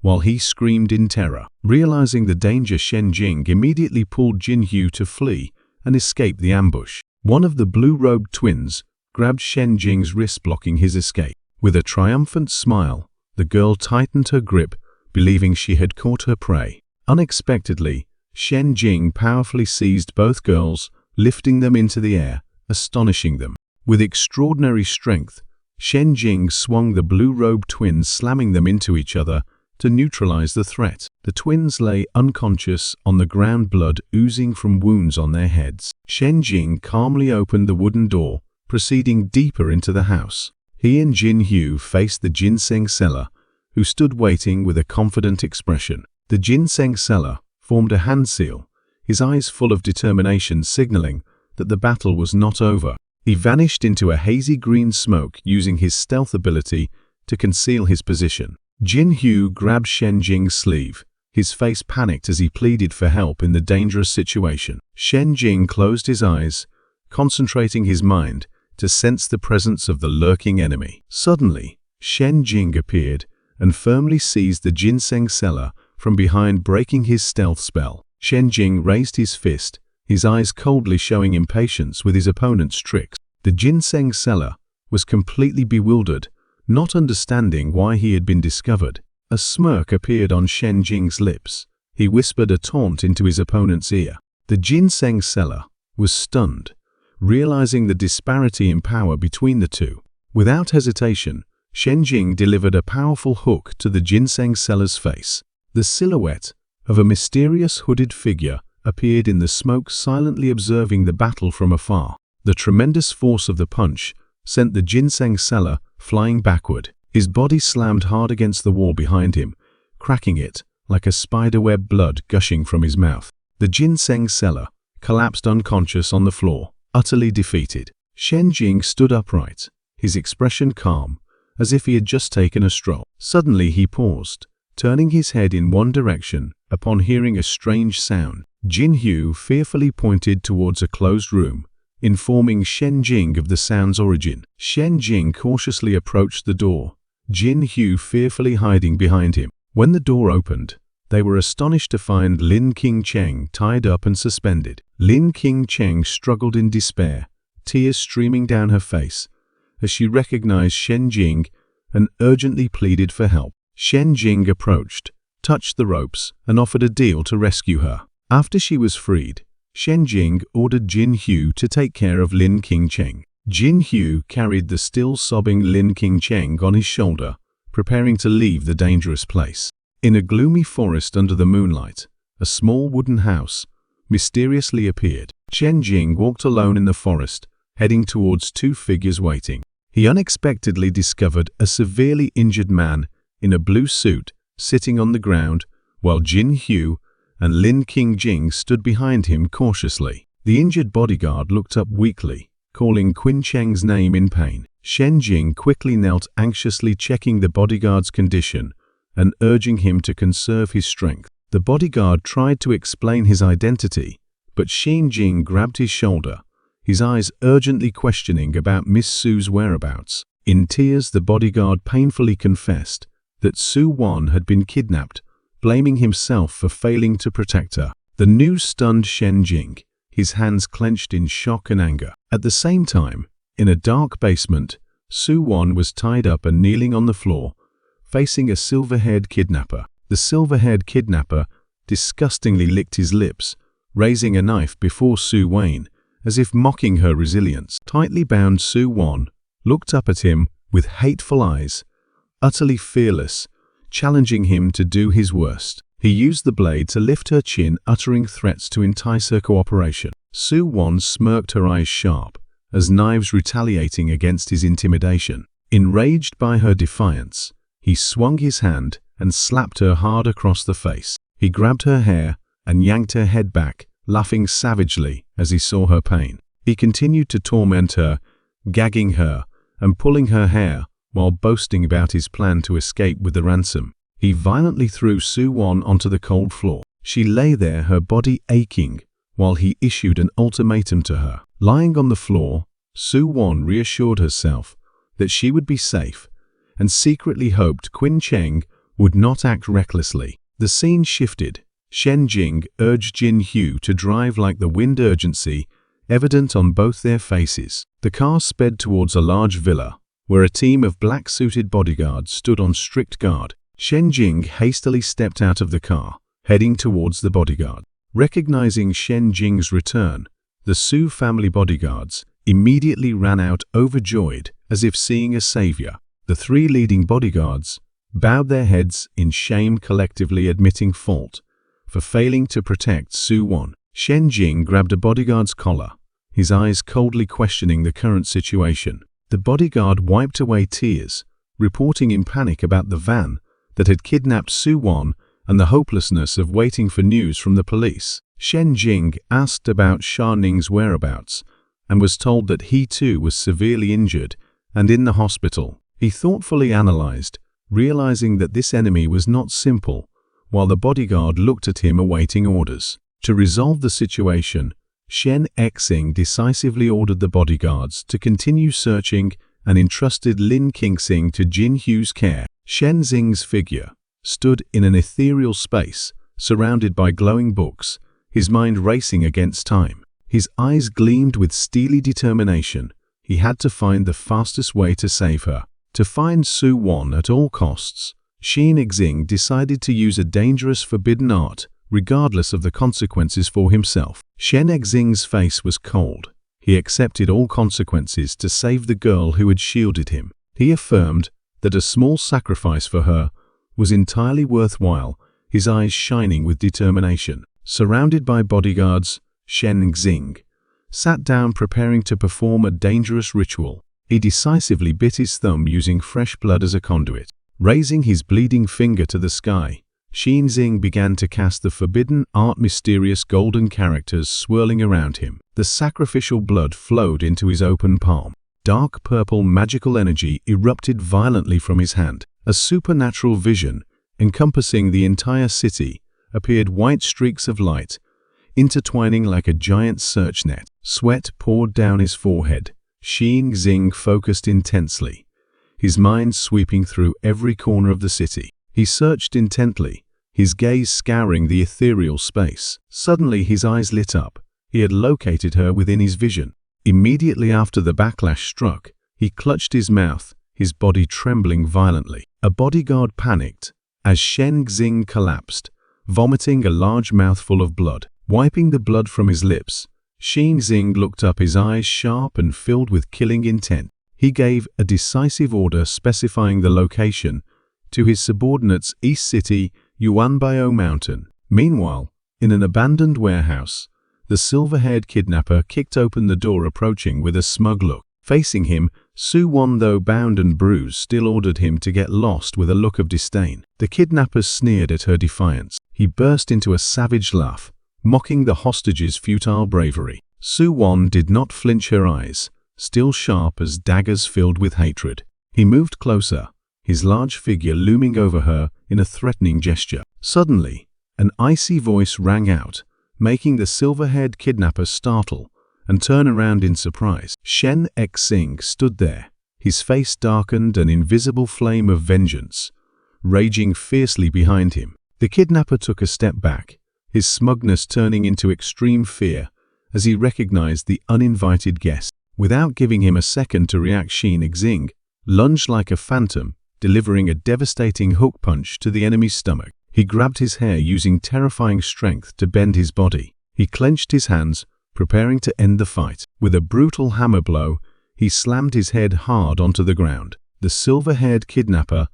while he screamed in terror. Realizing the danger, Shen Jing immediately pulled Jin Hu to flee and escape the ambush. One of the blue-robed twins grabbed Shen Jing's wrist, blocking his escape. With a triumphant smile, the girl tightened her grip, believing she had caught her prey. Unexpectedly, Shen Jing powerfully seized both girls, lifting them into the air, astonishing them. With extraordinary strength, Shen Jing swung the blue-robed twins, slamming them into each other to neutralize the threat. The twins lay unconscious on the ground, blood oozing from wounds on their heads. Shen Jing calmly opened the wooden door, proceeding deeper into the house. He and Jin Hu faced the ginseng seller, who stood waiting with a confident expression. The ginseng seller formed a hand seal, his eyes full of determination, signaling that the battle was not over. He vanished into a hazy green smoke, using his stealth ability to conceal his position. Jin Hu grabbed Shen Jing's sleeve, his face panicked as he pleaded for help in the dangerous situation. Shen Jing closed his eyes, concentrating his mind to sense the presence of the lurking enemy. Suddenly, Shen Jing appeared and firmly seized the ginseng seller from behind, breaking his stealth spell. Shen Jing raised his fist, his eyes coldly showing impatience with his opponent's tricks. The ginseng seller was completely bewildered, not understanding why he had been discovered. A smirk appeared on Shen Jing's lips. He whispered a taunt into his opponent's ear. The ginseng seller was stunned, realizing the disparity in power between the two. Without hesitation, Shen Jing delivered a powerful hook to the ginseng seller's face. The silhouette of a mysterious hooded figure appeared in the smoke, silently observing the battle from afar. The tremendous force of the punch sent the ginseng seller flying backward. His body slammed hard against the wall behind him, cracking it like a spiderweb, blood gushing from his mouth. The ginseng seller collapsed unconscious on the floor, utterly defeated. Shen Jing stood upright, his expression calm, as if he had just taken a stroll. Suddenly he paused, turning his head in one direction upon hearing a strange sound. Jin Hu fearfully pointed towards a closed room, informing Shen Jing of the sound's origin. Shen Jing cautiously approached the door, Jin Hu fearfully hiding behind him. When the door opened, they were astonished to find Lin Qingcheng tied up and suspended. Lin Qingcheng struggled in despair, tears streaming down her face, as she recognized Shen Jing and urgently pleaded for help. Shen Jing approached, touched the ropes, and offered a deal to rescue her. After she was freed, Shen Jing ordered Jin Hu to take care of Lin Qingcheng. Jin Hu carried the still sobbing Lin Qingcheng on his shoulder, preparing to leave the dangerous place. In a gloomy forest under the moonlight, a small wooden house mysteriously appeared. Shen Jing walked alone in the forest, heading towards two figures waiting. He unexpectedly discovered a severely injured man in a blue suit sitting on the ground, while Jin Hu and Lin Qingjing stood behind him cautiously. The injured bodyguard looked up weakly, calling Qin Cheng's name in pain. Shen Jing quickly knelt, anxiously checking the bodyguard's condition and urging him to conserve his strength. The bodyguard tried to explain his identity, but Shen Jing grabbed his shoulder, his eyes urgently questioning about Miss Su's whereabouts. In tears, the bodyguard painfully confessed that Su Wan had been kidnapped, blaming himself for failing to protect her. The news stunned Shen Jing, his hands clenched in shock and anger. At the same time, in a dark basement, Su Wan was tied up and kneeling on the floor, facing a silver-haired kidnapper. The silver-haired kidnapper disgustingly licked his lips, raising a knife before Su Wan, as if mocking her resilience. Tightly bound, Su Wan looked up at him with hateful eyes, utterly fearless, challenging him to do his worst. He used the blade to lift her chin, uttering threats to entice her cooperation. Su Wan smirked, her eyes sharp, as knives retaliating against his intimidation. Enraged by her defiance, he swung his hand and slapped her hard across the face. He grabbed her hair and yanked her head back, laughing savagely as he saw her pain. He continued to torment her, gagging her and pulling her hair while boasting about his plan to escape with the ransom. He violently threw Su Wan onto the cold floor. She lay there, her body aching, while he issued an ultimatum to her. Lying on the floor, Su Wan reassured herself that she would be safe and secretly hoped Qin Cheng would not act recklessly. The scene shifted. Shen Jing urged Jin Hu to drive like the wind, urgency evident on both their faces. The car sped towards a large villa, where a team of black-suited bodyguards stood on strict guard. Shen Jing hastily stepped out of the car, heading towards the bodyguard. Recognizing Shen Jing's return, the Su family bodyguards immediately ran out, overjoyed, as if seeing a savior. The three leading bodyguards bowed their heads in shame, collectively admitting fault for failing to protect Su Wan. Shen Jing grabbed a bodyguard's collar, his eyes coldly questioning the current situation. The bodyguard wiped away tears, reporting in panic about the van that had kidnapped Su Wan and the hopelessness of waiting for news from the police. Shen Jing asked about Sha Ning's whereabouts and was told that he too was severely injured and in the hospital. He thoughtfully analyzed, realizing that this enemy was not simple, while the bodyguard looked at him awaiting orders. To resolve the situation, Shen Xing decisively ordered the bodyguards to continue searching and entrusted Lin Qingxing to Jin Hu's care. Shen Xing's figure stood in an ethereal space, surrounded by glowing books, his mind racing against time. His eyes gleamed with steely determination. He had to find the fastest way to save her. To find Su Wan at all costs, Shen Xing decided to use a dangerous forbidden art, regardless of the consequences for himself. Shen Xing's face was cold, He accepted all consequences to save the girl who had shielded him. He affirmed that a small sacrifice for her was entirely worthwhile, his eyes shining with determination. Surrounded by bodyguards, Shen Xing sat down preparing to perform a dangerous ritual. He decisively bit his thumb using fresh blood as a conduit. Raising his bleeding finger to the sky, Shen Xing began to cast the forbidden art. Mysterious golden characters swirling around him. The sacrificial blood flowed into his open palm. Dark purple magical energy erupted violently from his hand. A supernatural vision, encompassing the entire city, appeared. White streaks of light, intertwining like a giant search net. Sweat poured down his forehead. Shen Xing focused intensely, his mind sweeping through every corner of the city. He searched intently, his gaze scouring the ethereal space. Suddenly his eyes lit up. He had located her within his vision. Immediately after the backlash struck, he clutched his mouth, his body trembling violently. A bodyguard panicked as Shen Xing collapsed, vomiting a large mouthful of blood. Wiping the blood from his lips, Shen Xing looked up, his eyes sharp and filled with killing intent. He gave a decisive order specifying the location to his subordinates: East City, Yuanbao Mountain. Meanwhile, in an abandoned warehouse, the silver-haired kidnapper kicked open the door, approaching with a smug look. Facing him, Su Wan, though bound and bruised, still ordered him to get lost with a look of disdain. The kidnapper sneered at her defiance. He burst into a savage laugh, mocking the hostage's futile bravery. Su Wan did not flinch, her eyes still sharp as daggers filled with hatred. He moved closer, his large figure looming over her in a threatening gesture. Suddenly, an icy voice rang out, making the silver-haired kidnapper startle and turn around in surprise. Shen Xing stood there, his face darkened, an invisible flame of vengeance raging fiercely behind him. The kidnapper took a step back, his smugness turning into extreme fear as he recognized the uninvited guest. Without giving him a second to react, Shen Xing lunged like a phantom, delivering a devastating hook punch to the enemy's stomach. He grabbed his hair, using terrifying strength to bend his body. He clenched his hands, preparing to end the fight. With a brutal hammer blow, he slammed his head hard onto the ground. The silver-haired kidnapper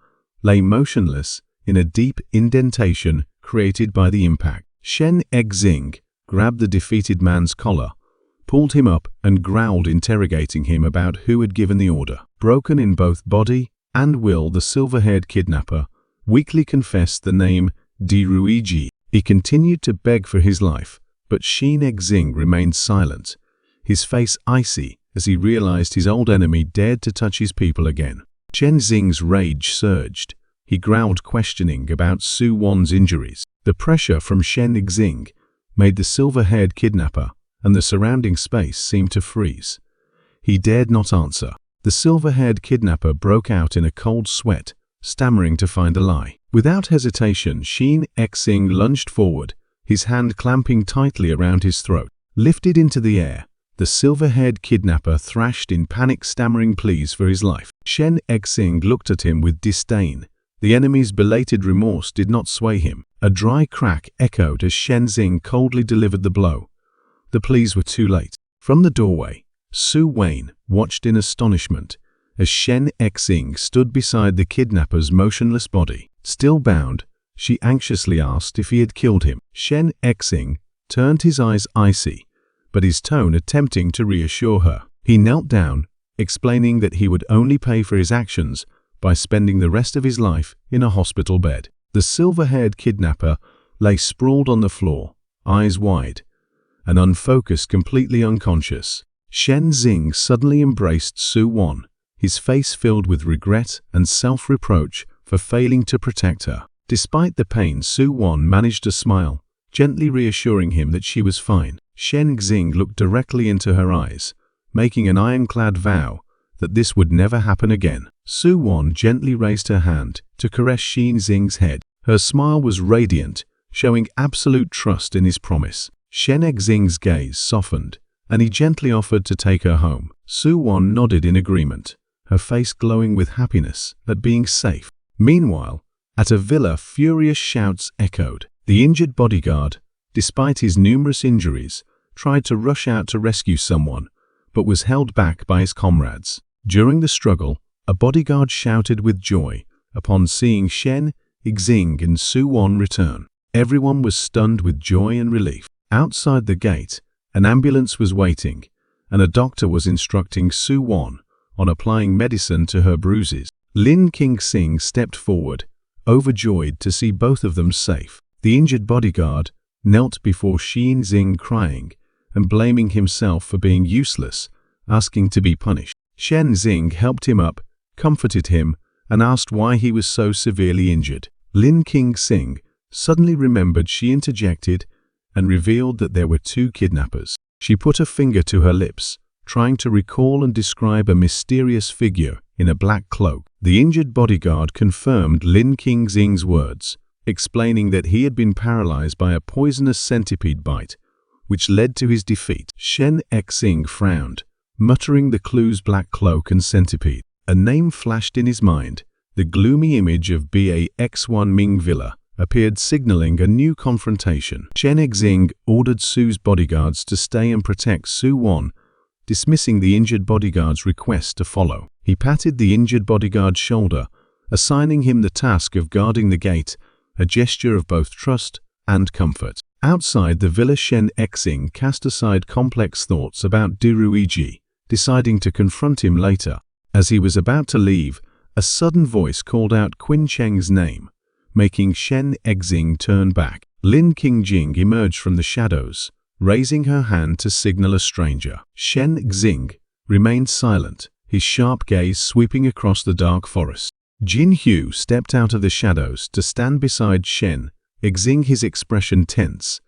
lay motionless in a deep indentation created by the impact. Shen Xing grabbed the defeated man's collar, pulled him up, and growled, interrogating him about who had given the order. Broken in both body and will, the silver-haired kidnapper weakly confessed the name Di Ruiji. He continued to beg for his life, but Shen Xing remained silent, his face icy as he realized his old enemy dared to touch his people again. Shen Xing's rage surged. He growled, questioning about Su Wan's injuries. The pressure from Shen Xing made the silver-haired kidnapper and the surrounding space seem to freeze. He dared not answer. The silver-haired kidnapper broke out in a cold sweat, stammering to find a lie. Without hesitation, Shen Xing lunged forward, his hand clamping tightly around his throat. Lifted into the air, the silver-haired kidnapper thrashed in panic, stammering pleas for his life. Shen Xing looked at him with disdain. The enemy's belated remorse did not sway him. A dry crack echoed as Shen Xing coldly delivered the blow. The pleas were too late. From the doorway, Su Wan watched in astonishment as Shen Xing stood beside the kidnapper's motionless body. Still bound, she anxiously asked if he had killed him. Shen Xing turned, his eyes icy, but his tone attempting to reassure her. He knelt down, explaining that he would only pay for his actions by spending the rest of his life in a hospital bed. The silver-haired kidnapper lay sprawled on the floor, eyes wide and unfocused, completely unconscious. Shen Xing suddenly embraced Su Wan, his face filled with regret and self-reproach for failing to protect her. Despite the pain, Su Wan managed to smile, gently reassuring him that she was fine. Shen Xing looked directly into her eyes, making an ironclad vow that this would never happen again. Su Wan gently raised her hand to caress Shen Xing's head. Her smile was radiant, showing absolute trust in his promise. Shen Xing's gaze softened, and he gently offered to take her home. Su Wan nodded in agreement, her face glowing with happiness at being safe. Meanwhile, at a villa, furious shouts echoed. The injured bodyguard, despite his numerous injuries, tried to rush out to rescue someone, but was held back by his comrades. During the struggle, a bodyguard shouted with joy upon seeing Shen, Xing, and Su Wan return. Everyone was stunned with joy and relief. Outside the gate, an ambulance was waiting, and a doctor was instructing Su Wan on applying medicine to her bruises. Lin Qingxing stepped forward, overjoyed to see both of them safe. The injured bodyguard knelt before Xin Xing crying and blaming himself for being useless, asking to be punished. Shen Xing helped him up, comforted him, and asked why he was so severely injured. Lin Qingxing suddenly remembered. She interjected and revealed that there were 2 kidnappers. She put a finger to her lips, trying to recall and describe a mysterious figure in a black cloak. The injured bodyguard confirmed Lin Qingxing's words, explaining that he had been paralyzed by a poisonous centipede bite, which led to his defeat. Shen Xing frowned, muttering the clues black cloak and centipede. A name flashed in his mind. The gloomy image of Ba-X1 Ming Villa appeared, signaling a new confrontation. Shen Xing ordered Su's bodyguards to stay and protect Su Wan, dismissing the injured bodyguard's request to follow. He patted the injured bodyguard's shoulder, assigning him the task of guarding the gate, a gesture of both trust and comfort. Outside the villa, Shen Xing cast aside complex thoughts about Diruiji, deciding to confront him later. As he was about to leave, a sudden voice called out Qin Cheng's name, making Shen Xing turn back. Lin Qingjing emerged from the shadows, raising her hand to signal a stranger. Shen Xing remained silent, his sharp gaze sweeping across the dark forest. Jin Hu stepped out of the shadows to stand beside Shen Xing, his expression tense.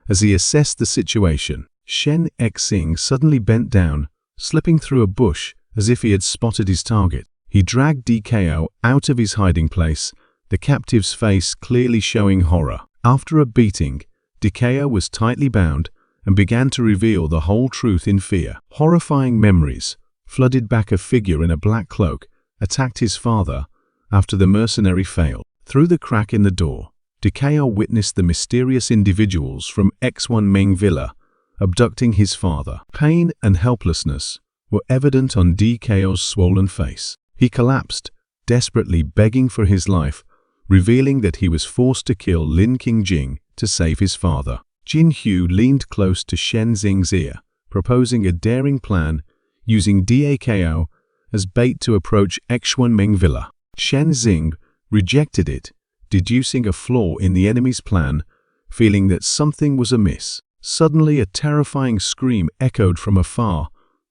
As he assessed the situation, Shen Xing suddenly bent down, slipping through a bush as if he had spotted his target. He dragged DKO out of his hiding place, the captive's face clearly showing horror. After a beating, DKO was tightly bound and began to reveal the whole truth in fear. Horrifying memories flooded back. A figure in a black cloak attacked his father after the mercenary failed. Through the crack in the door, DKO witnessed the mysterious individuals from X1 Meng Villa abducting his father. Pain and helplessness were evident on DKO's swollen face. He collapsed, desperately begging for his life, revealing that he was forced to kill Lin Qingjing to save his father. Jin Hu leaned close to Shen Xing's ear, proposing a daring plan, using DKO as bait to approach X1 Meng Villa. Shen Xing rejected it, deducing a flaw in the enemy's plan, feeling that something was amiss. Suddenly, a terrifying scream echoed from afar,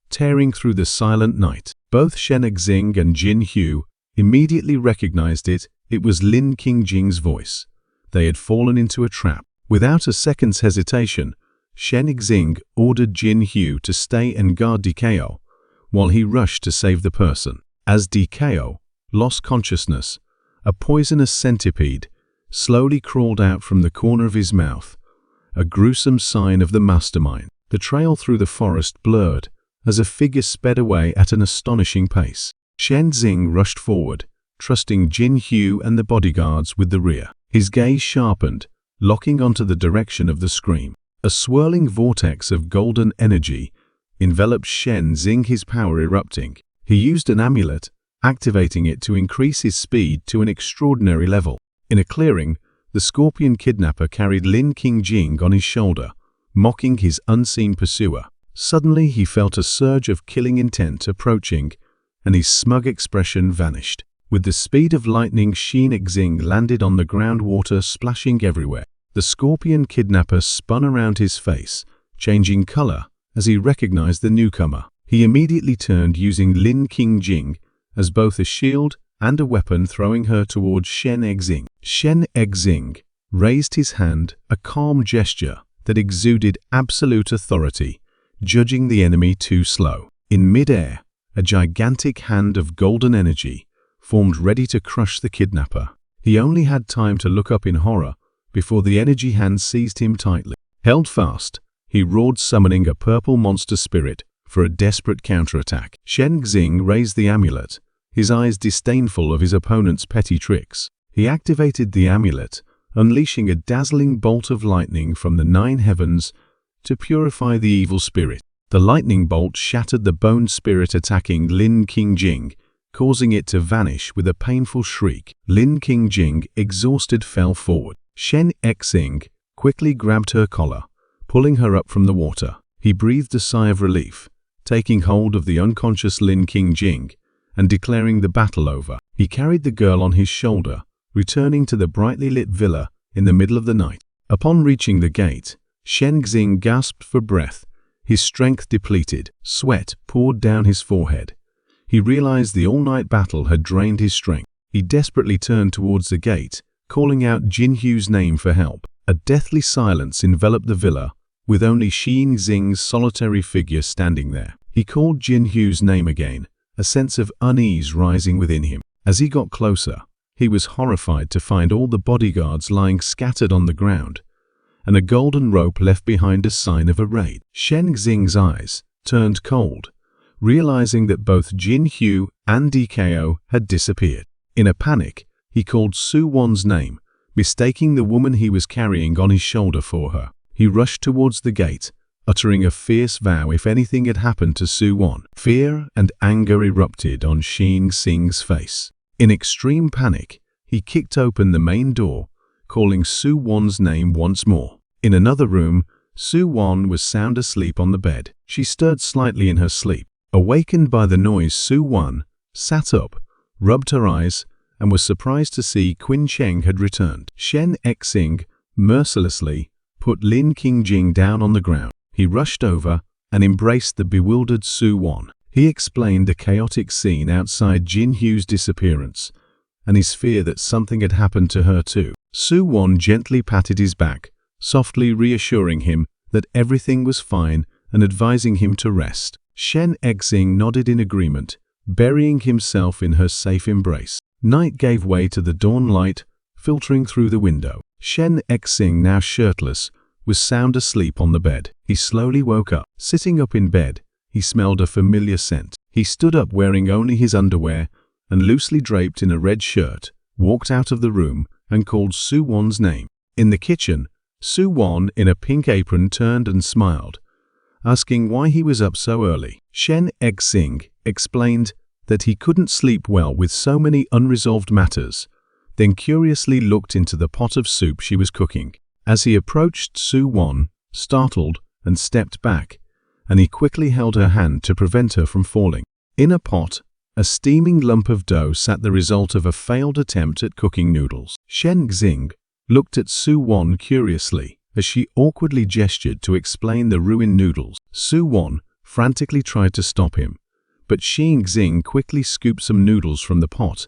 tearing through the silent night. Both Shen Xing and Jin Hu immediately recognized it. It was Lin Qingjing's voice. They had fallen into a trap. Without a second's hesitation, Shen Xing ordered Jin Hu to stay and guard DKO, while he rushed to save the person. As DKO lost consciousness, a poisonous centipede slowly crawled out from the corner of his mouth, a gruesome sign of the mastermind. The trail through the forest blurred as a figure sped away at an astonishing pace. Shen Xing rushed forward, trusting Jin Hu and the bodyguards with the rear. His gaze sharpened, locking onto the direction of the scream. A swirling vortex of golden energy enveloped Shen Xing, his power erupting. He used an amulet, activating it to increase his speed to an extraordinary level. In a clearing, the scorpion kidnapper carried Lin Qingjing on his shoulder, mocking his unseen pursuer. Suddenly, he felt a surge of killing intent approaching, and his smug expression vanished. With the speed of lightning, Shen Xing landed on the ground, water splashing everywhere. The scorpion kidnapper spun around his face, changing color as he recognized the newcomer. He immediately turned, using Lin Qingjing as both a shield and a weapon, throwing her towards Shen Xing. Shen Xing raised his hand, a calm gesture that exuded absolute authority, judging the enemy too slow. In midair, a gigantic hand of golden energy formed, ready to crush the kidnapper. He only had time to look up in horror before the energy hand seized him tightly. Held fast, he roared, summoning a purple monster spirit for a desperate counterattack. Shen Xing raised the amulet, his eyes disdainful of his opponent's petty tricks. He activated the amulet, unleashing a dazzling bolt of lightning from the 9 heavens to purify the evil spirit. The lightning bolt shattered the bone spirit attacking Lin Qingjing, causing it to vanish with a painful shriek. Lin Qingjing, exhausted, fell forward. Shen Exing quickly grabbed her collar, pulling her up from the water. He breathed a sigh of relief, taking hold of the unconscious Lin Qingjing and declaring the battle over. He carried the girl on his shoulder, returning to the brightly lit villa in the middle of the night. Upon reaching the gate, Shen Xing gasped for breath, his strength depleted. Sweat poured down his forehead. He realized the all-night battle had drained his strength. He desperately turned towards the gate, calling out Jin Hu's name for help. A deathly silence enveloped the villa, with only Xin Xing's solitary figure standing there. He called Jin Hu's name again, a sense of unease rising within him. As he got closer, he was horrified to find all the bodyguards lying scattered on the ground, and a golden rope left behind as sign of a raid. Shen Xing's eyes turned cold, realizing that both Jin Hu and DKO had disappeared. In a panic, he called Su Wan's name, mistaking the woman he was carrying on his shoulder for her. He rushed towards the gate, uttering a fierce vow if anything had happened to Su Wan. Fear and anger erupted on Xin Xing's face. In extreme panic, he kicked open the main door, calling Su Wan's name once more. In another room, Su Wan was sound asleep on the bed. She stirred slightly in her sleep. Awakened by the noise, Su Wan sat up, rubbed her eyes, and was surprised to see Qin Cheng had returned. Shen Exing mercilessly put Lin Qingjing down on the ground. He rushed over and embraced the bewildered Su Wan. He explained the chaotic scene outside Jin Hu's disappearance and his fear that something had happened to her too. Su Wan gently patted his back, softly reassuring him that everything was fine and advising him to rest. Shen Exing nodded in agreement, burying himself in her safe embrace. Night gave way to the dawn light, filtering through the window. Shen Exing, now shirtless, was sound asleep on the bed. He slowly woke up. Sitting up in bed, he smelled a familiar scent. He stood up wearing only his underwear and loosely draped in a red shirt, walked out of the room and called Su Wan's name. In the kitchen, Su Wan in a pink apron turned and smiled, asking why he was up so early. Shen Exing explained that he couldn't sleep well with so many unresolved matters, then curiously looked into the pot of soup she was cooking. As he approached Su Wan, startled, and stepped back, and he quickly held her hand to prevent her from falling. In a pot, a steaming lump of dough sat, the result of a failed attempt at cooking noodles. Shen Xing looked at Su Wan curiously as she awkwardly gestured to explain the ruined noodles. Su Wan frantically tried to stop him, but Xin Xing quickly scooped some noodles from the pot,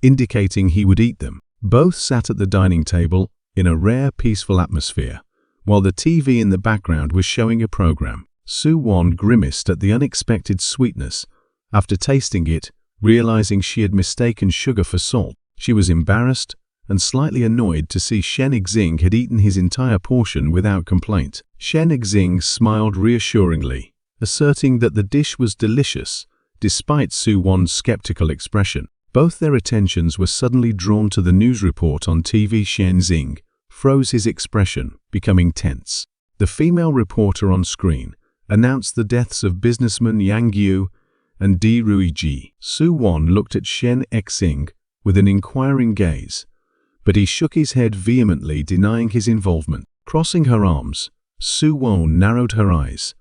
indicating he would eat them. Both sat at the dining table in a rare, peaceful atmosphere, while the TV in the background was showing a program. Su Wan grimaced at the unexpected sweetness after tasting it, realizing she had mistaken sugar for salt. She was embarrassed and slightly annoyed to see Shen Xing had eaten his entire portion without complaint. Shen Xing smiled reassuringly, asserting that the dish was delicious, despite Su Wan's skeptical expression. Both their attentions were suddenly drawn to the news report on TV. Shen Xing froze, his expression becoming tense. The female reporter on screen announced the deaths of businessmen Yang Yu and Di Ruiji. Su Wan looked at Shen Xing with an inquiring gaze, but he shook his head vehemently, denying his involvement. Crossing her arms, Su Wan narrowed her eyes,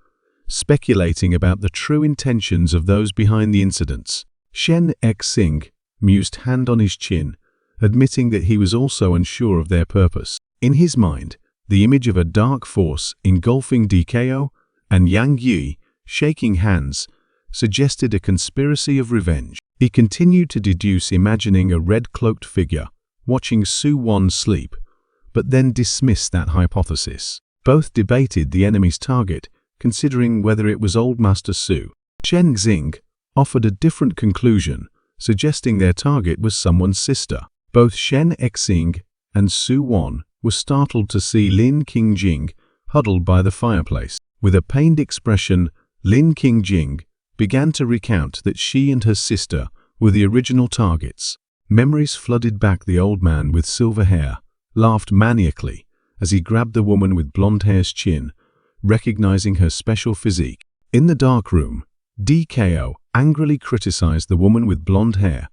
speculating about the true intentions of those behind the incidents. Shen Xing mused, hand on his chin, admitting that he was also unsure of their purpose. In his mind, the image of a dark force engulfing DKO and Yang Yi shaking hands suggested a conspiracy of revenge. He continued to deduce, imagining a red-cloaked figure watching Su Wan sleep, but then dismissed that hypothesis. Both debated the enemy's target, considering whether it was Old Master Su. Shen Xing offered a different conclusion, suggesting their target was someone's sister. Both Shen Xing and Su Wan were startled to see Lin Qingjing huddled by the fireplace. With a pained expression, Lin Qingjing began to recount that she and her sister were the original targets. Memories flooded back. The old man with silver hair laughed maniacally as he grabbed the woman with blonde hair's chin, recognizing her special physique. In the dark room, DKO angrily criticized the woman with blonde hair,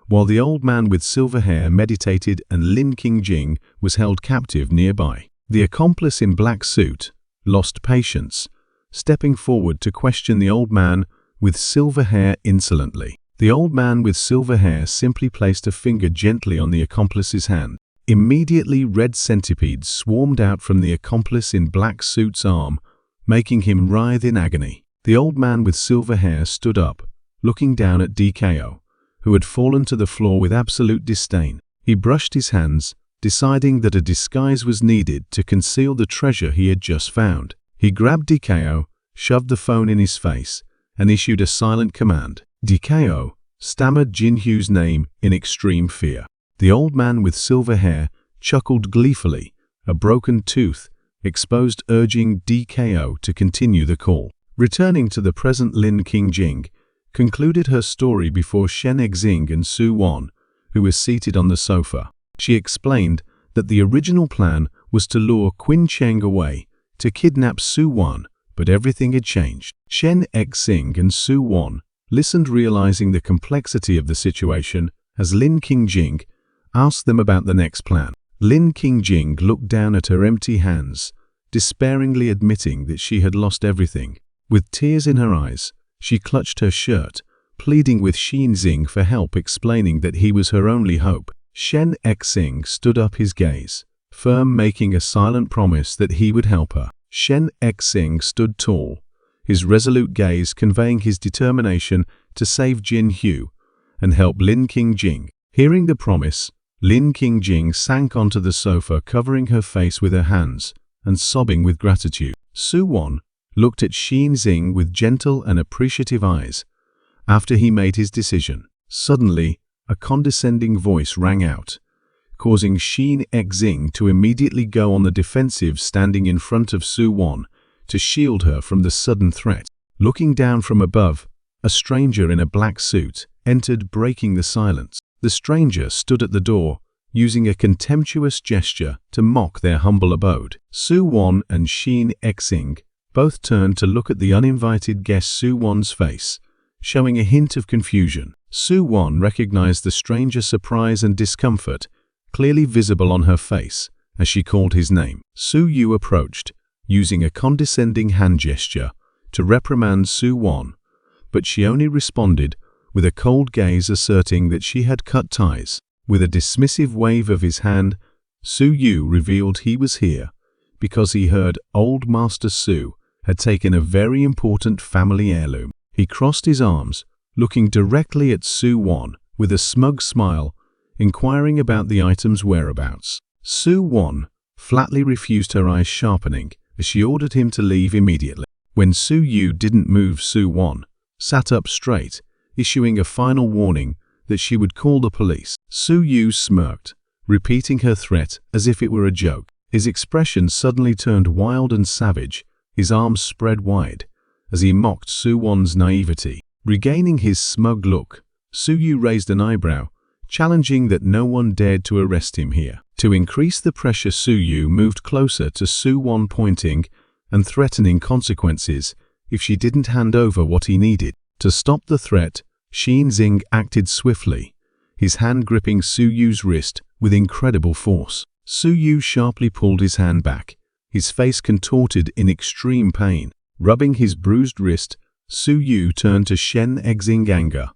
while the old man with silver hair meditated and Lin Qingjing was held captive nearby. The accomplice in black suit lost patience, stepping forward to question the old man with silver hair insolently. The old man with silver hair simply placed a finger gently on the accomplice's hand. Immediately, red centipedes swarmed out from the accomplice in black suit's arm, making him writhe in agony. The old man with silver hair stood up, looking down at DKO, who had fallen to the floor with absolute disdain. He brushed his hands, deciding that a disguise was needed to conceal the treasure he had just found. He grabbed DKO, shoved the phone in his face, and issued a silent command. DKO stammered Jinhu's name in extreme fear. The old man with silver hair chuckled gleefully, a broken tooth exposed, urging DKO to continue the call. Returning to the present, Lin Qingjing concluded her story before Shen Exing and Su Wan, who was seated on the sofa. She explained that the original plan was to lure Qin Cheng away to kidnap Su Wan, but everything had changed. Shen Exing and Su Wan listened, realizing the complexity of the situation, as Lin Qingjing asked them about the next plan. Lin Qingjing looked down at her empty hands, despairingly admitting that she had lost everything. With tears in her eyes, she clutched her shirt, pleading with Xinjing for help, explaining that he was her only hope. Shen Exing stood up, his gaze firm, making a silent promise that he would help her. Shen Exing stood tall, his resolute gaze conveying his determination to save Jinhu and help Lin Qingjing. Hearing the promise, Lin Qingjing sank onto the sofa, covering her face with her hands and sobbing with gratitude. Su Wan looked at Xinjing with gentle and appreciative eyes after he made his decision. Suddenly, a condescending voice rang out, causing Shen Exing to immediately go on the defensive, standing in front of Su Wan to shield her from the sudden threat. Looking down from above, a stranger in a black suit entered, breaking the silence. The stranger stood at the door, using a contemptuous gesture to mock their humble abode. Su Wan and Shen Exing both turned to look at the uninvited guest. Su Wan's face showing a hint of confusion. Su Wan recognized the stranger's surprise and discomfort, clearly visible on her face, as she called his name. Su Yu approached, using a condescending hand gesture to reprimand Su Wan, but she only responded with a cold gaze, asserting that she had cut ties. With a dismissive wave of his hand, Su Yu revealed he was here because he heard old Master Su had taken a very important family heirloom. He crossed his arms, looking directly at Su Wan with a smug smile, inquiring about the item's whereabouts. Su Wan flatly refused, her eyes sharpening as she ordered him to leave immediately. When Su Yu didn't move, Su Wan sat up straight, issuing a final warning that she would call the police. Su Yu smirked, repeating her threat as if it were a joke. His expression suddenly turned wild and savage, his arms spread wide, as he mocked Su Wan's naivety. Regaining his smug look, Su Yu raised an eyebrow, challenging that no one dared to arrest him here. To increase the pressure, Su Yu moved closer to Su Wan, pointing and threatening consequences if she didn't hand over what he needed. To stop the threat, Xinjing acted swiftly, his hand gripping Su Yu's wrist with incredible force. Su Yu sharply pulled his hand back, his face contorted in extreme pain. Rubbing his bruised wrist, Su Yu turned to Shen Exing, anger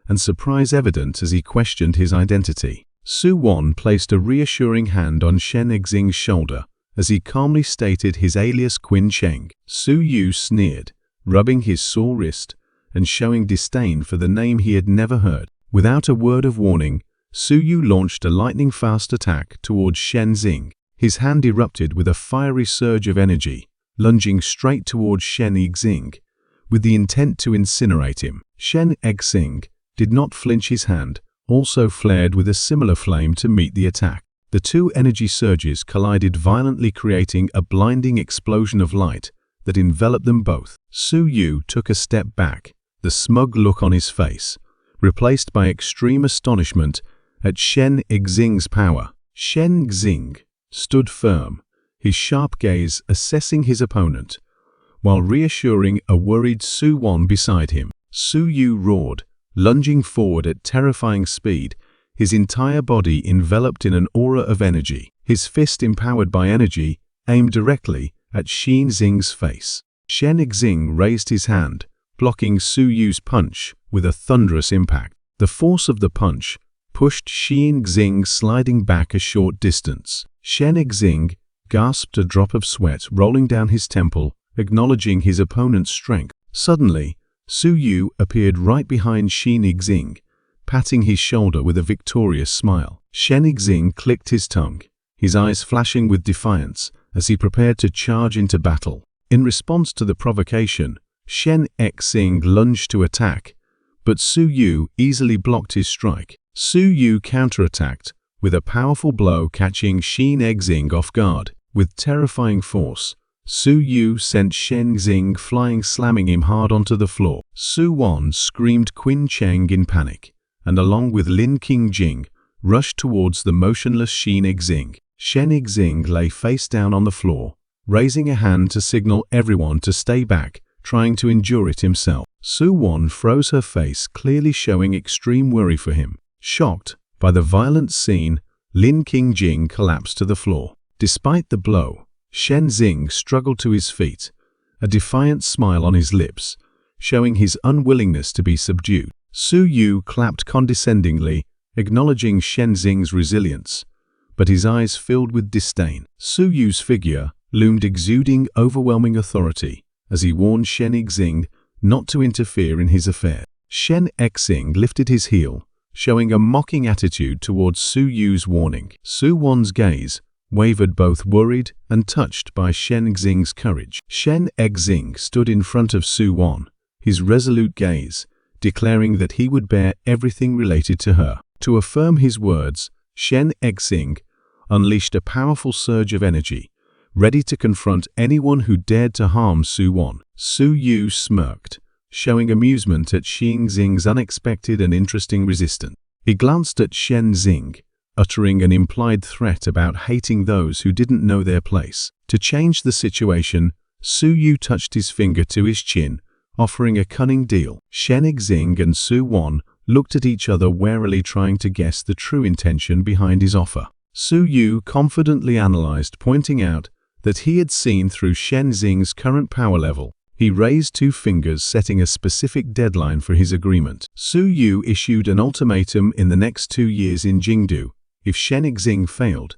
and surprise evident as he questioned his identity. Su Wan placed a reassuring hand on Shen Exing's shoulder as he calmly stated his alias Qin Cheng. Su Yu sneered, rubbing his sore wrist and showing disdain for the name he had never heard. Without a word of warning, Su Yu launched a lightning-fast attack towards Shen Xing. His hand erupted with a fiery surge of energy, lunging straight towards Shen Exing, with the intent to incinerate him. Shen Exing did not flinch, his hand also flared with a similar flame to meet the attack. The two energy surges collided violently, creating a blinding explosion of light that enveloped them both. Su Yu took a step back, the smug look on his face replaced by extreme astonishment at Shen Exing's power. Shen Exing stood firm, his sharp gaze assessing his opponent, while reassuring a worried Su Wan beside him. Su Yu roared, lunging forward at terrifying speed, his entire body enveloped in an aura of energy. His fist, empowered by energy, aimed directly at Xin Xing's face. Shen Xing raised his hand, blocking Su Yu's punch with a thunderous impact. The force of the punch pushed Xin Xing sliding back a short distance. Shen Xing gasped, a drop of sweat rolling down his temple, acknowledging his opponent's strength. Suddenly, Su Yu appeared right behind Xin Xing, patting his shoulder with a victorious smile. Shen Xing clicked his tongue, his eyes flashing with defiance as he prepared to charge into battle. In response to the provocation, Shen Xing lunged to attack, but Su Yu easily blocked his strike. Su Yu counterattacked with a powerful blow, catching Xin Xing off guard. With terrifying force, Su Yu sent Shen Xing flying, slamming him hard onto the floor. Su Wan screamed Qin Cheng in panic, and along with Lin Qingjing, rushed towards the motionless Xin Xing. Shen Xing lay face down on the floor, raising a hand to signal everyone to stay back, trying to endure it himself. Su Wan froze her face, clearly showing extreme worry for him. Shocked by the violent scene, Lin Qingjing collapsed to the floor. Despite the blow, Shen Xing struggled to his feet, a defiant smile on his lips, showing his unwillingness to be subdued. Su Yu clapped condescendingly, acknowledging Shen Xing's resilience, but his eyes filled with disdain. Su Yu's figure loomed, exuding overwhelming authority, as he warned Shen Xing not to interfere in his affairs. Shen Xing lifted his heel, showing a mocking attitude towards Su Yu's warning. Su Wan's gaze wavered, both worried and touched by Shen Xing's courage. Shen Xing stood in front of Su Wan, his resolute gaze declaring that he would bear everything related to her. To affirm his words, Shen Xing unleashed a powerful surge of energy, ready to confront anyone who dared to harm Su Wan. Su Yu smirked, showing amusement at Xin Xing's unexpected and interesting resistance. He glanced at Shen Xing, uttering an implied threat about hating those who didn't know their place. To change the situation, Su Yu touched his finger to his chin, offering a cunning deal. Shen Xing and Su Wan looked at each other warily, trying to guess the true intention behind his offer. Su Yu confidently analyzed, pointing out that he had seen through Shen Xing's current power level. He raised two fingers, setting a specific deadline for his agreement. Su Yu issued an ultimatum: in the next 2 years in Jingdu, if Shen Xing failed,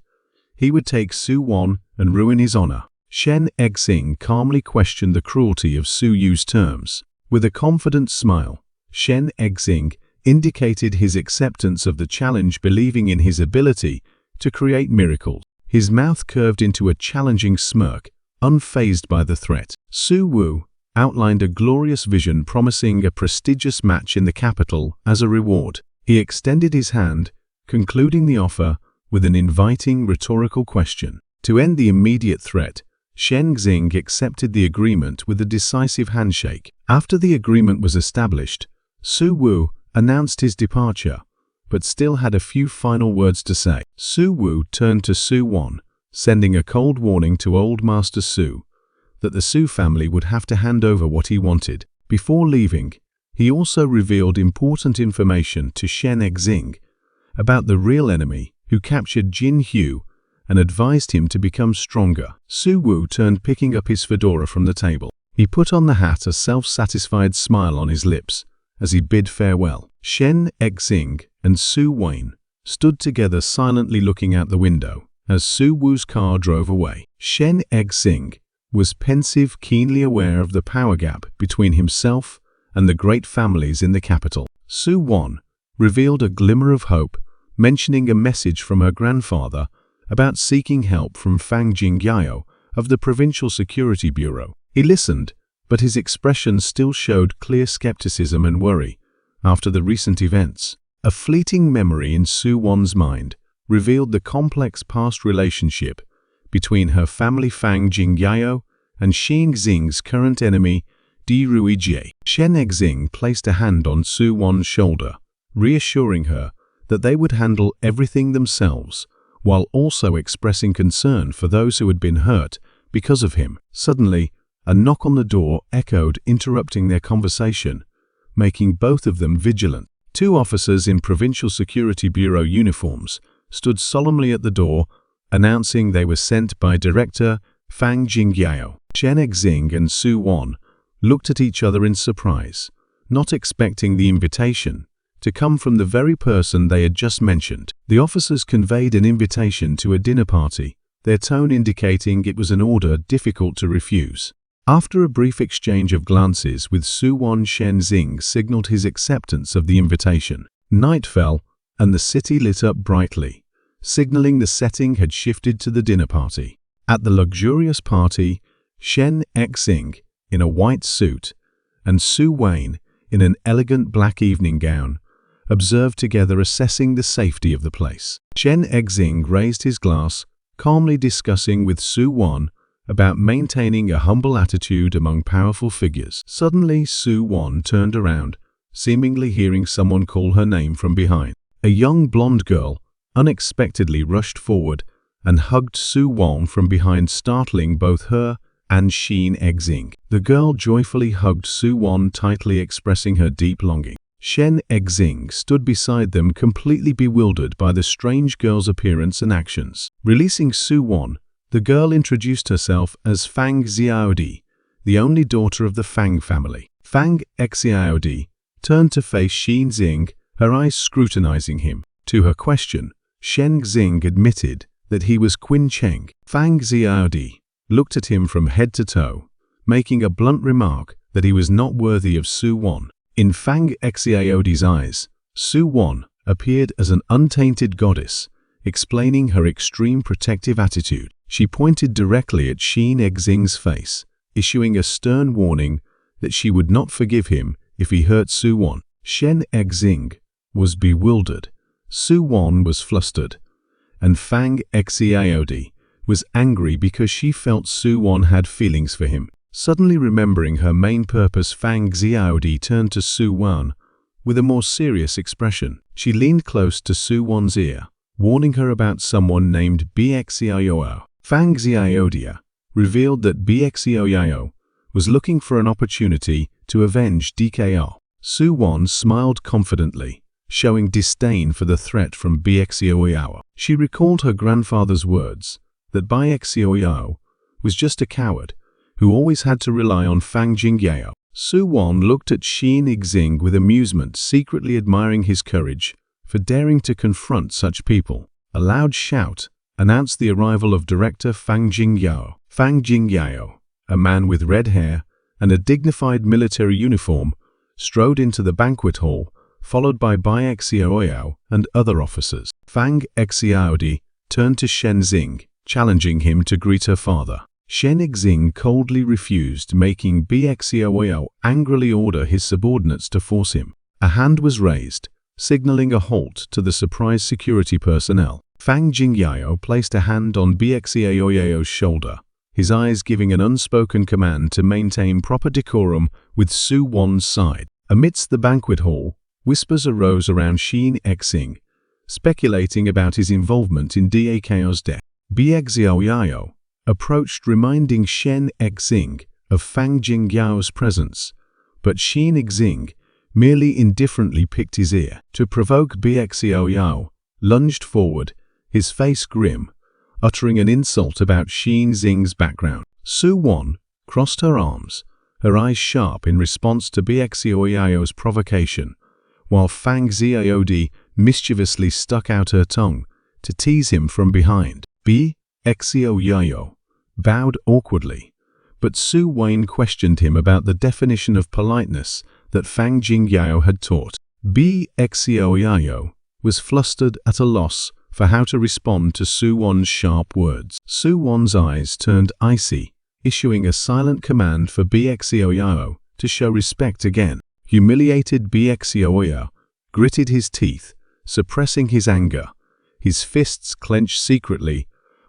he would take Su Wan and ruin his honor. Shen Xing calmly questioned the cruelty of Su Yu's terms. With a confident smile, Shen Xing indicated his acceptance of the challenge, believing in his ability to create miracles. His mouth curved into a challenging smirk, unfazed by the threat. Su Wu outlined a glorious vision, promising a prestigious match in the capital as a reward. He extended his hand, concluding the offer with an inviting rhetorical question. To end the immediate threat, Shen Xing accepted the agreement with a decisive handshake. After the agreement was established, Su Wu announced his departure, but still had a few final words to say. Su Wu turned to Su Wan, sending a cold warning to Old Master Su that the Su family would have to hand over what he wanted. Before leaving, he also revealed important information to Shen Xing about the real enemy who captured Jin Hu and advised him to become stronger. Su Wu turned, picking up his fedora from the table. He put on the hat, a self-satisfied smile on his lips as he bid farewell. Shen Xing and Su Wan stood together, silently looking out the window as Su Wu's car drove away. Shen Xing was pensive, keenly aware of the power gap between himself and the great families in the capital. Su Wan revealed a glimmer of hope, mentioning a message from her grandfather about seeking help from Fang Jingyao of the Provincial Security Bureau. He listened, but his expression still showed clear skepticism and worry after the recent events. A fleeting memory in Su Wan's mind revealed the complex past relationship between her family Fang Jingyao and Xin Xing's current enemy, Di Ruijie. Shen Xing placed a hand on Su Wan's shoulder, reassuring her that they would handle everything themselves, while also expressing concern for those who had been hurt because of him. Suddenly, A knock on the door echoed, interrupting their conversation, making both of them vigilant. 2 officers in Provincial Security Bureau uniforms stood solemnly at the door, announcing they were sent by Director Fang Jingyao. Shen Exing and Su Wan looked at each other in surprise, not expecting the invitation to come from the very person they had just mentioned. The officers conveyed an invitation to a dinner party, their tone indicating it was an order difficult to refuse. After a brief exchange of glances with Su Wan, Shen Xing signaled his acceptance of the invitation. Night fell, and the city lit up brightly, signaling the setting had shifted to the dinner party. At the luxurious party, Shen Xing, in a white suit, and Su Wan, in an elegant black evening gown, observed together, assessing the safety of the place. Shen Xing raised his glass, calmly discussing with Su Wan about maintaining a humble attitude among powerful figures. Suddenly, Su Wan turned around, seemingly hearing someone call her name from behind. A young blonde girl unexpectedly rushed forward and hugged Su Wan from behind, startling both her and Shen Xing. The girl joyfully hugged Su Wan tightly, expressing her deep longing. Shen Xing stood beside them, completely bewildered by the strange girl's appearance and actions. Releasing Su Wan, the girl introduced herself as Fang Xiaodi, the only daughter of the Fang family. Fang Xiaodi turned to face Shen Xing, her eyes scrutinizing him. To her question, Shen Xing admitted that he was Qin Cheng. Fang Xiaodi looked at him from head to toe, making a blunt remark that he was not worthy of Su Wan. In Fang Xiaodi's eyes, Su Wan appeared as an untainted goddess, explaining her extreme protective attitude. She pointed directly at Shen Xing's face, issuing a stern warning that she would not forgive him if he hurt Su Wan. Shen Xing was bewildered, Su Wan was flustered, and Fang Xiaodi was angry because she felt Su Wan had feelings for him. Suddenly remembering her main purpose, Fang Xiaodi turned to Su Wan with a more serious expression. She leaned close to Su Wan's ear, warning her about someone named Bxiao. Fang Xiaodi revealed that Bxiao was looking for an opportunity to avenge DKR. Su Wan smiled confidently, showing disdain for the threat from Bxiao. She recalled her grandfather's words that Bxiao was just a coward who always had to rely on Fang Jingyao. Su Wan looked at Shen Xing with amusement, secretly admiring his courage for daring to confront such people. A loud shout announced the arrival of Director Fang Jingyao. Fang Jingyao, a man with red hair and a dignified military uniform, strode into the banquet hall, followed by Bxiao and other officers. Fang Xiaodi turned to Shen Xing, challenging him to greet her father. Shen Xing coldly refused, making Bxiao angrily order his subordinates to force him. A hand was raised, signaling a halt to the surprised security personnel. Fang Jingyao placed a hand on Bxiao's shoulder, his eyes giving an unspoken command to maintain proper decorum with Su Wan's side. Amidst the banquet hall, whispers arose around Shen Xing, speculating about his involvement in DKR's death. Bxiao approached, reminding Shen Xing of Fang Jingyao's presence, but Shen Xing merely indifferently picked his ear. To provoke, Bxiao lunged forward, his face grim, uttering an insult about Shen Xing's background. Su Wan crossed her arms, her eyes sharp in response to Bxiao's provocation, while Fang Xiaodi mischievously stuck out her tongue to tease him from behind. Bxiao bowed awkwardly, but Su Wan questioned him about the definition of politeness that Fang Jingyao had taught. Bxiao was flustered, at a loss for how to respond to Su Wan's sharp words. Su Wan's eyes turned icy, issuing a silent command for Bxiao to show respect again. Humiliated, Bxiao gritted his teeth, suppressing his anger, his fists clenched secretly,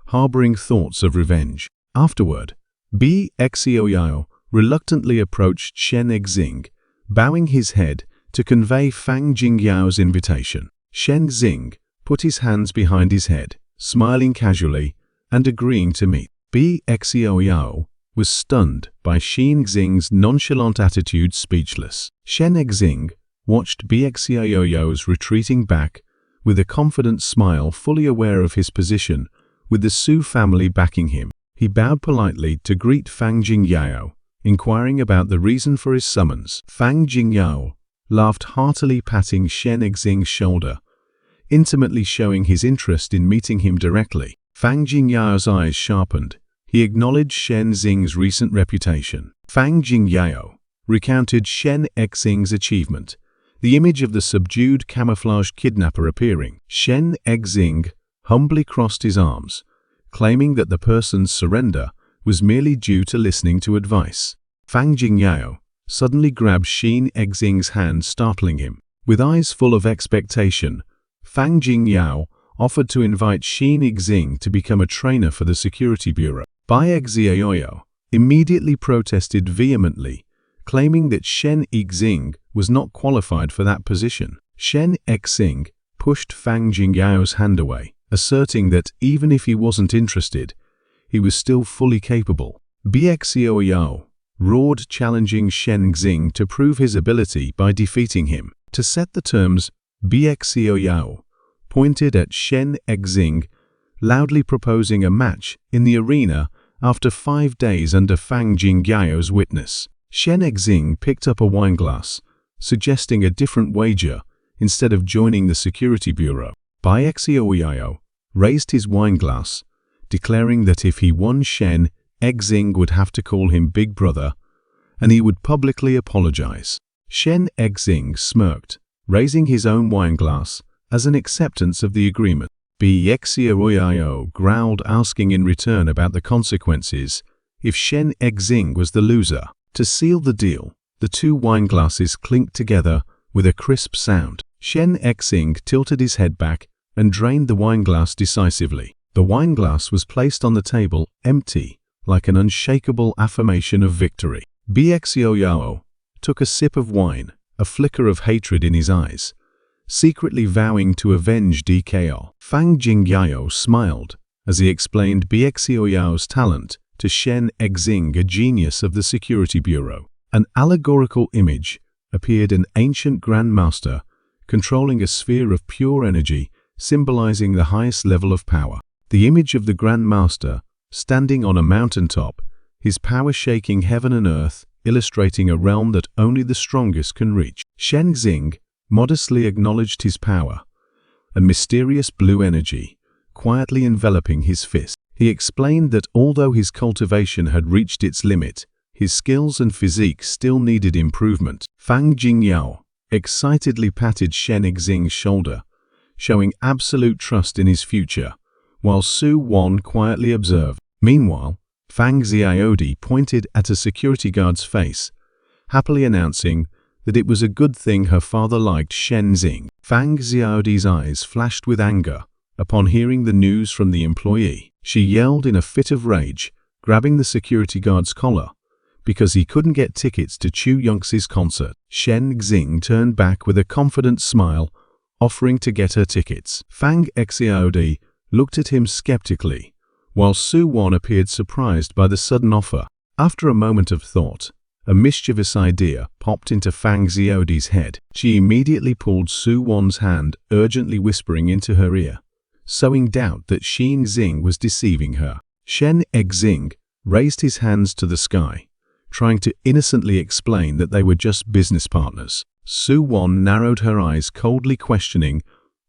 harboring thoughts of revenge. Afterward, Bxiao reluctantly approached Shen Xing, bowing his head to convey Fang Jingyao's invitation. Shen Xing put his hands behind his head, smiling casually and agreeing to meet. Bxiao was stunned by Shen Xing's nonchalant attitude, speechless. Shen Xing watched BXIOYO's retreating back with a confident smile, fully aware of his position, with the Su family backing him. He bowed politely to greet Fang Jingyao, inquiring about the reason for his summons. Fang Jingyao laughed heartily, patting Shen Xing's shoulder, intimately showing his interest in meeting him directly. Fang Jingyao's eyes sharpened. He acknowledged Shen Xing's recent reputation. Fang Jingyao recounted Shen Xing's achievement, the image of the subdued camouflaged kidnapper appearing. Shen Xing humbly crossed his arms, claiming that the person's surrender was merely due to listening to advice. Fang Jingyao suddenly grabbed Shen Xing's hand, startling him. With eyes full of expectation, Fang Jingyao offered to invite Shen Xing to become a trainer for the security bureau. BXIOYO immediately protested vehemently, claiming that Shen Xing was not qualified for that position. Shen Xing pushed Fang Jingyao's hand away, asserting that even if he wasn't interested, he was still fully capable. BXIOYO roared, challenging Shen Xing to prove his ability by defeating him. To set the terms, BXIOYO pointed at Shen Xing, loudly proposing a match in the arena after 5 days under Fang Jingyao's witness. Shen Xing picked up a wineglass, suggesting a different wager instead of joining the security bureau. BXIOYO raised his wineglass, declaring that if he won, Shen Xing would have to call him Big Brother, and he would publicly apologize. Shen Xing smirked, raising his own wineglass as an acceptance of the agreement. BXIOYO growled, asking in return about the consequences if Shen Xing was the loser. To seal the deal, the two wineglasses clinked together with a crisp sound. Shen Xing tilted his head back and drained the wineglass decisively. The wineglass was placed on the table, empty, like an unshakable affirmation of victory. BXIOYO took a sip of wine, a flicker of hatred in his eyes, secretly vowing to avenge DKO. Fang Jingyao smiled as he explained BXIOYO's talent to Shen Xing, a genius of the security bureau. An allegorical image appeared, an ancient grandmaster controlling a sphere of pure energy, symbolizing the highest level of power. The image of the grandmaster standing on a mountaintop, his power shaking heaven and earth, illustrating a realm that only the strongest can reach. Shen Xing modestly acknowledged his power, a mysterious blue energy quietly enveloping his fist. He explained that although his cultivation had reached its limit, his skills and physique still needed improvement. Fang Jingyao excitedly patted Shen Xing's shoulder, showing absolute trust in his future, while Su Wan quietly observed. Meanwhile, Fang Xiaodi pointed at a security guard's face, happily announcing that it was a good thing her father liked Shen Xing. Fang Xiaodi's eyes flashed with anger upon hearing the news from the employee. She yelled in a fit of rage, grabbing the security guard's collar, because he couldn't get tickets to Chu Yongxi's concert. Shen Xing turned back with a confident smile, offering to get her tickets. Fang Xiaodi looked at him skeptically, while Su Wan appeared surprised by the sudden offer. After a moment of thought, a mischievous idea popped into Fang Xiaodi's head. She immediately pulled Su Wan's hand, urgently whispering into her ear, sowing doubt that Shen Xing was deceiving her. Shen Xing raised his hands to the sky, trying to innocently explain that they were just business partners. Su Wan narrowed her eyes, coldly questioning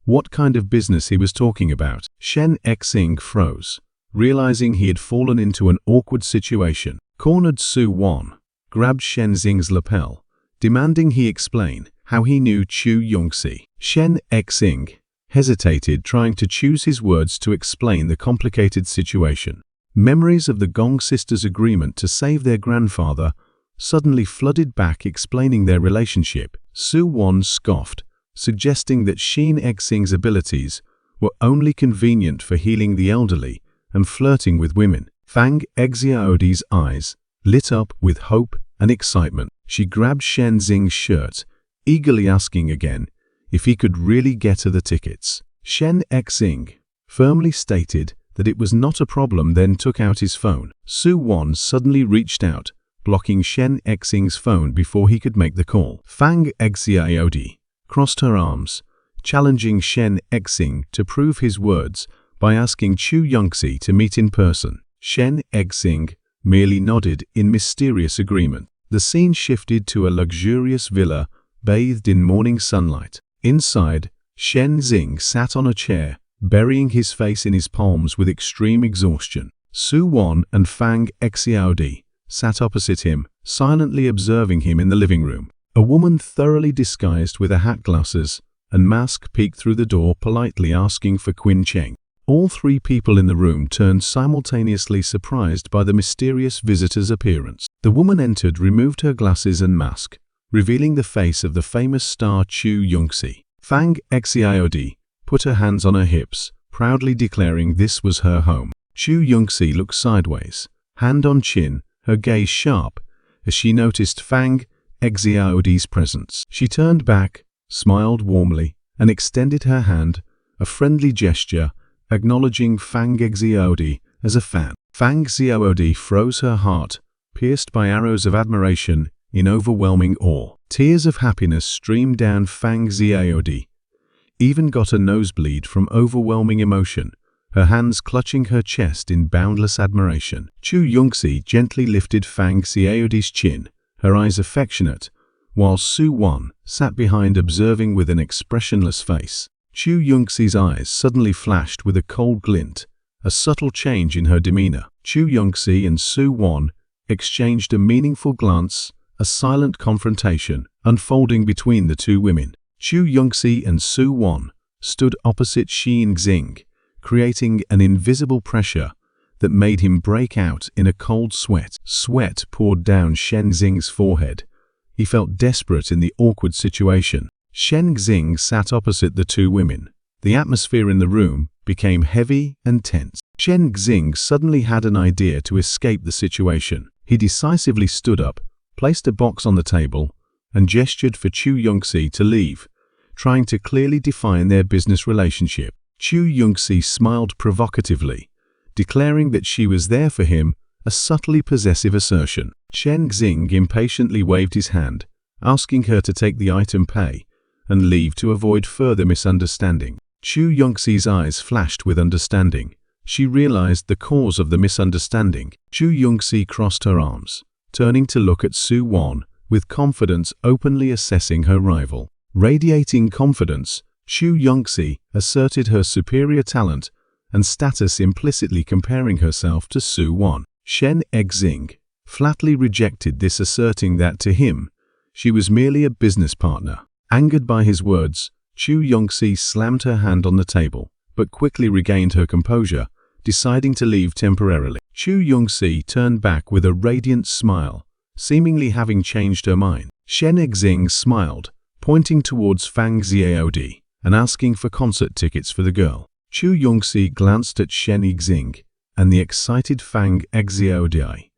what kind of business he was talking about. Shen Xing froze, realizing he had fallen into an awkward situation. Cornered, Su Wan grabbed Shen Xing's lapel, demanding he explain how he knew Chu Yongxi. Shen Xing hesitated, trying to choose his words to explain the complicated situation. Memories of the Gong sisters' agreement to save their grandfather suddenly flooded back, explaining their relationship. Su Wan scoffed, suggesting that Shen Xing's abilities were only convenient for healing the elderly and flirting with women. Fang Xiaodi's eyes lit up with hope and excitement. She grabbed Shen Xing's shirt, eagerly asking again if he could really get her the tickets. Shen Xing firmly stated that it was not a problem, then took out his phone. Su Wan suddenly reached out, blocking Shen Xing's phone before he could make the call. Fang Xiaodi crossed her arms, challenging Shen Xing to prove his words by asking Chu Yongxi to meet in person. Shen Xing merely nodded in mysterious agreement. The scene shifted to a luxurious villa bathed in morning sunlight. Inside, Shen Xing sat on a chair, burying his face in his palms with extreme exhaustion. Su Wan and Fang Xiaodi sat opposite him, silently observing him in the living room. A woman thoroughly disguised with a hat, glasses, and mask peeked through the door, politely asking for Qin Cheng. All three people in the room turned, simultaneously surprised by the mysterious visitor's appearance. The woman entered, removed her glasses and mask, revealing the face of the famous star Chu Yongxi. Fang Xiaodi put her hands on her hips, proudly declaring this was her home. Chu Yongxi looked sideways, hand on chin, her gaze sharp, as she noticed Fang Xiaodi's presence. She turned back, smiled warmly, and extended her hand, a friendly gesture, acknowledging Fang Xiaodi as a fan. Fang Xiaodi froze, her heart pierced by arrows of admiration in overwhelming awe. Tears of happiness streamed down Fang Xiaodi, even got a nosebleed from overwhelming emotion, her hands clutching her chest in boundless admiration. Chu Yongxi gently lifted Fang Xiaodi's chin, her eyes affectionate, while Su Wan sat behind, observing with an expressionless face. Chu Yongxi's eyes suddenly flashed with a cold glint, a subtle change in her demeanor. Chu Yongxi and Su Wan exchanged a meaningful glance, a silent confrontation unfolding between the two women. Chu Yongxi and Su Wan stood opposite Shen Xing, creating an invisible pressure that made him break out in a cold sweat. Sweat poured down Shen Xing's forehead. He felt desperate in the awkward situation. Shen Xing sat opposite the two women. The atmosphere in the room became heavy and tense. Shen Xing suddenly had an idea to escape the situation. He decisively stood up, placed a box on the table, and gestured for Chu Yongxi to leave, trying to clearly define their business relationship. Chu Yongxi smiled provocatively, declaring that she was there for him, a subtly possessive assertion. Shen Xing impatiently waved his hand, asking her to take the item, pay, and leave to avoid further misunderstanding. Chu Yongxi's eyes flashed with understanding. She realized the cause of the misunderstanding. Chu Yongxi crossed her arms, turning to look at Su Wan, with confidence, openly assessing her rival. Radiating confidence, Chu Yongxi asserted her superior talent and status, implicitly comparing herself to Su Wan. Shen Xing flatly rejected this, asserting that to him, she was merely a business partner. Angered by his words, Chu Yongxi slammed her hand on the table, but quickly regained her composure, deciding to leave temporarily. Chu Yongxi turned back with a radiant smile, seemingly having changed her mind. Shen Xing smiled, pointing towards Fang Xiaodi and asking for concert tickets for the girl. Chu Yongxi glanced at Shen Xing and the excited Fang Xiaodi,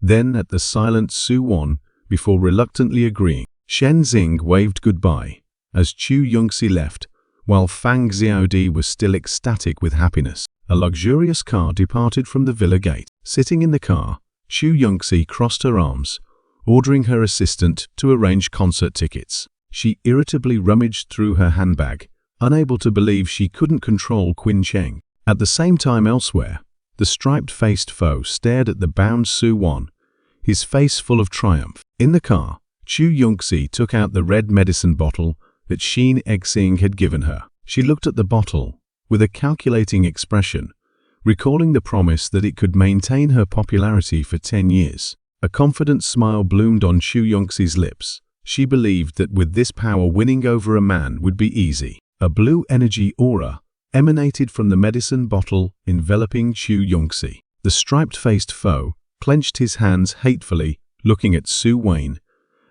then at the silent Su Wan, before reluctantly agreeing. Shen Xing waved goodbye as Chu Yongxi left, while Fang Xiaodi was still ecstatic with happiness. A luxurious car departed from the villa gate. Sitting in the car, Chu Yongxi crossed her arms, ordering her assistant to arrange concert tickets. She irritably rummaged through her handbag, unable to believe she couldn't control Qin Cheng. At the same time elsewhere, the striped-faced foe stared at the bound Su Wan, his face full of triumph. In the car, Chu Yongxi took out the red medicine bottle that Shen Xing had given her. She looked at the bottle with a calculating expression, recalling the promise that it could maintain her popularity for 10 years. A confident smile bloomed on Chu Yongxi's lips. She believed that with this power, winning over a man would be easy. A blue energy aura emanated from the medicine bottle, enveloping Chu Yongxi. The striped-faced foe clenched his hands hatefully, looking at Su Wan,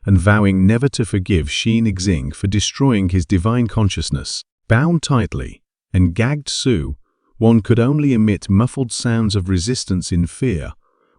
and vowing never to forgive Shen Xing for destroying his divine consciousness. Bound tightly and gagged, Su Wan could only emit muffled sounds of resistance in fear,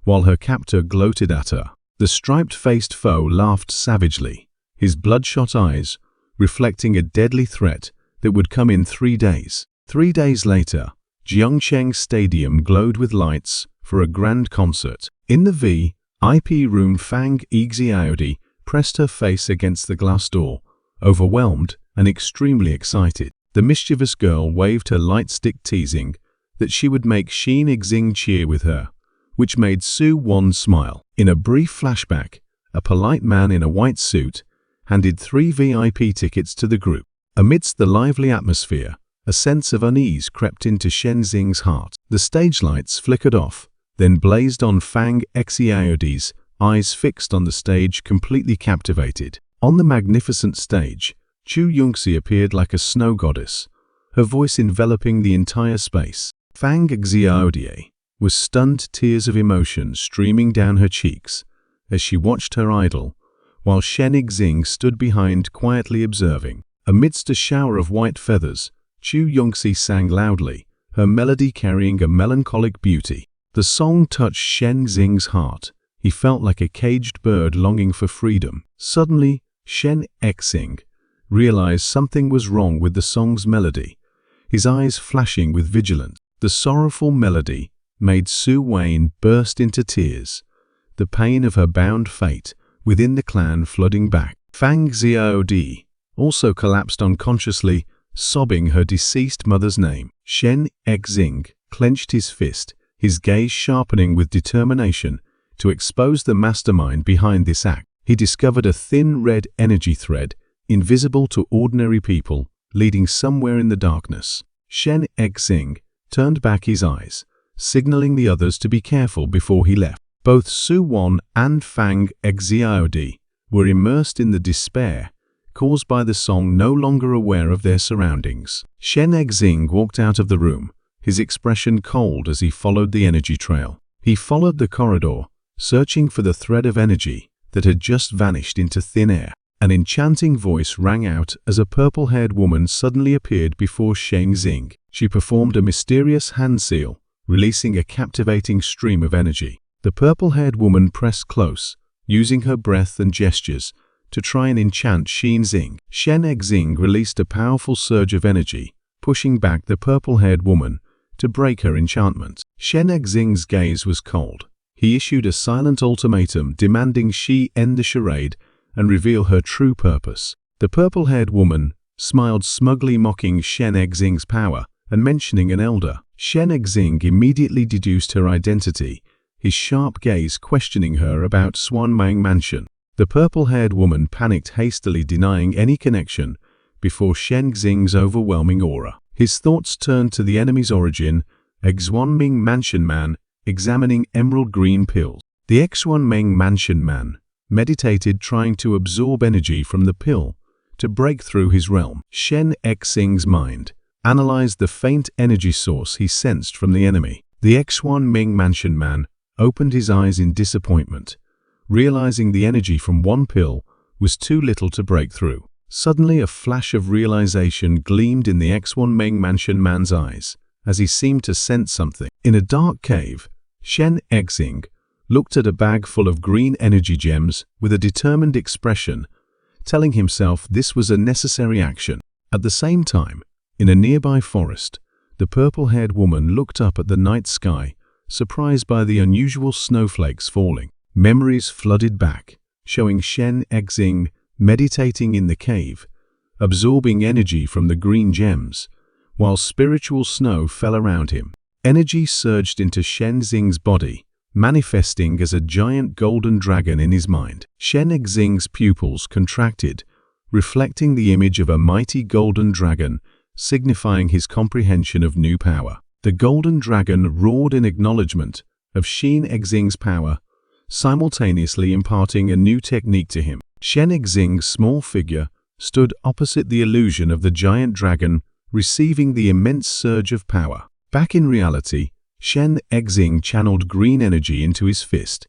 while her captor gloated at her. The striped-faced foe laughed savagely, his bloodshot eyes reflecting a deadly threat that would come in 3 days. 3 days later, Jiangcheng Stadium glowed with lights for a grand concert. In the VIP room, Fang Xiaodi pressed her face against the glass door, overwhelmed and extremely excited. The mischievous girl waved her light stick, teasing that she would make Xin Exing cheer with her, which made Su Wan smile. In a brief flashback, a polite man in a white suit handed 3 VIP tickets to the group. Amidst the lively atmosphere, a sense of unease crept into Shen Xing's heart. The stage lights flickered off, then blazed on. Fang Xiaodi's eyes fixed on the stage, completely captivated. On the magnificent stage, Chu Yongxi appeared like a snow goddess, her voice enveloping the entire space. Fang Xiaodi was stunned, tears of emotion streaming down her cheeks as she watched her idol, while Shen Exing stood behind, quietly observing. Amidst a shower of white feathers, Chu Yongxi sang loudly, her melody carrying a melancholic beauty. The song touched Shen Xing's heart. He felt like a caged bird longing for freedom. Suddenly, Shen Exing realized something was wrong with the song's melody, his eyes flashing with vigilance. The sorrowful melody made Su Wan burst into tears, the pain of her bound fate within the clan flooding back. Fang Xiaodi also collapsed unconsciously, sobbing her deceased mother's name. Shen Exing clenched his fist, his gaze sharpening with determination to expose the mastermind behind this act. He discovered a thin red energy thread, invisible to ordinary people, leading somewhere in the darkness. Shen Exing turned back his eyes, signaling the others to be careful before he left. Both Su Wan and Fang Xiaodi were immersed in the despair caused by the song, no longer aware of their surroundings. Shen Exing walked out of the room, his expression cold as he followed the energy trail. He followed the corridor, searching for the thread of energy that had just vanished into thin air. An enchanting voice rang out as a purple-haired woman suddenly appeared before Shen Exing. She performed a mysterious hand seal, releasing a captivating stream of energy. The purple-haired woman pressed close, using her breath and gestures to try and enchant Shen Exing. Shen Exing released a powerful surge of energy, pushing back the purple-haired woman to break her enchantment. Shen Exing's gaze was cold. He issued a silent ultimatum demanding she end the charade and reveal her true purpose. The purple-haired woman smiled smugly, mocking Shen Exing's power and mentioning an elder. Shen Exing immediately deduced her identity, his sharp gaze questioning her about Swanmang Mansion. The purple-haired woman panicked, hastily denying any connection before Shen Exing's overwhelming aura. His thoughts turned to the enemy's origin, Xuanming Mansion Man, examining emerald green pills. The Xuanming Mansion Man meditated, trying to absorb energy from the pill to break through his realm. Shen Exing's mind analyzed the faint energy source he sensed from the enemy. The Xuanming Mansion Man opened his eyes in disappointment, realizing the energy from one pill was too little to break through. Suddenly, a flash of realization gleamed in the Xuanming Mansion Man's eyes, as he seemed to sense something. In a dark cave, Shen Exing looked at a bag full of green energy gems with a determined expression, telling himself this was a necessary action. At the same time, in a nearby forest, the purple-haired woman looked up at the night sky, surprised by the unusual snowflakes falling. Memories flooded back, showing Shen Exing meditating in the cave, absorbing energy from the green gems, while spiritual snow fell around him. Energy surged into Shen Exing's body, manifesting as a giant golden dragon in his mind. Shen Exing's pupils contracted, reflecting the image of a mighty golden dragon, signifying his comprehension of new power. The golden dragon roared in acknowledgement of Shen Exing's power, simultaneously imparting a new technique to him. Shen Exing's small figure stood opposite the illusion of the giant dragon, receiving the immense surge of power. Back in reality, Shen Exing channeled green energy into his fist,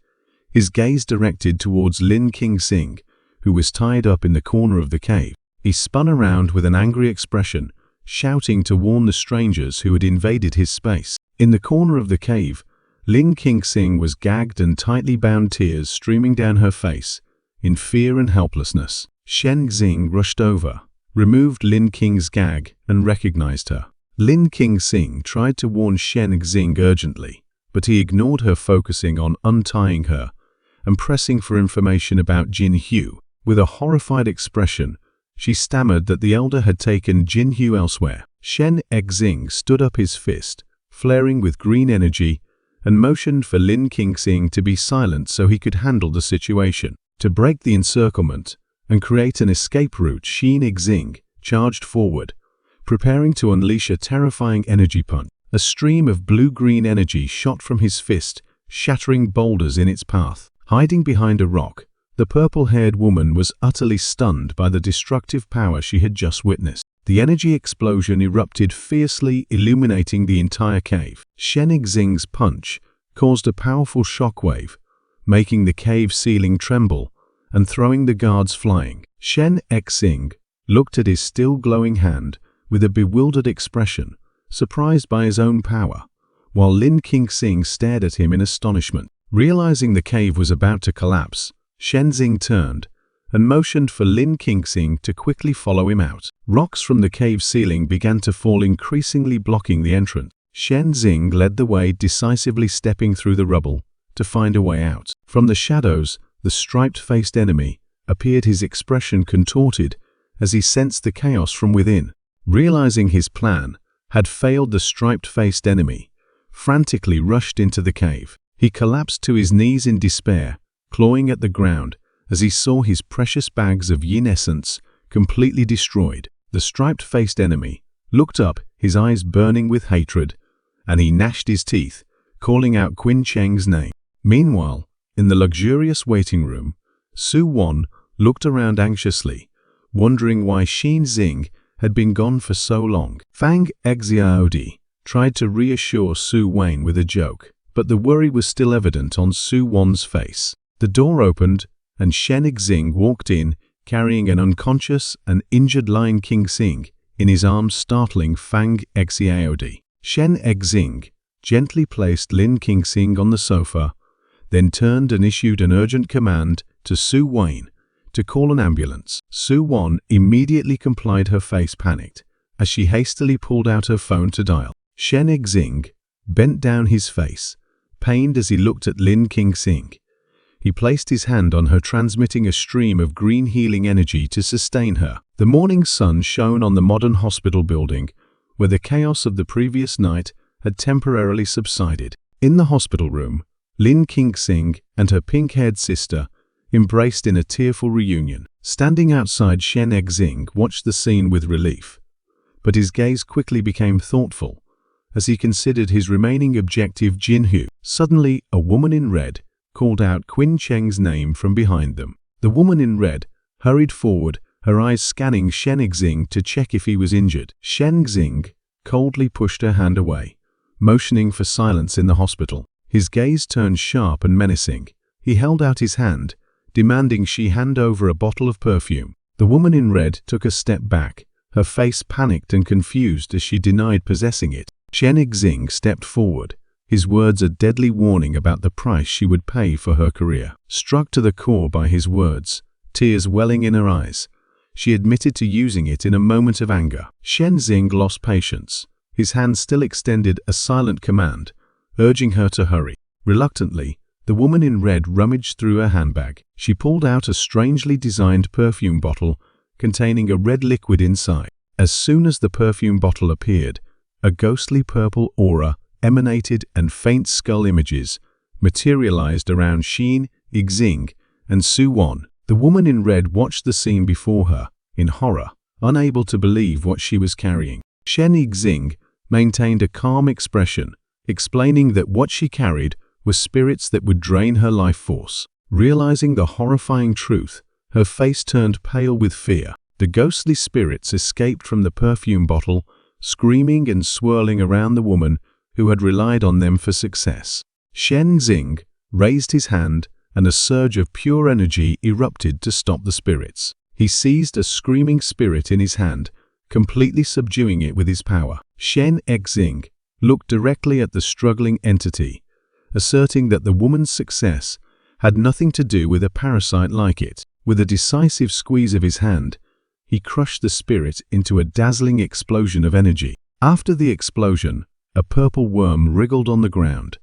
his gaze directed towards Lin Qingxing, who was tied up in the corner of the cave. He spun around with an angry expression, shouting to warn the strangers who had invaded his space. In the corner of the cave, Lin Qingxing was gagged and tightly bound, tears streaming down her face, in fear and helplessness. Shen Exing rushed over, removed Lin Qing's gag, and recognized her. Lin Qingsing tried to warn Shen Xing urgently, but he ignored her, focusing on untying her and pressing for information about Jin Hu. With a horrified expression, she stammered that the elder had taken Jin Hu elsewhere. Shen Xing stood up, his fist flaring with green energy, and motioned for Lin Qingsing to be silent so he could handle the situation. To break the encirclement and create an escape route, Shen Xing charged forward, preparing to unleash a terrifying energy punch. A stream of blue-green energy shot from his fist, shattering boulders in its path. Hiding behind a rock, the purple-haired woman was utterly stunned by the destructive power she had just witnessed. The energy explosion erupted fiercely, illuminating the entire cave. Shen Xing's punch caused a powerful shockwave, making the cave ceiling tremble and throwing the guards flying. Shen Xing looked at his still glowing hand with a bewildered expression, surprised by his own power, while Lin Qingsing stared at him in astonishment. Realizing the cave was about to collapse, Shen Xing turned and motioned for Lin Qingsing to quickly follow him out. Rocks from the cave ceiling began to fall, increasingly blocking the entrance. Shen Xing led the way, decisively stepping through the rubble to find a way out. From the shadows, the striped-faced enemy appeared, his expression contorted as he sensed the chaos from within. Realizing his plan had failed, the striped-faced enemy frantically rushed into the cave. He collapsed to his knees in despair, clawing at the ground as he saw his precious bags of yin essence completely destroyed. The striped-faced enemy looked up, his eyes burning with hatred, and he gnashed his teeth, calling out Qin Cheng's name. Meanwhile, in the luxurious waiting room, Su Wan looked around anxiously, wondering why Shen Xing had been gone for so long. Fang Xiaodi tried to reassure Su Wan with a joke, but the worry was still evident on Su Wan's face. The door opened, and Shen Xing walked in, carrying an unconscious and injured Lin Qingsing in his arms, startling Fang Xiaodi. Shen Xing gently placed Lin Qingsing on the sofa, then turned and issued an urgent command to Su Wan to call an ambulance. Su Wan immediately complied, her face panicked as she hastily pulled out her phone to dial. Shen Xing bent down, his face pained as he looked at Lin Qingsing. He placed his hand on her, transmitting a stream of green healing energy to sustain her. The morning sun shone on the modern hospital building, where the chaos of the previous night had temporarily subsided. In the hospital room, Lin Qingsing and her pink-haired sister embraced in a tearful reunion. Standing outside, Shen Xing watched the scene with relief, but his gaze quickly became thoughtful as he considered his remaining objective, Jin Hu. Suddenly, a woman in red called out Qin Cheng's name from behind them. The woman in red hurried forward, her eyes scanning Shen Xing to check if he was injured. Shen Xing coldly pushed her hand away, motioning for silence in the hospital. His gaze turned sharp and menacing. He held out his hand, demanding she hand over a bottle of perfume. The woman in red took a step back, her face panicked and confused as she denied possessing it. Shen Xing stepped forward, his words a deadly warning about the price she would pay for her career. Struck to the core by his words, tears welling in her eyes, she admitted to using it in a moment of anger. Shen Xing lost patience. His hand still extended, a silent command, urging her to hurry. Reluctantly, the woman in red rummaged through her handbag. She pulled out a strangely designed perfume bottle containing a red liquid inside. As soon as the perfume bottle appeared, a ghostly purple aura emanated and faint skull images materialized around Shen Xing and Su Wan. The woman in red watched the scene before her in horror, unable to believe what she was carrying. Shen Xing maintained a calm expression, explaining that what she carried were spirits that would drain her life force. Realizing the horrifying truth, her face turned pale with fear. The ghostly spirits escaped from the perfume bottle, screaming and swirling around the woman who had relied on them for success. Shen Xing raised his hand, and a surge of pure energy erupted to stop the spirits. He seized a screaming spirit in his hand, completely subduing it with his power. Shen Xing looked directly at the struggling entity, asserting that the woman's success had nothing to do with a parasite like it. With a decisive squeeze of his hand, he crushed the spirit into a dazzling explosion of energy. After the explosion, a purple worm wriggled on the ground.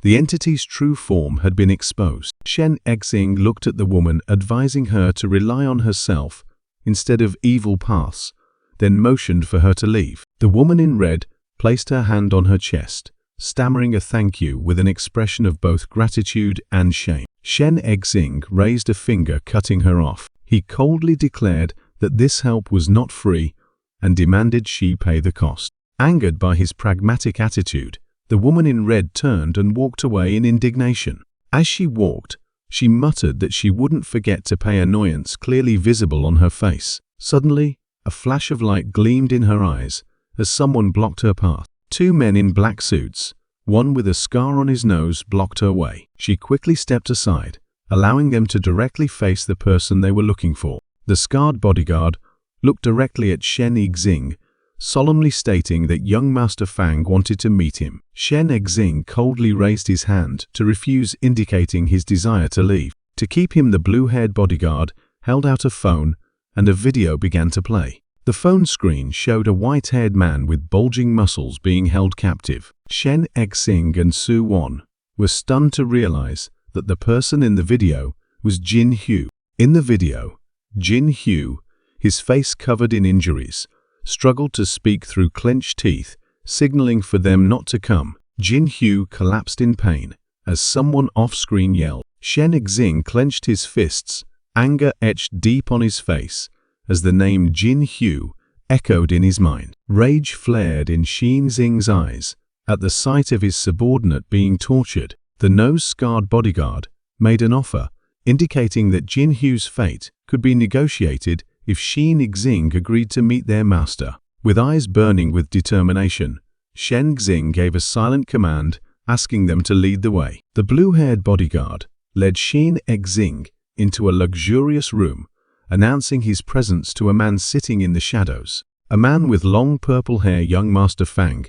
The entity's true form had been exposed. Shen Exing looked at the woman, advising her to rely on herself instead of evil paths, then motioned for her to leave. The woman in red placed her hand on her chest, stammering a thank you with an expression of both gratitude and shame. Shen Exing raised a finger, cutting her off. He coldly declared that this help was not free and demanded she pay the cost. Angered by his pragmatic attitude, the woman in red turned and walked away in indignation. As she walked, she muttered that she wouldn't forget to pay, annoyance clearly visible on her face. Suddenly, a flash of light gleamed in her eyes as someone blocked her path. Two men in black suits, one with a scar on his nose, blocked her way. She quickly stepped aside, allowing them to directly face the person they were looking for. The scarred bodyguard looked directly at Shen Exing, solemnly stating that young Master Fang wanted to meet him. Shen Exing coldly raised his hand to refuse, indicating his desire to leave. To keep him, the blue-haired bodyguard held out a phone and a video began to play. The phone screen showed a white-haired man with bulging muscles being held captive. Shen Exing and Su Wan were stunned to realize that the person in the video was Jin Hu. In the video, Jin Hu, his face covered in injuries, struggled to speak through clenched teeth, signaling for them not to come. Jin Hu collapsed in pain as someone off-screen yelled. Shen Exing clenched his fists, anger etched deep on his face as the name Jin Hu echoed in his mind. Rage flared in Shen Xing's eyes at the sight of his subordinate being tortured. The nose-scarred bodyguard made an offer, indicating that Jin Hu's fate could be negotiated if Shen Exing agreed to meet their master. With eyes burning with determination, Shen Exing gave a silent command, asking them to lead the way. The blue-haired bodyguard led Shen Exing into a luxurious room, announcing his presence to a man sitting in the shadows. A man with long purple hair, young Master Fang,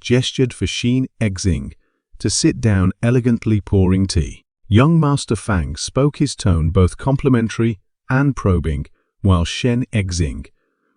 gestured for Shen Exing to sit down, elegantly pouring tea. Young Master Fang spoke, his tone both complimentary and probing, while Shen Exing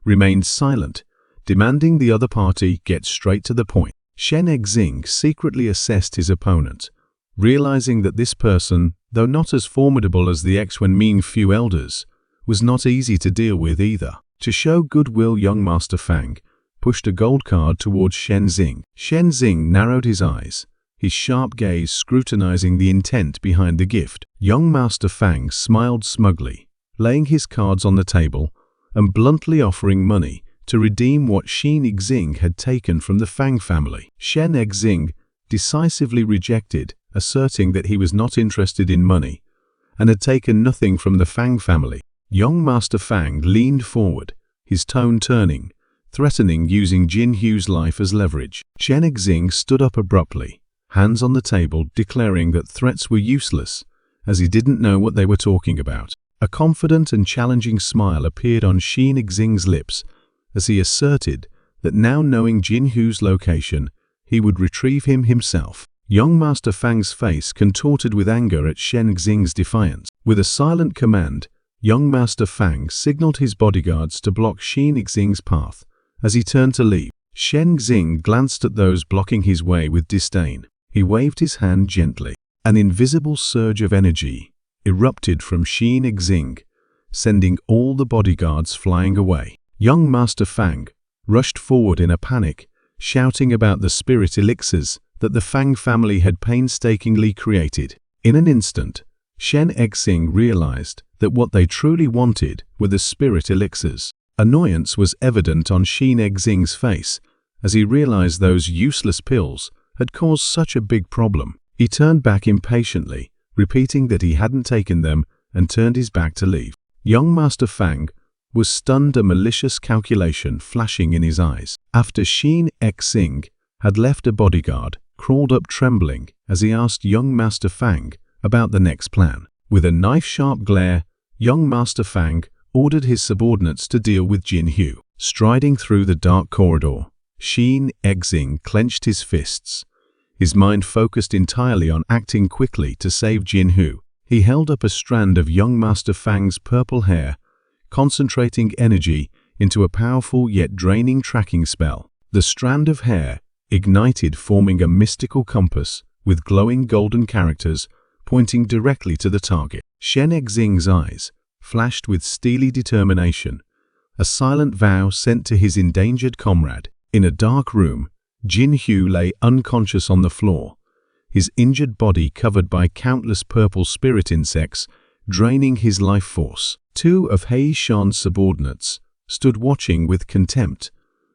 remained silent, demanding the other party get straight to the point. Shen Exing secretly assessed his opponent, realizing that this person, though not as formidable as the Xwenming Fu elders, was not easy to deal with either. To show goodwill, young Master Fang pushed a gold card towards Shen Exing. Shen Exing narrowed his eyes, his sharp gaze scrutinizing the intent behind the gift. Young Master Fang smiled smugly, laying his cards on the table and bluntly offering money to redeem what Shen Exing had taken from the Fang family. Shen Exing decisively rejected, asserting that he was not interested in money and had taken nothing from the Fang family. Young Master Fang leaned forward, his tone turning, threatening, using Jin Hu's life as leverage. Shen Exing stood up abruptly, hands on the table, declaring that threats were useless, as he didn't know what they were talking about. A confident and challenging smile appeared on Shen Exing's lips as he asserted that now, knowing Jin Hu's location, he would retrieve him himself. Young Master Fang's face contorted with anger at Shen Exing's defiance. With a silent command, young Master Fang signaled his bodyguards to block Shen Exing's path as he turned to leave. Shen Exing glanced at those blocking his way with disdain. He waved his hand gently. An invisible surge of energy erupted from Shen Exing, sending all the bodyguards flying away. Young Master Fang rushed forward in a panic, shouting about the spirit elixirs that the Fang family had painstakingly created. In an instant, Shen Exing realized that what they truly wanted were the spirit elixirs. Annoyance was evident on Shen Exing's face as he realized those useless pills had caused such a big problem. He turned back impatiently, repeating that he hadn't taken them, and turned his back to leave. Young Master Fang was stunned, a malicious calculation flashing in his eyes. After Shen Exing had left, a bodyguard crawled up trembling as he asked young Master Fang about the next plan. With a knife-sharp glare, young Master Fang ordered his subordinates to deal with Jin Hu. Striding through the dark corridor, Shen Exing clenched his fists, his mind focused entirely on acting quickly to save Jin Hu. He held up a strand of young Master Fang's purple hair, concentrating energy into a powerful yet draining tracking spell. The strand of hair ignited, forming a mystical compass with glowing golden characters pointing directly to the target. Shen Exing's eyes flashed with steely determination, a silent vow sent to his endangered comrade. In a dark room, Jin Hu lay unconscious on the floor, his injured body covered by countless purple spirit insects, draining his life force. Two of He Shan's subordinates stood watching with contempt,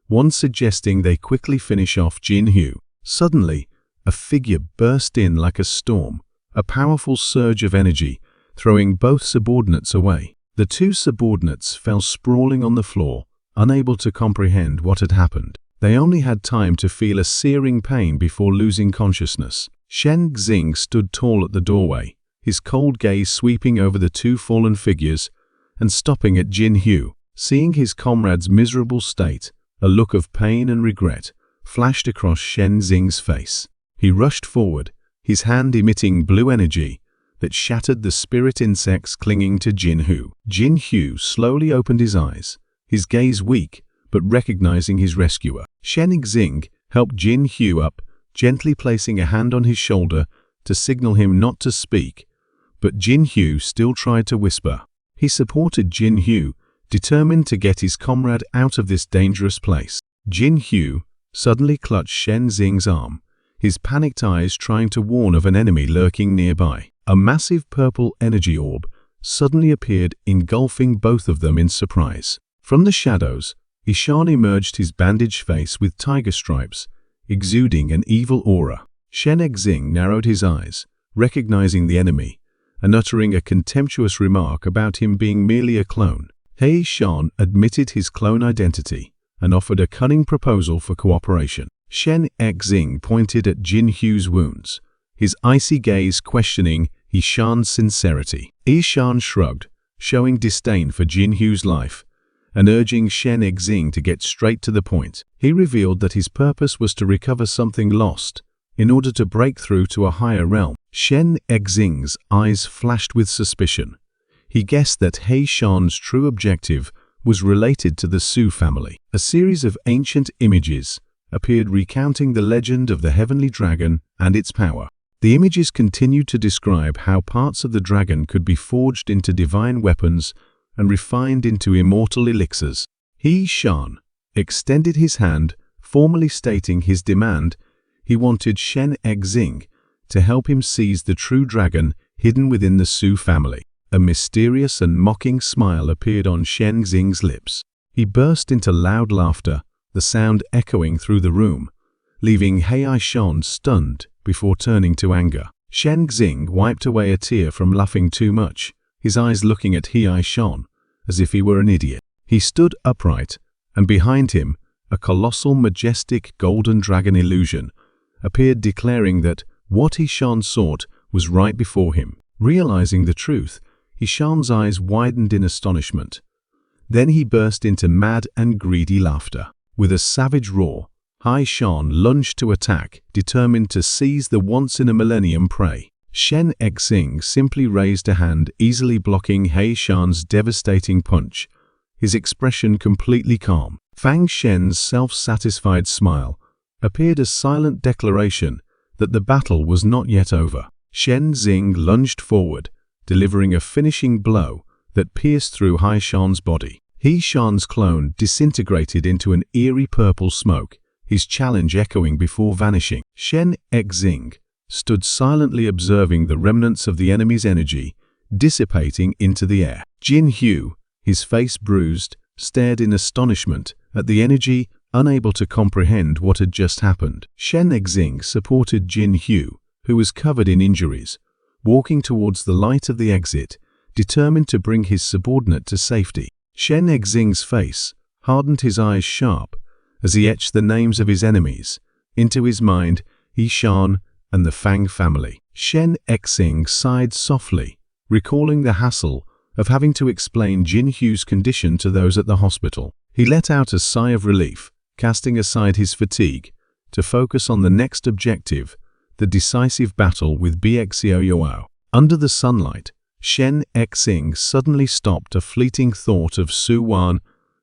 one suggesting they quickly finish off Jin Hu. Suddenly, a figure burst in like a storm, a powerful surge of energy, throwing both subordinates away. The two subordinates fell sprawling on the floor, unable to comprehend what had happened. They only had time to feel a searing pain before losing consciousness. Shen Xing stood tall at the doorway, his cold gaze sweeping over the two fallen figures and stopping at Jin Hu. Seeing his comrade's miserable state, a look of pain and regret flashed across Shen Xing's face. He rushed forward, his hand emitting blue energy that shattered the spirit insects clinging to Jin Hu. Jin Hu slowly opened his eyes, his gaze weak but recognizing his rescuer. Shen Xing helped Jin Hu up, gently placing a hand on his shoulder to signal him not to speak, but Jin Hu still tried to whisper. He supported Jin Hu, determined to get his comrade out of this dangerous place. Jin Hu suddenly clutched Shen Xing's arm, his panicked eyes trying to warn of an enemy lurking nearby. A massive purple energy orb suddenly appeared, engulfing both of them in surprise. From the shadows, Ishan emerged, his bandaged face with tiger stripes, exuding an evil aura. Shen Xing narrowed his eyes, recognizing the enemy, and uttering a contemptuous remark about him being merely a clone. He Shan admitted his clone identity and offered a cunning proposal for cooperation. Shen Xing pointed at Jin Hu's wounds, his icy gaze questioning Ishan's sincerity. Ishan shrugged, showing disdain for Jin Hu's life, and urging Shen Xing to get straight to the point. He revealed that his purpose was to recover something lost in order to break through to a higher realm. Shen Xing's eyes flashed with suspicion. He guessed that He Shan's true objective was related to the Su family. A series of ancient images appeared recounting the legend of the heavenly dragon and its power. The images continued to describe how parts of the dragon could be forged into divine weapons and refined into immortal elixirs. He Shan extended his hand, formally stating his demand. He wanted Shen Xing to help him seize the true dragon hidden within the Su family. A mysterious and mocking smile appeared on Shen Xing's lips. He burst into loud laughter, the sound echoing through the room, leaving He Shan stunned before turning to anger. Shen Xing wiped away a tear from laughing too much, his eyes looking at He Shan as if he were an idiot. He stood upright, and behind him, a colossal, majestic golden dragon illusion appeared, declaring that what He Shan sought was right before him. Realizing the truth, He Shan's eyes widened in astonishment. Then he burst into mad and greedy laughter. With a savage roar, He Shan lunged to attack, determined to seize the once-in-a-millennium prey. Shen Xing simply raised a hand, easily blocking He Shan's devastating punch, his expression completely calm. Fang Shen's self-satisfied smile appeared, a silent declaration that the battle was not yet over. Shen Xing lunged forward, delivering a finishing blow that pierced through He Shan's body. He Shan's clone disintegrated into an eerie purple smoke, his challenge echoing before vanishing. Shen Xing stood silently observing the remnants of the enemy's energy dissipating into the air. Jin Hu, his face bruised, stared in astonishment at the energy, unable to comprehend what had just happened. Shen Xing supported Jin Hu, who was covered in injuries, walking towards the light of the exit, determined to bring his subordinate to safety. Shen Xing's face hardened, his eyes sharp, as he etched the names of his enemies into his mind: He Shan and the Fang family. Shen Xing sighed softly, recalling the hassle of having to explain Jin Hu's condition to those at the hospital. He let out a sigh of relief, casting aside his fatigue to focus on the next objective, the decisive battle with Bxiao. Under the sunlight, Shen Xing suddenly stopped, a fleeting thought of Su Wan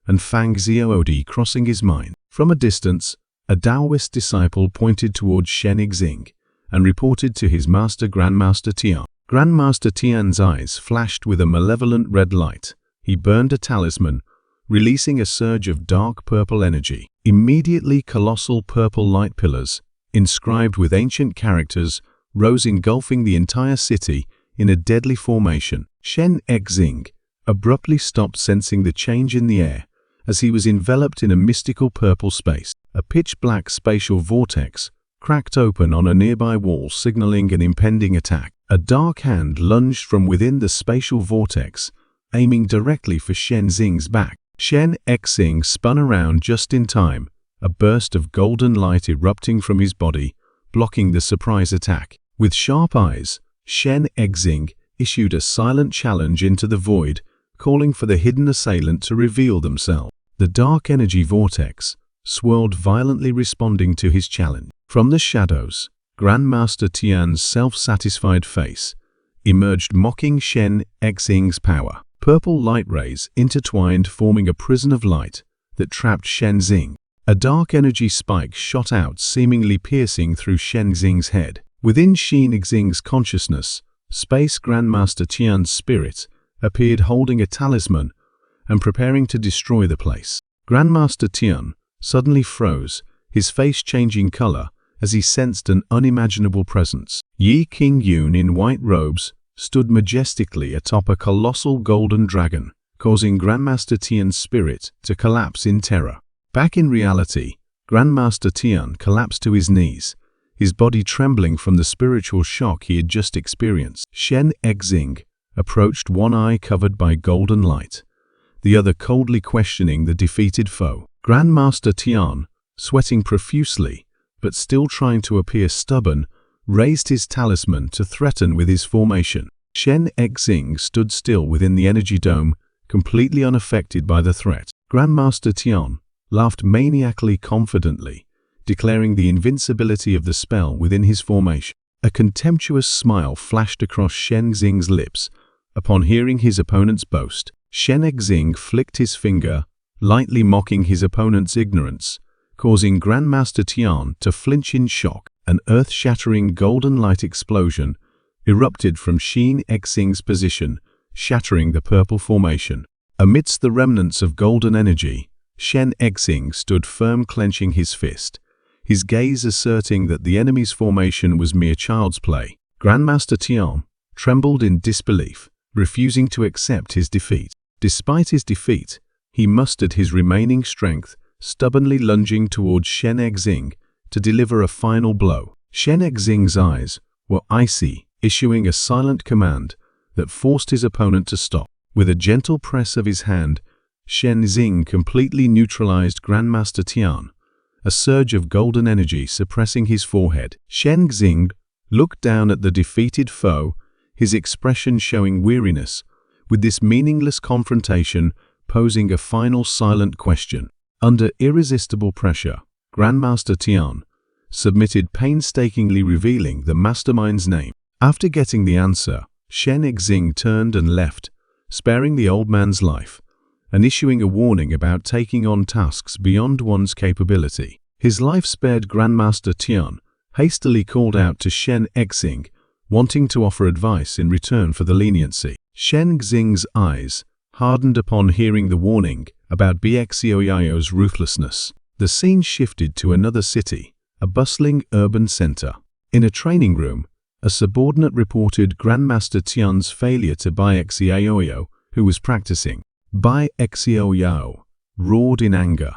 and Fang Xiaodi crossing his mind. From a distance, A Taoist disciple pointed towards Shen Exing and reported to his master Grandmaster Tian. Grandmaster Tian's eyes flashed with a malevolent red light. He burned a talisman, releasing a surge of dark purple energy. Immediately, colossal purple light pillars, inscribed with ancient characters, rose engulfing the entire city in a deadly formation. Shen Exing abruptly stopped, sensing the change in the air as he was enveloped in a mystical purple space. A pitch-black spatial vortex cracked open on a nearby wall, signaling an impending attack. A dark hand lunged from within the spatial vortex, aiming directly for Shen Xing's back. Shen Exing spun around just in time, a burst of golden light erupting from his body, blocking the surprise attack. With sharp eyes, Shen Exing issued a silent challenge into the void, calling for the hidden assailant to reveal themselves. The dark energy vortex swirled violently, responding to his challenge. From the shadows, Grandmaster Tian's self-satisfied face emerged, mocking Shen Exing's power. Purple light rays intertwined, forming a prison of light that trapped Shen Xing. A dark energy spike shot out, seemingly piercing through Shen Xing's head. Within Shen Xing's consciousness, Space Grandmaster Tian's spirit appeared, holding a talisman and preparing to destroy the place. Grandmaster Tian suddenly froze, his face changing color as he sensed an unimaginable presence. Yi Qingyun, in white robes, stood majestically atop a colossal golden dragon, causing Grandmaster Tian's spirit to collapse in terror. Back in reality, Grandmaster Tian collapsed to his knees, his body trembling from the spiritual shock he had just experienced. Shen Exing approached, one eye covered by golden light, the other coldly questioning the defeated foe. Grandmaster Tian, sweating profusely, but still trying to appear stubborn, raised his talisman to threaten with his formation. Shen Exing stood still within the energy dome, completely unaffected by the threat. Grandmaster Tian laughed maniacally confidently, declaring the invincibility of the spell within his formation. A contemptuous smile flashed across Shen Xing's lips upon hearing his opponent's boast. Shen Exing flicked his finger, lightly mocking his opponent's ignorance, causing Grandmaster Tian to flinch in shock. An earth-shattering golden light explosion erupted from Shen Exing's position, shattering the purple formation. Amidst the remnants of golden energy, Shen Exing stood firm, clenching his fist, his gaze asserting that the enemy's formation was mere child's play. Grandmaster Tian trembled in disbelief, refusing to accept his defeat. Despite his defeat, he mustered his remaining strength, stubbornly lunging towards Shen Exing to deliver a final blow. Shen Exing's eyes were icy, issuing a silent command that forced his opponent to stop. With a gentle press of his hand, Shen Xing completely neutralized Grandmaster Tian, a surge of golden energy suppressing his forehead. Shen Xing looked down at the defeated foe, his expression showing weariness, with this meaningless confrontation posing a final silent question. Under irresistible pressure, Grandmaster Tian submitted, painstakingly revealing the mastermind's name. After getting the answer, Shen Exing turned and left, sparing the old man's life and issuing a warning about taking on tasks beyond one's capability. His life spared, Grandmaster Tian hastily called out to Shen Exing, wanting to offer advice in return for the leniency. Shen Xing's eyes hardened upon hearing the warning about Bxioyao's ruthlessness. The scene shifted to another city, a bustling urban center. In a training room, a subordinate reported Grandmaster Tian's failure to Bxioyao, who was practicing. Bxioyao roared in anger,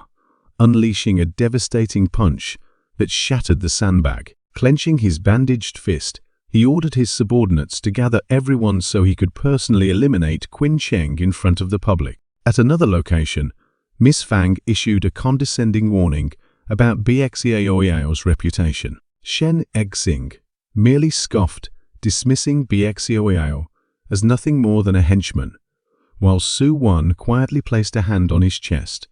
unleashing a devastating punch that shattered the sandbag. Clenching his bandaged fist, he ordered his subordinates to gather everyone so he could personally eliminate Qin Cheng in front of the public. At another location, Miss Fang issued a condescending warning about Bxioyao's reputation. Shen Exing merely scoffed, dismissing Bxioyao as nothing more than a henchman, while Su Wan quietly placed a hand on his chest,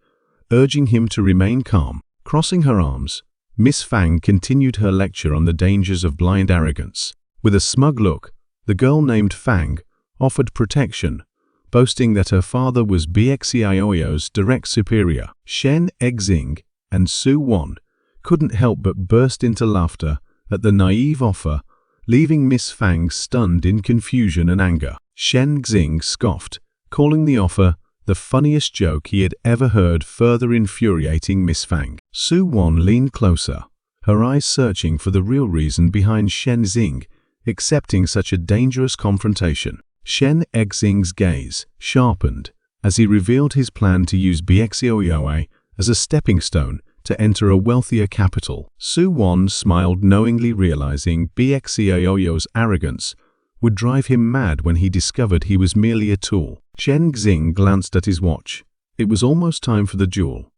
urging him to remain calm. Crossing her arms, Miss Fang continued her lecture on the dangers of blind arrogance. With a smug look, the girl named Fang offered protection, boasting that her father was Bxioyao's direct superior. Shen Exing and Su Wan couldn't help but burst into laughter at the naive offer, leaving Miss Fang stunned in confusion and anger. Shen Xing scoffed, calling the offer the funniest joke he had ever heard, further infuriating Miss Fang. Su Wan leaned closer, her eyes searching for the real reason behind Shen Xing accepting such a dangerous confrontation. Shen Xing's gaze sharpened as he revealed his plan to use Bxioyao as a stepping stone to enter a wealthier capital. Su Wan smiled knowingly, realizing Bxioyao's arrogance would drive him mad when he discovered he was merely a tool. Shen Xing glanced at his watch. It was almost time for the duel,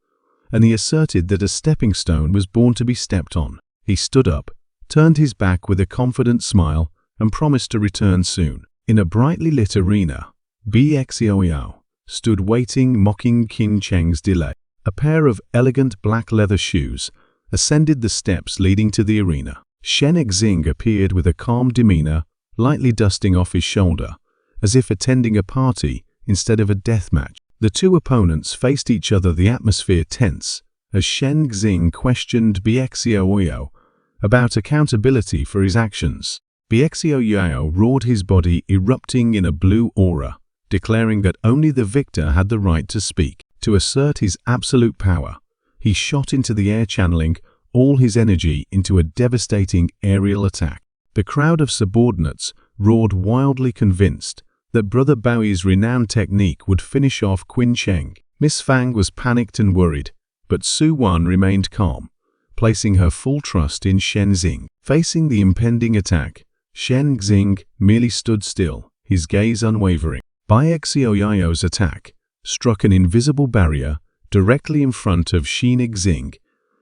and he asserted that a stepping stone was born to be stepped on. He stood up, turned his back with a confident smile, and promised to return soon. In a brightly lit arena, Bxioyao stood waiting, mocking Qin Cheng's delay. A pair of elegant black leather shoes ascended the steps leading to the arena. Shen Xing appeared with a calm demeanor, lightly dusting off his shoulder, as if attending a party instead of a death match. The two opponents faced each other, the atmosphere tense, as Shen Xing questioned Bxioyao about accountability for his actions. Bxioyao roared, his body erupting in a blue aura, declaring that only the victor had the right to speak. To assert his absolute power, he shot into the air, channeling all his energy into a devastating aerial attack. The crowd of subordinates roared wildly, convinced that Brother Baoi's renowned technique would finish off Qin Cheng. Miss Fang was panicked and worried, but Su Wan remained calm, placing her full trust in Shen Xing. Facing the impending attack, Shen Xing merely stood still, his gaze unwavering. Bxioyao's attack struck an invisible barrier directly in front of Shen Xing.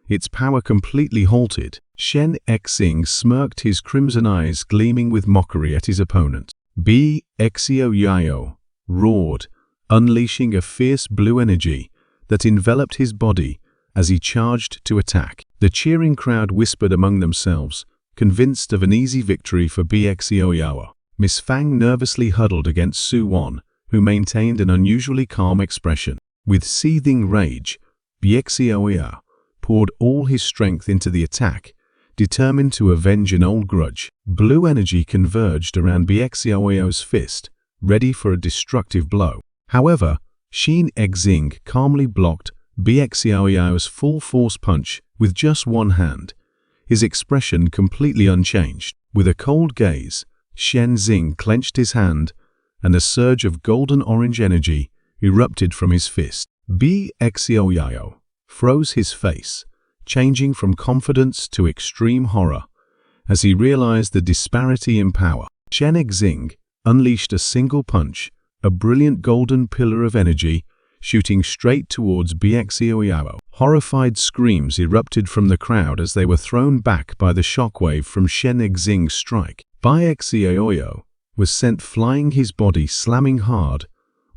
Its power completely halted. Shen Xing smirked, his crimson eyes gleaming with mockery at his opponent. Bxioyao roared, unleashing a fierce blue energy that enveloped his body as he charged to attack. The cheering crowd whispered among themselves, convinced of an easy victory for Bxioyao. Miss Fang nervously huddled against Su Wan, who maintained an unusually calm expression. With seething rage, Bxioyao poured all his strength into the attack, determined to avenge an old grudge. Blue energy converged around Bxioyao's fist, ready for a destructive blow. However, Shen Xing calmly blocked Bxioyao's full force punch with just one hand, his expression completely unchanged. With a cold gaze, Shen Xing clenched his hand, and a surge of golden-orange energy erupted from his fist. Bxioyao froze his face, changing from confidence to extreme horror as he realized the disparity in power. Shen Xing unleashed a single punch, a brilliant golden pillar of energy shooting straight towards Bxioyao. Horrified screams erupted from the crowd as they were thrown back by the shockwave from Shen Xing's strike. Bxioyao was sent flying, his body slamming hard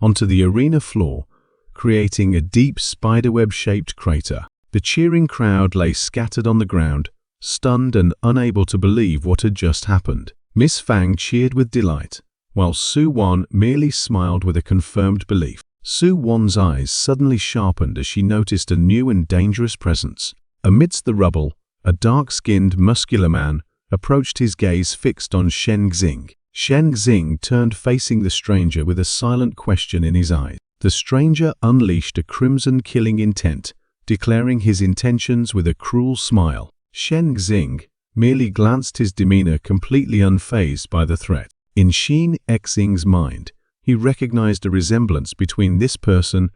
onto the arena floor, creating a deep spiderweb-shaped crater. The cheering crowd lay scattered on the ground, stunned and unable to believe what had just happened. Miss Fang cheered with delight, while Su Wan merely smiled with a confirmed belief. Su Wan's eyes suddenly sharpened as she noticed a new and dangerous presence. Amidst the rubble, a dark-skinned, muscular man approached, his gaze fixed on Shen Xing. Shen Xing turned, facing the stranger with a silent question in his eyes. The stranger unleashed a crimson killing intent, declaring his intentions with a cruel smile. Shen Xing merely glanced, his demeanor completely unfazed by the threat. In Shen Xing's mind, he recognized a resemblance between this person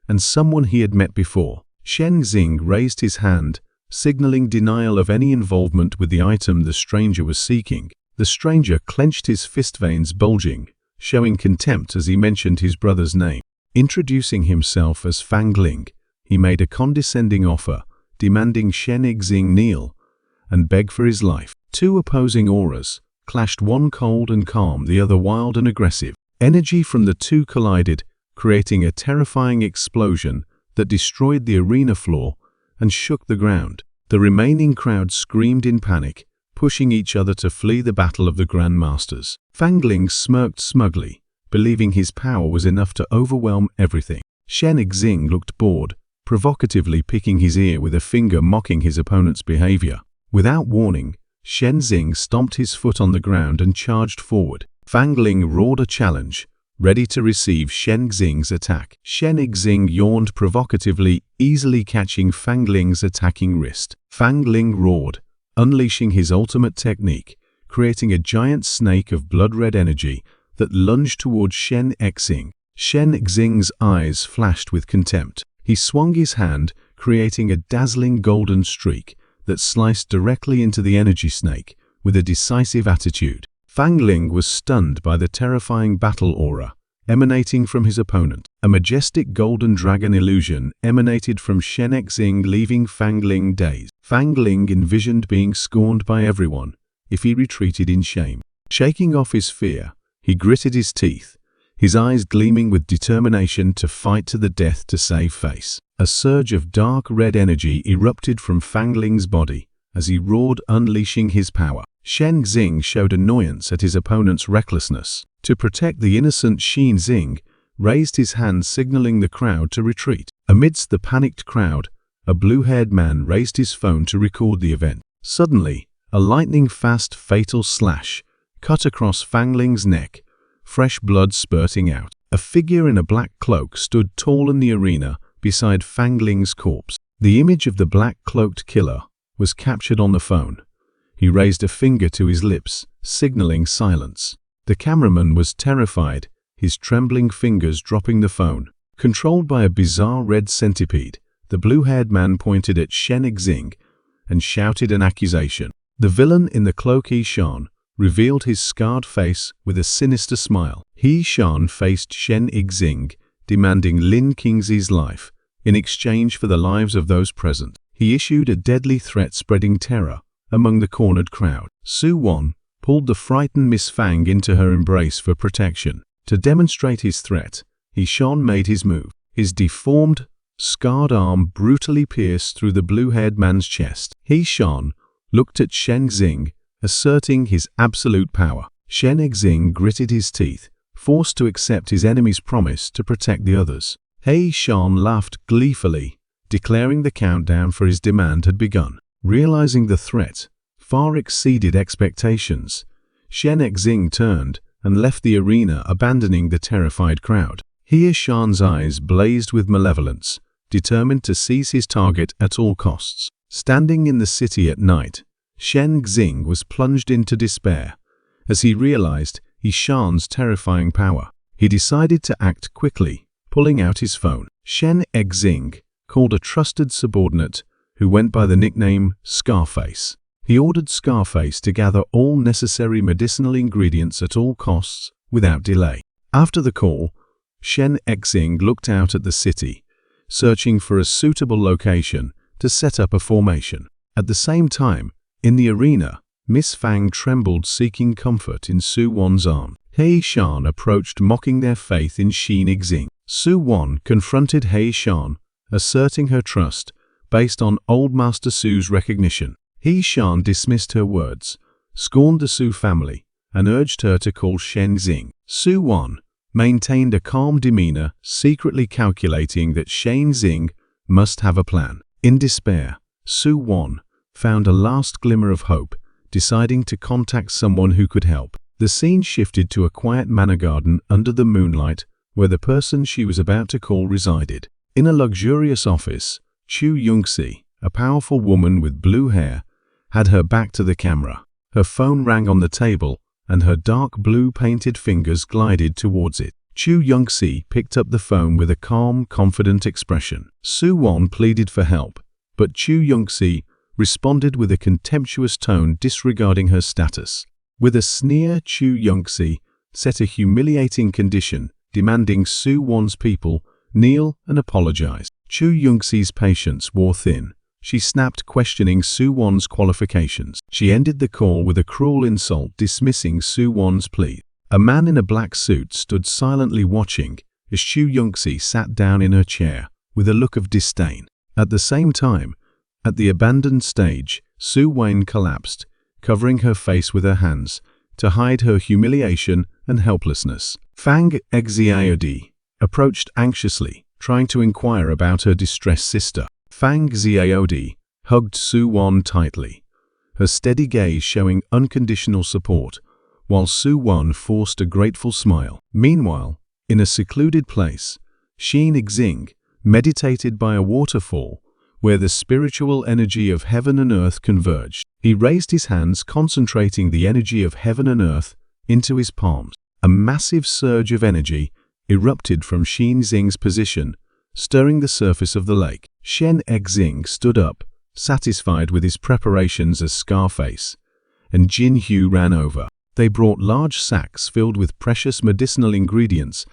and someone he had met before. Shen Xing raised his hand, signaling denial of any involvement with the item the stranger was seeking. The stranger clenched, his fist veins bulging, showing contempt as he mentioned his brother's name. Introducing himself as Fang Ling, he made a condescending offer, demanding Shen Xing kneel and beg for his life. Two opposing auras clashed, one cold and calm, the other wild and aggressive. Energy from the two collided, creating a terrifying explosion that destroyed the arena floor and shook the ground. The remaining crowd screamed in panic, pushing each other to flee the battle of the Grandmasters. Fang Ling smirked smugly, believing his power was enough to overwhelm everything. Shen Xing looked bored, provocatively picking his ear with a finger, mocking his opponent's behavior. Without warning, Shen Xing stomped his foot on the ground and charged forward. Fang Ling roared a challenge, ready to receive Shen Xing's attack. Shen Xing yawned provocatively, easily catching Fang Ling's attacking wrist. Fang Ling roared, unleashing his ultimate technique, creating a giant snake of blood-red energy that lunged towards Shen Xing. Shen Xing's eyes flashed with contempt. He swung his hand, creating a dazzling golden streak that sliced directly into the energy snake with a decisive attitude. Fang Ling was stunned by the terrifying battle aura emanating from his opponent. A majestic golden dragon illusion emanated from Shen Xing, leaving Fang Ling dazed. Fang Ling envisioned being scorned by everyone if he retreated in shame. Shaking off his fear, he gritted his teeth, his eyes gleaming with determination to fight to the death to save face. A surge of dark red energy erupted from Fang Ling's body as he roared, unleashing his power. Shen Xing showed annoyance at his opponent's recklessness. To protect the innocent Shen Xing, raised his hand, signaling the crowd to retreat. Amidst the panicked crowd, a blue-haired man raised his phone to record the event. Suddenly, a lightning-fast fatal slash cut across Fang Ling's neck, fresh blood spurting out. A figure in a black cloak stood tall in the arena beside Fang Ling's corpse. The image of the black-cloaked killer was captured on the phone. He raised a finger to his lips, signaling silence. The cameraman was terrified, his trembling fingers dropping the phone. Controlled by a bizarre red centipede, the blue-haired man pointed at Shen Xing and shouted an accusation. The villain in the cloak, He Shan, revealed his scarred face with a sinister smile. He Shan faced Shen Xing, demanding Lin Qingzi's life in exchange for the lives of those present. He issued a deadly threat, spreading terror among the cornered crowd. Su Wan pulled the frightened Miss Fang into her embrace for protection. To demonstrate his threat, He Shan made his move. His deformed, scarred arm brutally pierced through the blue-haired man's chest. He Shan looked at Shen Xing, asserting his absolute power. Shen Xing gritted his teeth, forced to accept his enemy's promise to protect the others. He Shan laughed gleefully, declaring the countdown for his demand had begun. Realizing the threat far exceeded expectations, Shen Xing turned and left the arena, abandoning the terrified crowd. He Shan's eyes blazed with malevolence, determined to seize his target at all costs. Standing in the city at night, Shen Xing was plunged into despair as he realized He Shan's terrifying power. He decided to act quickly, pulling out his phone. Shen Xing called a trusted subordinate who went by the nickname Scarface. He ordered Scarface to gather all necessary medicinal ingredients at all costs without delay. After the call, Shen Xing looked out at the city, searching for a suitable location to set up a formation. At the same time, in the arena, Miss Fang trembled, seeking comfort in Su Wan's arm. He Shan approached, mocking their faith in Shen Xing. Su Wan confronted He Shan, asserting her trust based on Old Master Su's recognition. He Shan dismissed her words, scorned the Su family, and urged her to call Shen Xing. Su Wan maintained a calm demeanor, secretly calculating that Shen Xing must have a plan. In despair, Su Wan found a last glimmer of hope, deciding to contact someone who could help. The scene shifted to a quiet manor garden under the moonlight, where the person she was about to call resided. In a luxurious office, Chu Yongxi, a powerful woman with blue hair, had her back to the camera. Her phone rang on the table, and her dark blue painted fingers glided towards it. Chu Yongxi picked up the phone with a calm, confident expression. Su Wan pleaded for help, but Chu Yongxi responded with a contemptuous tone, disregarding her status. With a sneer, Chu Yongxi set a humiliating condition, demanding Su Wan's people kneel and apologize. Chu Yongxi's patience wore thin. She snapped, questioning Su Wan's qualifications. She ended the call with a cruel insult, dismissing Su Wan's plea. A man in a black suit stood silently watching as Chu Yongxi sat down in her chair with a look of disdain. At the same time, at the abandoned stage, Su Wan collapsed, covering her face with her hands to hide her humiliation and helplessness. Fang Xiaodi approached anxiously, trying to inquire about her distressed sister. Fang Xiaodi hugged Su Wan tightly, her steady gaze showing unconditional support, while Su Wan forced a grateful smile. Meanwhile, in a secluded place, Xin Xing meditated by a waterfall where the spiritual energy of heaven and earth converged. He raised his hands, concentrating the energy of heaven and earth into his palms. A massive surge of energy erupted from Xin Xing's position, stirring the surface of the lake. Shen Xing stood up, satisfied with his preparations as Scarface, and Jin Hu ran over. They brought large sacks filled with precious medicinal ingredients,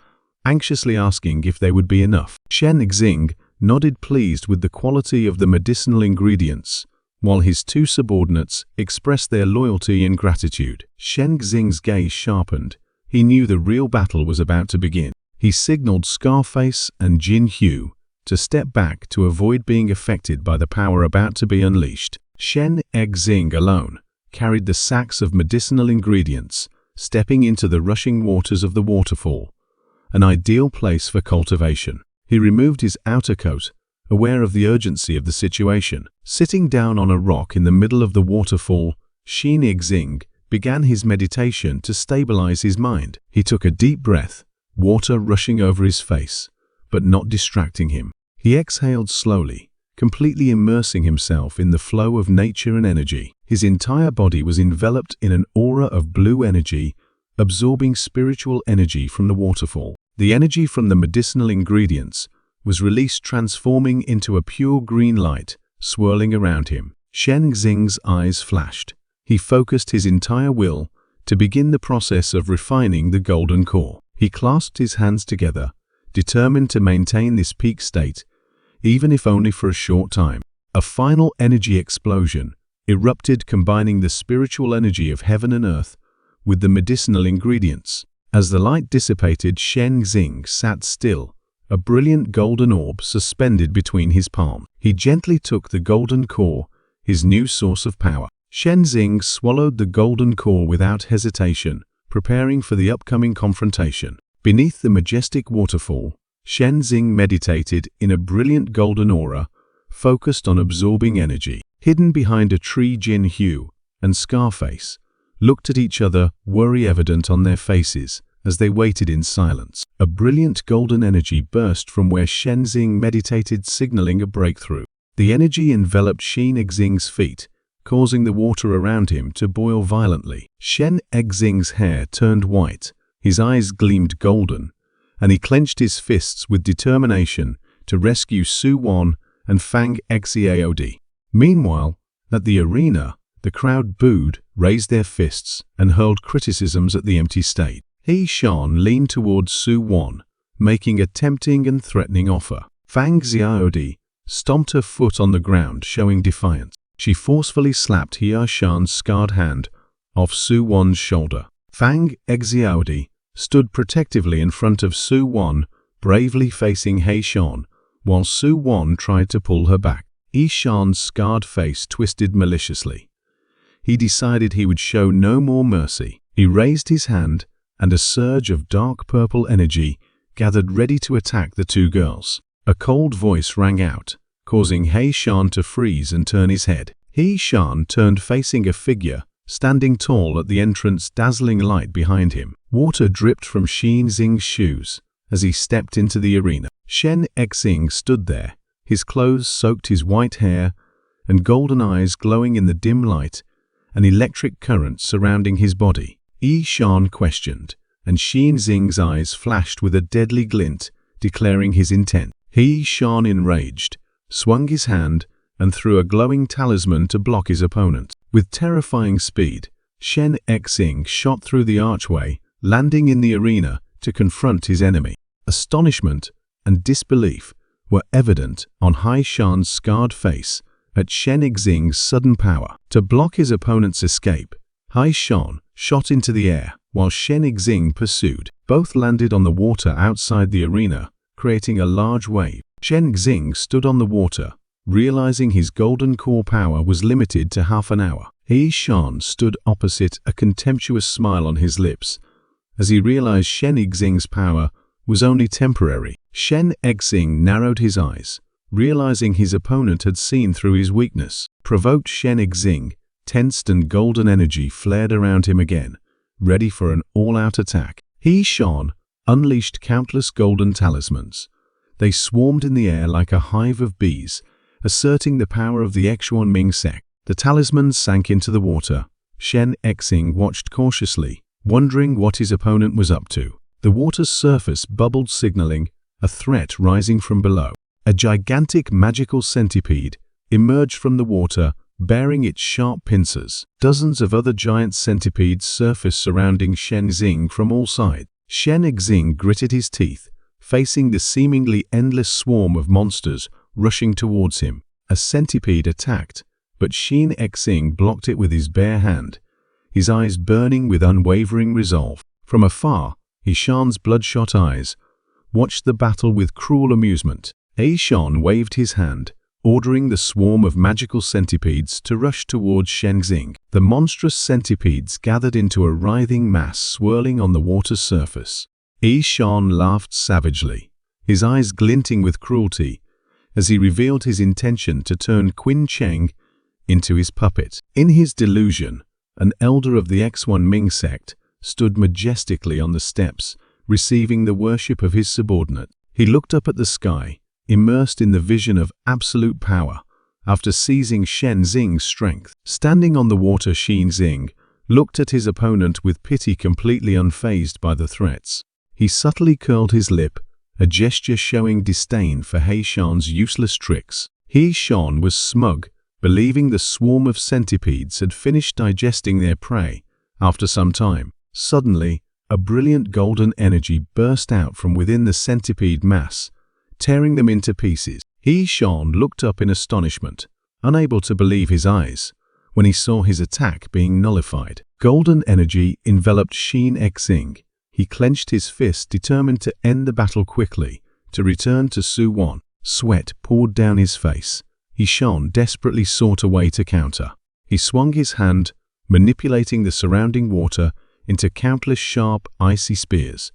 anxiously asking if they would be enough. Shen Xing nodded, pleased with the quality of the medicinal ingredients, while his two subordinates expressed their loyalty and gratitude. Shen Xing's gaze sharpened. He knew the real battle was about to begin. He signaled Scarface and Jin Hu to step back to avoid being affected by the power about to be unleashed. Shen Xing alone carried the sacks of medicinal ingredients, stepping into the rushing waters of the waterfall, an ideal place for cultivation. He removed his outer coat, aware of the urgency of the situation. Sitting down on a rock in the middle of the waterfall, Xin Xing began his meditation to stabilize his mind. He took a deep breath, water rushing over his face, but not distracting him. He exhaled slowly, completely immersing himself in the flow of nature and energy. His entire body was enveloped in an aura of blue energy, absorbing spiritual energy from the waterfall. The energy from the medicinal ingredients was released, transforming into a pure green light, swirling around him. Shen Xing's eyes flashed. He focused his entire will to begin the process of refining the golden core. He clasped his hands together, determined to maintain this peak state, even if only for a short time. A final energy explosion erupted, combining the spiritual energy of heaven and earth with the medicinal ingredients. As the light dissipated, Shen Xing sat still, a brilliant golden orb suspended between his palms. He gently took the golden core, his new source of power. Shen Xing swallowed the golden core without hesitation, preparing for the upcoming confrontation. Beneath the majestic waterfall, Shen Xing meditated in a brilliant golden aura, focused on absorbing energy. Hidden behind a tree, Jin Hu and Scarface looked at each other, worry evident on their faces as they waited in silence. A brilliant golden energy burst from where Shen Xing meditated, signaling a breakthrough. The energy enveloped Xin Xing's feet, causing the water around him to boil violently. Shen Xing's hair turned white, his eyes gleamed golden, and he clenched his fists with determination to rescue Su Wan and Fang Xiaodi. Meanwhile, at the arena, the crowd booed, raised their fists, and hurled criticisms at the empty stage. He Shan leaned towards Su Wan, making a tempting and threatening offer. Fang Xiaodi stomped her foot on the ground, showing defiance. She forcefully slapped He Shan's scarred hand off Su Wan's shoulder. Fang Xiaodi stood protectively in front of Su Wan, bravely facing He Shan, while Su Wan tried to pull her back. He Shan's scarred face twisted maliciously. He decided he would show no more mercy. He raised his hand, and a surge of dark purple energy gathered, ready to attack the two girls. A cold voice rang out, causing He Shan to freeze and turn his head. He Shan turned, facing a figure standing tall at the entrance, dazzling light behind him. Water dripped from Xin Xing's shoes as he stepped into the arena. Shen Xing stood there, his clothes soaked, his white hair and golden eyes glowing in the dim light, an electric current surrounding his body. Yi Shan questioned, and Xin Xing's eyes flashed with a deadly glint, declaring his intent. He Shan, enraged, swung his hand and threw a glowing talisman to block his opponent. With terrifying speed, Shen Xing shot through the archway, landing in the arena to confront his enemy. Astonishment and disbelief were evident on He Shan's scarred face at Shen Xing's sudden power. To block his opponent's escape, He Shan shot into the air, while Shen Xing pursued. Both landed on the water outside the arena, creating a large wave. Shen Xing stood on the water, realizing his golden core power was limited to half an hour. He Shan stood opposite, a contemptuous smile on his lips, as he realized Shen Xing's power was only temporary. Shen Exing narrowed his eyes, realizing his opponent had seen through his weakness. Provoked, Shen Exing tensed and golden energy flared around him again, ready for an all-out attack. He Shan unleashed countless golden talismans. They swarmed in the air like a hive of bees, asserting the power of the Xuanming sect. The talismans sank into the water. Shen Exing watched cautiously, wondering what his opponent was up to. The water's surface bubbled, signaling a threat rising from below. A gigantic magical centipede emerged from the water, bearing its sharp pincers. Dozens of other giant centipedes surfaced surrounding Shen Exing from all sides. Shen Exing gritted his teeth, facing the seemingly endless swarm of monsters rushing towards him. A centipede attacked, but Shen Exing blocked it with his bare hand, his eyes burning with unwavering resolve. From afar, Shan's bloodshot eyes watched the battle with cruel amusement. Shan waved his hand, ordering the swarm of magical centipedes to rush towards Shen Exing. The monstrous centipedes gathered into a writhing mass swirling on the water's surface. Shan laughed savagely, his eyes glinting with cruelty, as he revealed his intention to turn Qin Cheng into his puppet. In his delusion, an elder of the Xuanming sect stood majestically on the steps, receiving the worship of his subordinate. He looked up at the sky, immersed in the vision of absolute power, after seizing Shen Exing's strength. Standing on the water, Shen Exing looked at his opponent with pity, completely unfazed by the threats. He subtly curled his lip, a gesture showing disdain for Shan's useless tricks. Shan was smug, believing the swarm of centipedes had finished digesting their prey. After some time, suddenly, a brilliant golden energy burst out from within the centipede mass, tearing them into pieces. Shan looked up in astonishment, unable to believe his eyes, when he saw his attack being nullified. Golden energy enveloped Shen Exing. He clenched his fist, determined to end the battle quickly, to return to Su Wan. Sweat poured down his face. Shan desperately sought a way to counter. He swung his hand, manipulating the surrounding water into countless sharp, icy spears,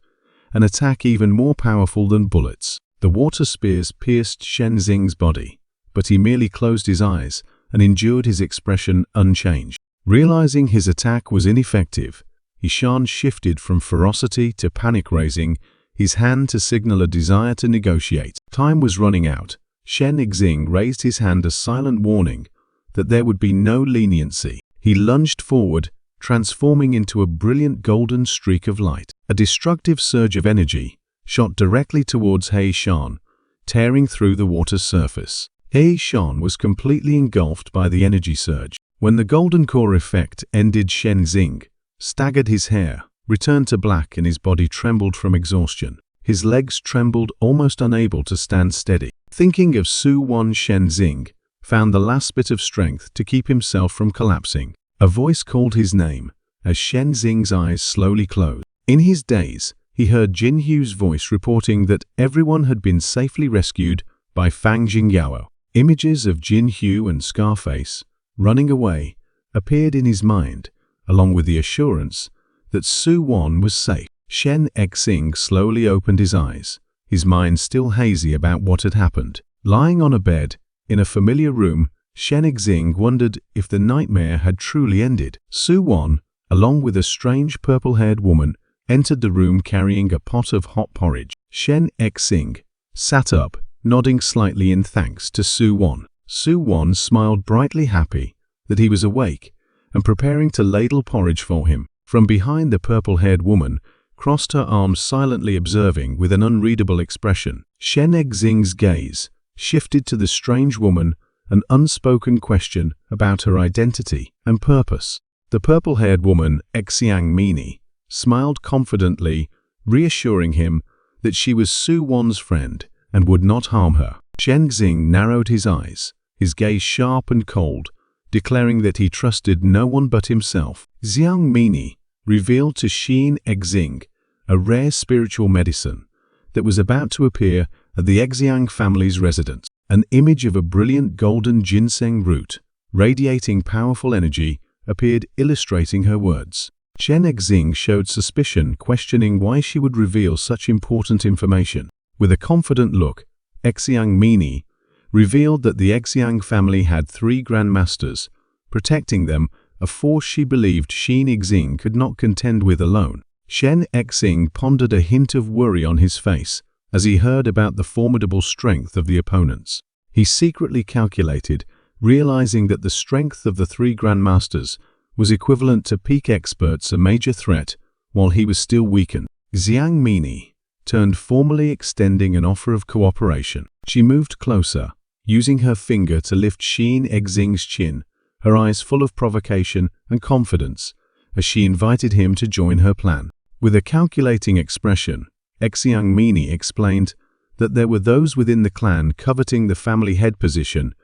an attack even more powerful than bullets. The water spears pierced Shen Exing's body, but he merely closed his eyes and endured, his expression unchanged. Realizing his attack was ineffective, Shan shifted from ferocity to panic, raising his hand to signal a desire to negotiate. Time was running out. Shen Exing raised his hand, a silent warning that there would be no leniency. He lunged forward, transforming into a brilliant golden streak of light. A destructive surge of energy shot directly towards Shan, tearing through the water's surface. Shan was completely engulfed by the energy surge. When the golden core effect ended, Shen Exing staggered, his hair returned to black and his body trembled from exhaustion. His legs trembled, almost unable to stand steady. Thinking of Su Wan, Shen Exing found the last bit of strength to keep himself from collapsing. A voice called his name as Shen Exing's eyes slowly closed. In his daze, he heard Jin Hu's voice reporting that everyone had been safely rescued by Fang Jingyao. Images of Jin Hu and Scarface running away appeared in his mind, along with the assurance that Su Wan was safe. Shen Exing slowly opened his eyes, his mind still hazy about what had happened. Lying on a bed in a familiar room, Shen Exing wondered if the nightmare had truly ended. Su Wan, along with a strange purple-haired woman, entered the room carrying a pot of hot porridge. Shen Exing sat up, nodding slightly in thanks to Su Wan. Su Wan smiled brightly, happy that he was awake and preparing to ladle porridge for him. From behind, the purple-haired woman crossed her arms, silently observing with an unreadable expression. Shen Exing's gaze shifted to the strange woman, an unspoken question about her identity and purpose. The purple-haired woman, Xiang Mini, smiled confidently, reassuring him that she was Su Wan's friend and would not harm her. Shen Exing narrowed his eyes, his gaze sharp and cold, declaring that he trusted no one but himself. Xiang Mini revealed to Shen Exing a rare spiritual medicine that was about to appear at the Xiang family's residence. An image of a brilliant golden ginseng root, radiating powerful energy, appeared, illustrating her words. Shen Exing showed suspicion, questioning why she would reveal such important information. With a confident look, Exiang Mini revealed that the Exiang family had 3 grandmasters, protecting them, a force she believed Shen Exing could not contend with alone. Shen Exing pondered, a hint of worry on his face as he heard about the formidable strength of the opponents. He secretly calculated, realizing that the strength of the 3 grandmasters was equivalent to peak experts, a major threat, while he was still weakened. Xiang Mini turned, formally extending an offer of cooperation. She moved closer, using her finger to lift Shen Exing's chin, her eyes full of provocation and confidence, as she invited him to join her plan. With a calculating expression, Exiang Mini explained that there were those within the clan coveting the family head position,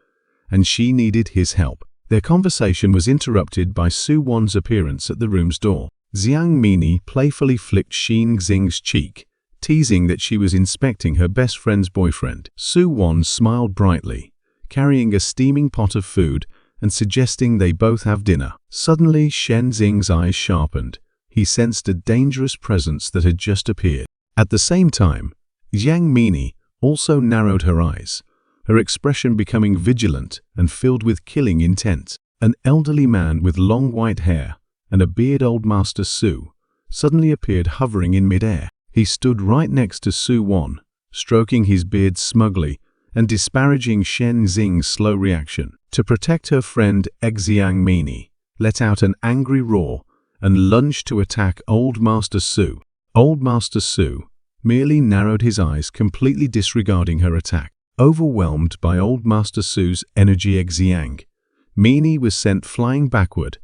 and she needed his help. Their conversation was interrupted by Su Wan's appearance at the room's door. Xiang Mini playfully flicked Shen Xing's cheek, teasing that she was inspecting her best friend's boyfriend. Su Wan smiled brightly, carrying a steaming pot of food and suggesting they both have dinner. Suddenly, Shen Xing's eyes sharpened. He sensed a dangerous presence that had just appeared. At the same time, Xiang Mini also narrowed her eyes, her expression becoming vigilant and filled with killing intent. An elderly man with long white hair and a beard, Old Master Su, suddenly appeared, hovering in midair. He stood right next to Su Wan, stroking his beard smugly and disparaging Shen Xing's slow reaction. To protect her friend, Exiang Mini let out an angry roar and lunged to attack Old Master Su. Old Master Su merely narrowed his eyes, completely disregarding her attack. Overwhelmed by Old Master Su's energy, Exiang Mini was sent flying backward,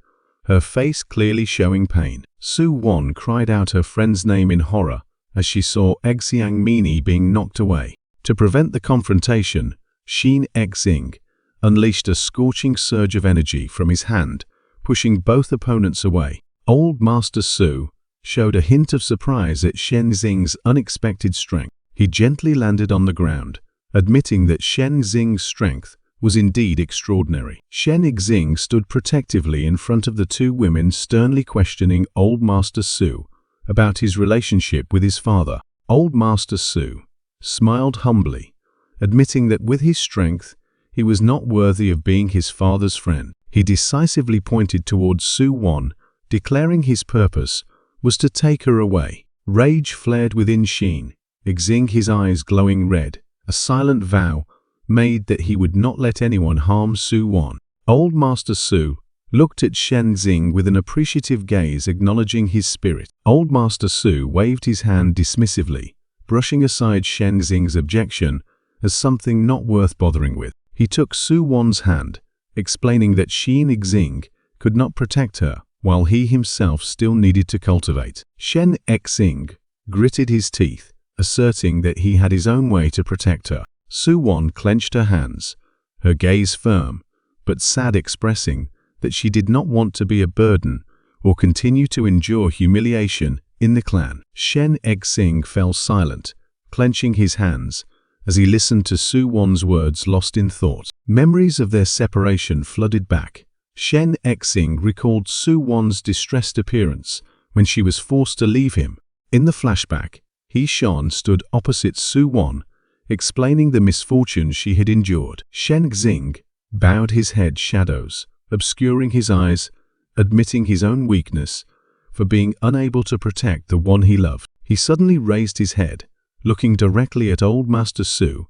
her face clearly showing pain. Su Wan cried out her friend's name in horror as she saw Exiang Mini being knocked away. To prevent the confrontation, Shen Exing unleashed a scorching surge of energy from his hand, pushing both opponents away. Old Master Su showed a hint of surprise at Shen Xing's unexpected strength. He gently landed on the ground, admitting that Shen Xing's strength was indeed extraordinary. Shen Exing stood protectively in front of the 2 women, sternly questioning Old Master Su about his relationship with his father. Old Master Su smiled humbly, admitting that with his strength, he was not worthy of being his father's friend. He decisively pointed towards Su Wan, declaring his purpose was to take her away. Rage flared within Shen Exing, his eyes glowing red, a silent vow made that he would not let anyone harm Su Wan. Old Master Su looked at Shen Xing with an appreciative gaze, acknowledging his spirit. Old Master Su waved his hand dismissively, brushing aside Shen Xing's objection as something not worth bothering with. He took Su Wan's hand, explaining that Shen Exing could not protect her, while he himself still needed to cultivate. Shen Exing gritted his teeth, asserting that he had his own way to protect her. Su Wan clenched her hands, her gaze firm but sad, expressing that she did not want to be a burden or continue to endure humiliation in the clan. Shen Exing fell silent, clenching his hands as he listened to Su Wan's words, lost in thought. Memories of their separation flooded back. Shen Exing recalled Su Wan's distressed appearance when she was forced to leave him. In the flashback, He Shan stood opposite Su Wan, explaining the misfortunes she had endured. Shen Xing bowed his head, shadows obscuring his eyes, admitting his own weakness for being unable to protect the one he loved. He suddenly raised his head, looking directly at Old Master Su,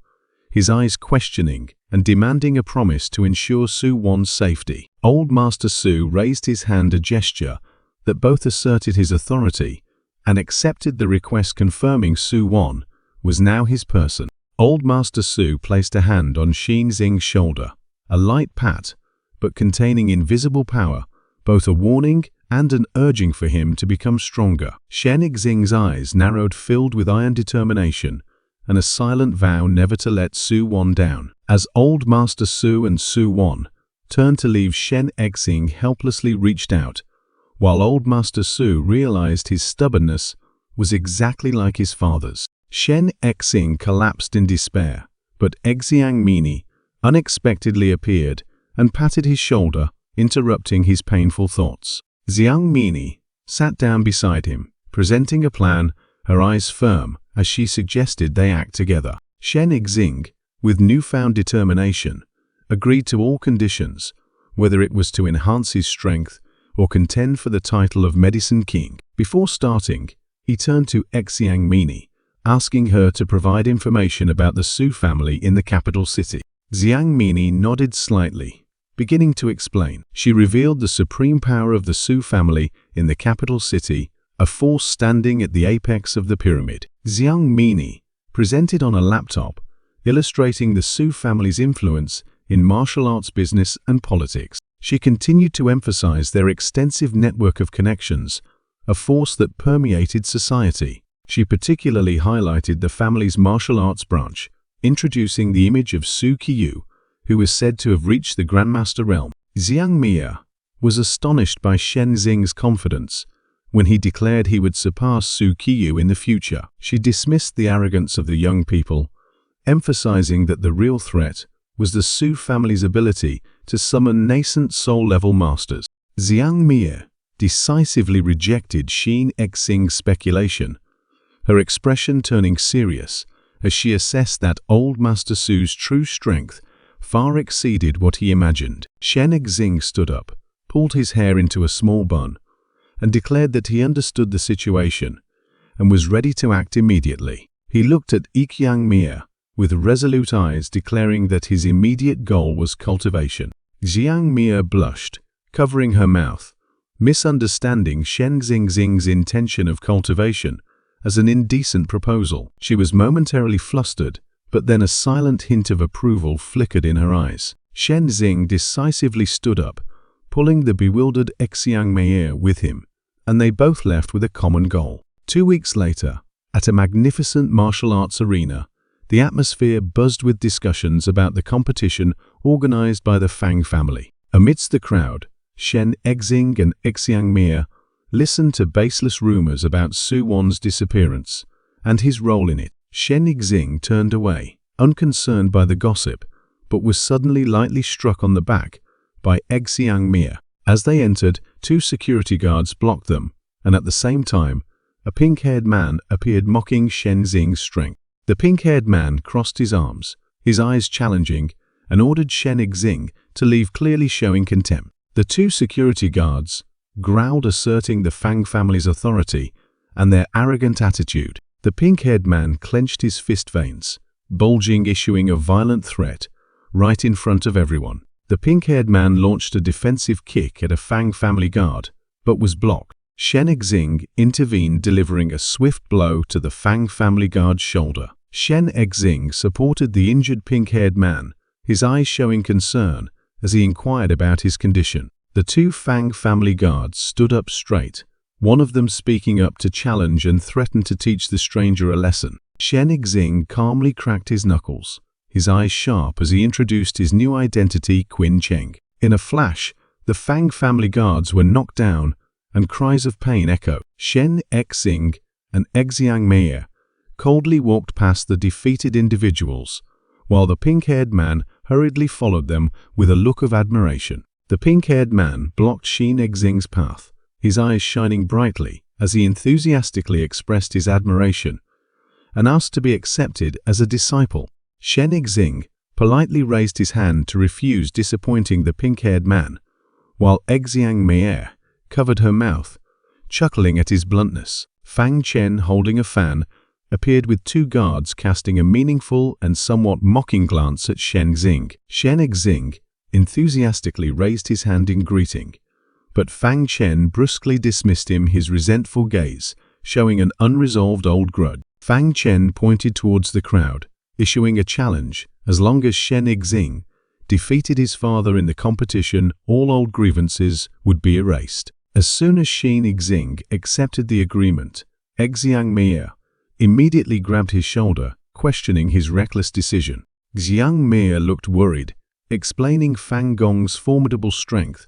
his eyes questioning and demanding a promise to ensure Su Wan's safety. Old Master Su raised his hand, a gesture that both asserted his authority and accepted the request, confirming Su Wan was now his person. Old Master Su placed a hand on Shen Xing's shoulder, a light pat, but containing invisible power, both a warning and an urging for him to become stronger. Shen Xing's eyes narrowed, filled with iron determination and a silent vow never to let Su Wan down. As Old Master Su and Su Wan turned to leave, Shen Xing helplessly reached out, while Old Master Su realized his stubbornness was exactly like his father's. Shen Xing collapsed in despair, but Exiang Mini unexpectedly appeared and patted his shoulder, interrupting his painful thoughts. Xiang Mini sat down beside him, presenting a plan, her eyes firm as she suggested they act together. Shen Yixing, with newfound determination, agreed to all conditions, whether it was to enhance his strength or contend for the title of Medicine King. Before starting, he turned to Xiang Mini, asking her to provide information about the Su family in the capital city. Xiang Mini nodded slightly, beginning to explain. She revealed the supreme power of the Su family in the capital city, a force standing at the apex of the pyramid. Xiang Mini presented on a laptop, illustrating the Su family's influence in martial arts business and politics. She continued to emphasize their extensive network of connections, a force that permeated society. She particularly highlighted the family's martial arts branch, introducing the image of Su Qiyu, who is said to have reached the Grandmaster realm. Xiang Mia was astonished by Shen Yixing's confidence when he declared he would surpass Su Qiyu in the future. She dismissed the arrogance of the young people, emphasizing that the real threat was the Su family's ability to summon nascent soul-level masters. Xiang Mia decisively rejected Shen Yixing's speculation, her expression turning serious as she assessed that old Master Su's true strength far exceeded what he imagined. Shen Yixing stood up, pulled his hair into a small bun, and declared that he understood the situation and was ready to act immediately. He looked at Xiang Mia with resolute eyes, declaring that his immediate goal was cultivation. Xiang Mia blushed, covering her mouth, misunderstanding Shen Yixing's intention of cultivation as an indecent proposal. She was momentarily flustered, but then a silent hint of approval flickered in her eyes. Shen Yixing decisively stood up, pulling the bewildered Xiang Mia with him, and they both left with a common goal. 2 weeks later, at a magnificent martial arts arena, the atmosphere buzzed with discussions about the competition organized by the Fang family. Amidst the crowd, Shen Yixing and Xiang Mia listened to baseless rumors about Su Wan's disappearance and his role in it. Shen Yixing turned away, unconcerned by the gossip, but was suddenly lightly struck on the back by Xiang Mia. As they entered, 2 security guards blocked them, and at the same time, a pink-haired man appeared, mocking Shen Yixing's strength. The pink-haired man crossed his arms, his eyes challenging, and ordered Shen Yixing to leave, clearly showing contempt. The 2 security guards growled, asserting the Fang family's authority and their arrogant attitude. The pink-haired man clenched his fist veins, bulging, issuing a violent threat right in front of everyone. The pink-haired man launched a defensive kick at a Fang family guard, but was blocked. Shen Yixing intervened, delivering a swift blow to the Fang family guard's shoulder. Shen Yixing supported the injured pink-haired man, his eyes showing concern as he inquired about his condition. The 2 Fang family guards stood up straight, one of them speaking up to challenge and threaten to teach the stranger a lesson. Shen Yixing calmly cracked his knuckles, his eyes sharp as he introduced his new identity, Qin Cheng. In a flash, the Fang family guards were knocked down, and cries of pain echoed. Shen Yixing and Xiang Mia coldly walked past the defeated individuals, while the pink-haired man hurriedly followed them with a look of admiration. The pink-haired man blocked Shen Yixing's path, his eyes shining brightly as he enthusiastically expressed his admiration and asked to be accepted as a disciple. Shen Yixing politely raised his hand to refuse, disappointing the pink-haired man, while Xiang Mia covered her mouth, chuckling at his bluntness. Fang Chen, holding a fan, appeared with 2 guards, casting a meaningful and somewhat mocking glance at Shen Yixing. Shen Yixing enthusiastically raised his hand in greeting, but Fang Chen brusquely dismissed him, his resentful gaze showing an unresolved old grudge. Fang Chen pointed towards the crowd, issuing a challenge: as long as Shen Yixing defeated his father in the competition, all old grievances would be erased. As soon as Shen Yixing accepted the agreement, Xiang Mia immediately grabbed his shoulder, questioning his reckless decision. Xiang Mia looked worried, explaining Fang Gong's formidable strength,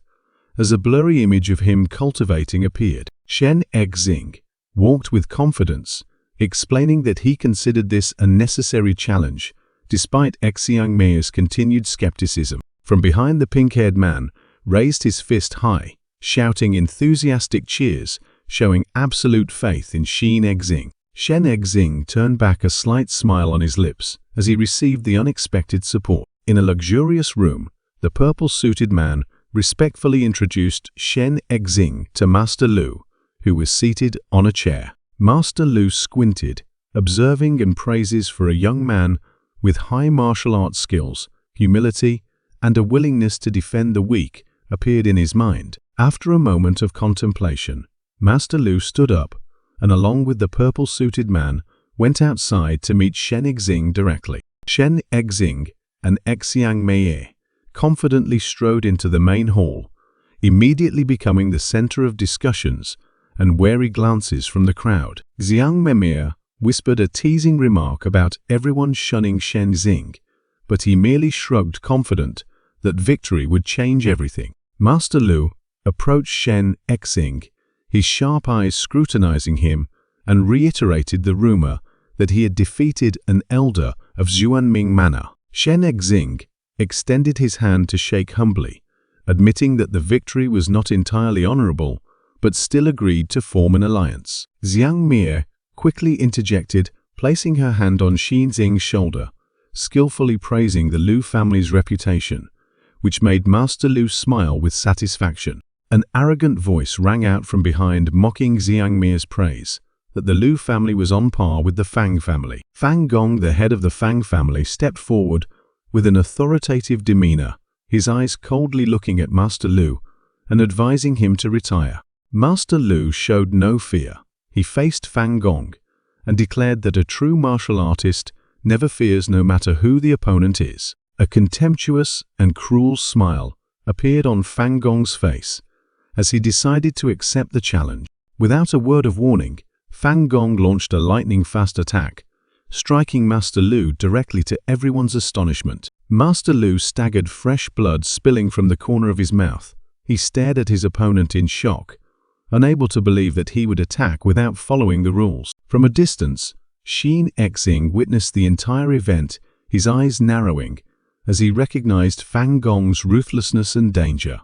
as a blurry image of him cultivating appeared. Shen Yixing walked with confidence, explaining that he considered this a necessary challenge, despite Xiang Mia's continued skepticism. From behind, the pink-haired man raised his fist high, shouting enthusiastic cheers, showing absolute faith in Shen Exing. Shen Exing turned back, a slight smile on his lips as he received the unexpected support. In a luxurious room, the purple-suited man respectfully introduced Shen Exing to Master Lu, who was seated on a chair. Master Lu squinted, observing and praises for a young man with high martial arts skills, humility, and a willingness to defend the weak appeared in his mind. After a moment of contemplation, Master Lu stood up and, along with the purple-suited man, went outside to meet Shen Exing directly. Shen Exing and Xiang Mei confidently strode into the main hall, immediately becoming the center of discussions and wary glances from the crowd. Xiang Mei whispered a teasing remark about everyone shunning Shen Exing, but he merely shrugged, confident that victory would change everything. Master Lu approached Shen Exing, his sharp eyes scrutinizing him, and reiterated the rumor that he had defeated an elder of Xuanming Manor. Shen Exing extended his hand to shake humbly, admitting that the victory was not entirely honorable, but still agreed to form an alliance. Xiang Mei quickly interjected, placing her hand on Shen Exing's shoulder, skillfully praising the Lu family's reputation, which made Master Lu smile with satisfaction. An arrogant voice rang out from behind, mocking Xiang Mei's praise, that the Lu family was on par with the Fang family. Fang Gong, the head of the Fang family, stepped forward with an authoritative demeanor, his eyes coldly looking at Master Lu and advising him to retire. Master Lu showed no fear. He faced Fang Gong and declared that a true martial artist never fears, no matter who the opponent is. A contemptuous and cruel smile appeared on Fang Gong's face as he decided to accept the challenge. Without a word of warning, Fang Gong launched a lightning-fast attack, striking Master Lu directly, to everyone's astonishment. Master Lu staggered, fresh blood spilling from the corner of his mouth. He stared at his opponent in shock, unable to believe that he would attack without following the rules. From a distance, Shen Exing witnessed the entire event, his eyes narrowing as he recognized Fang Gong's ruthlessness and danger.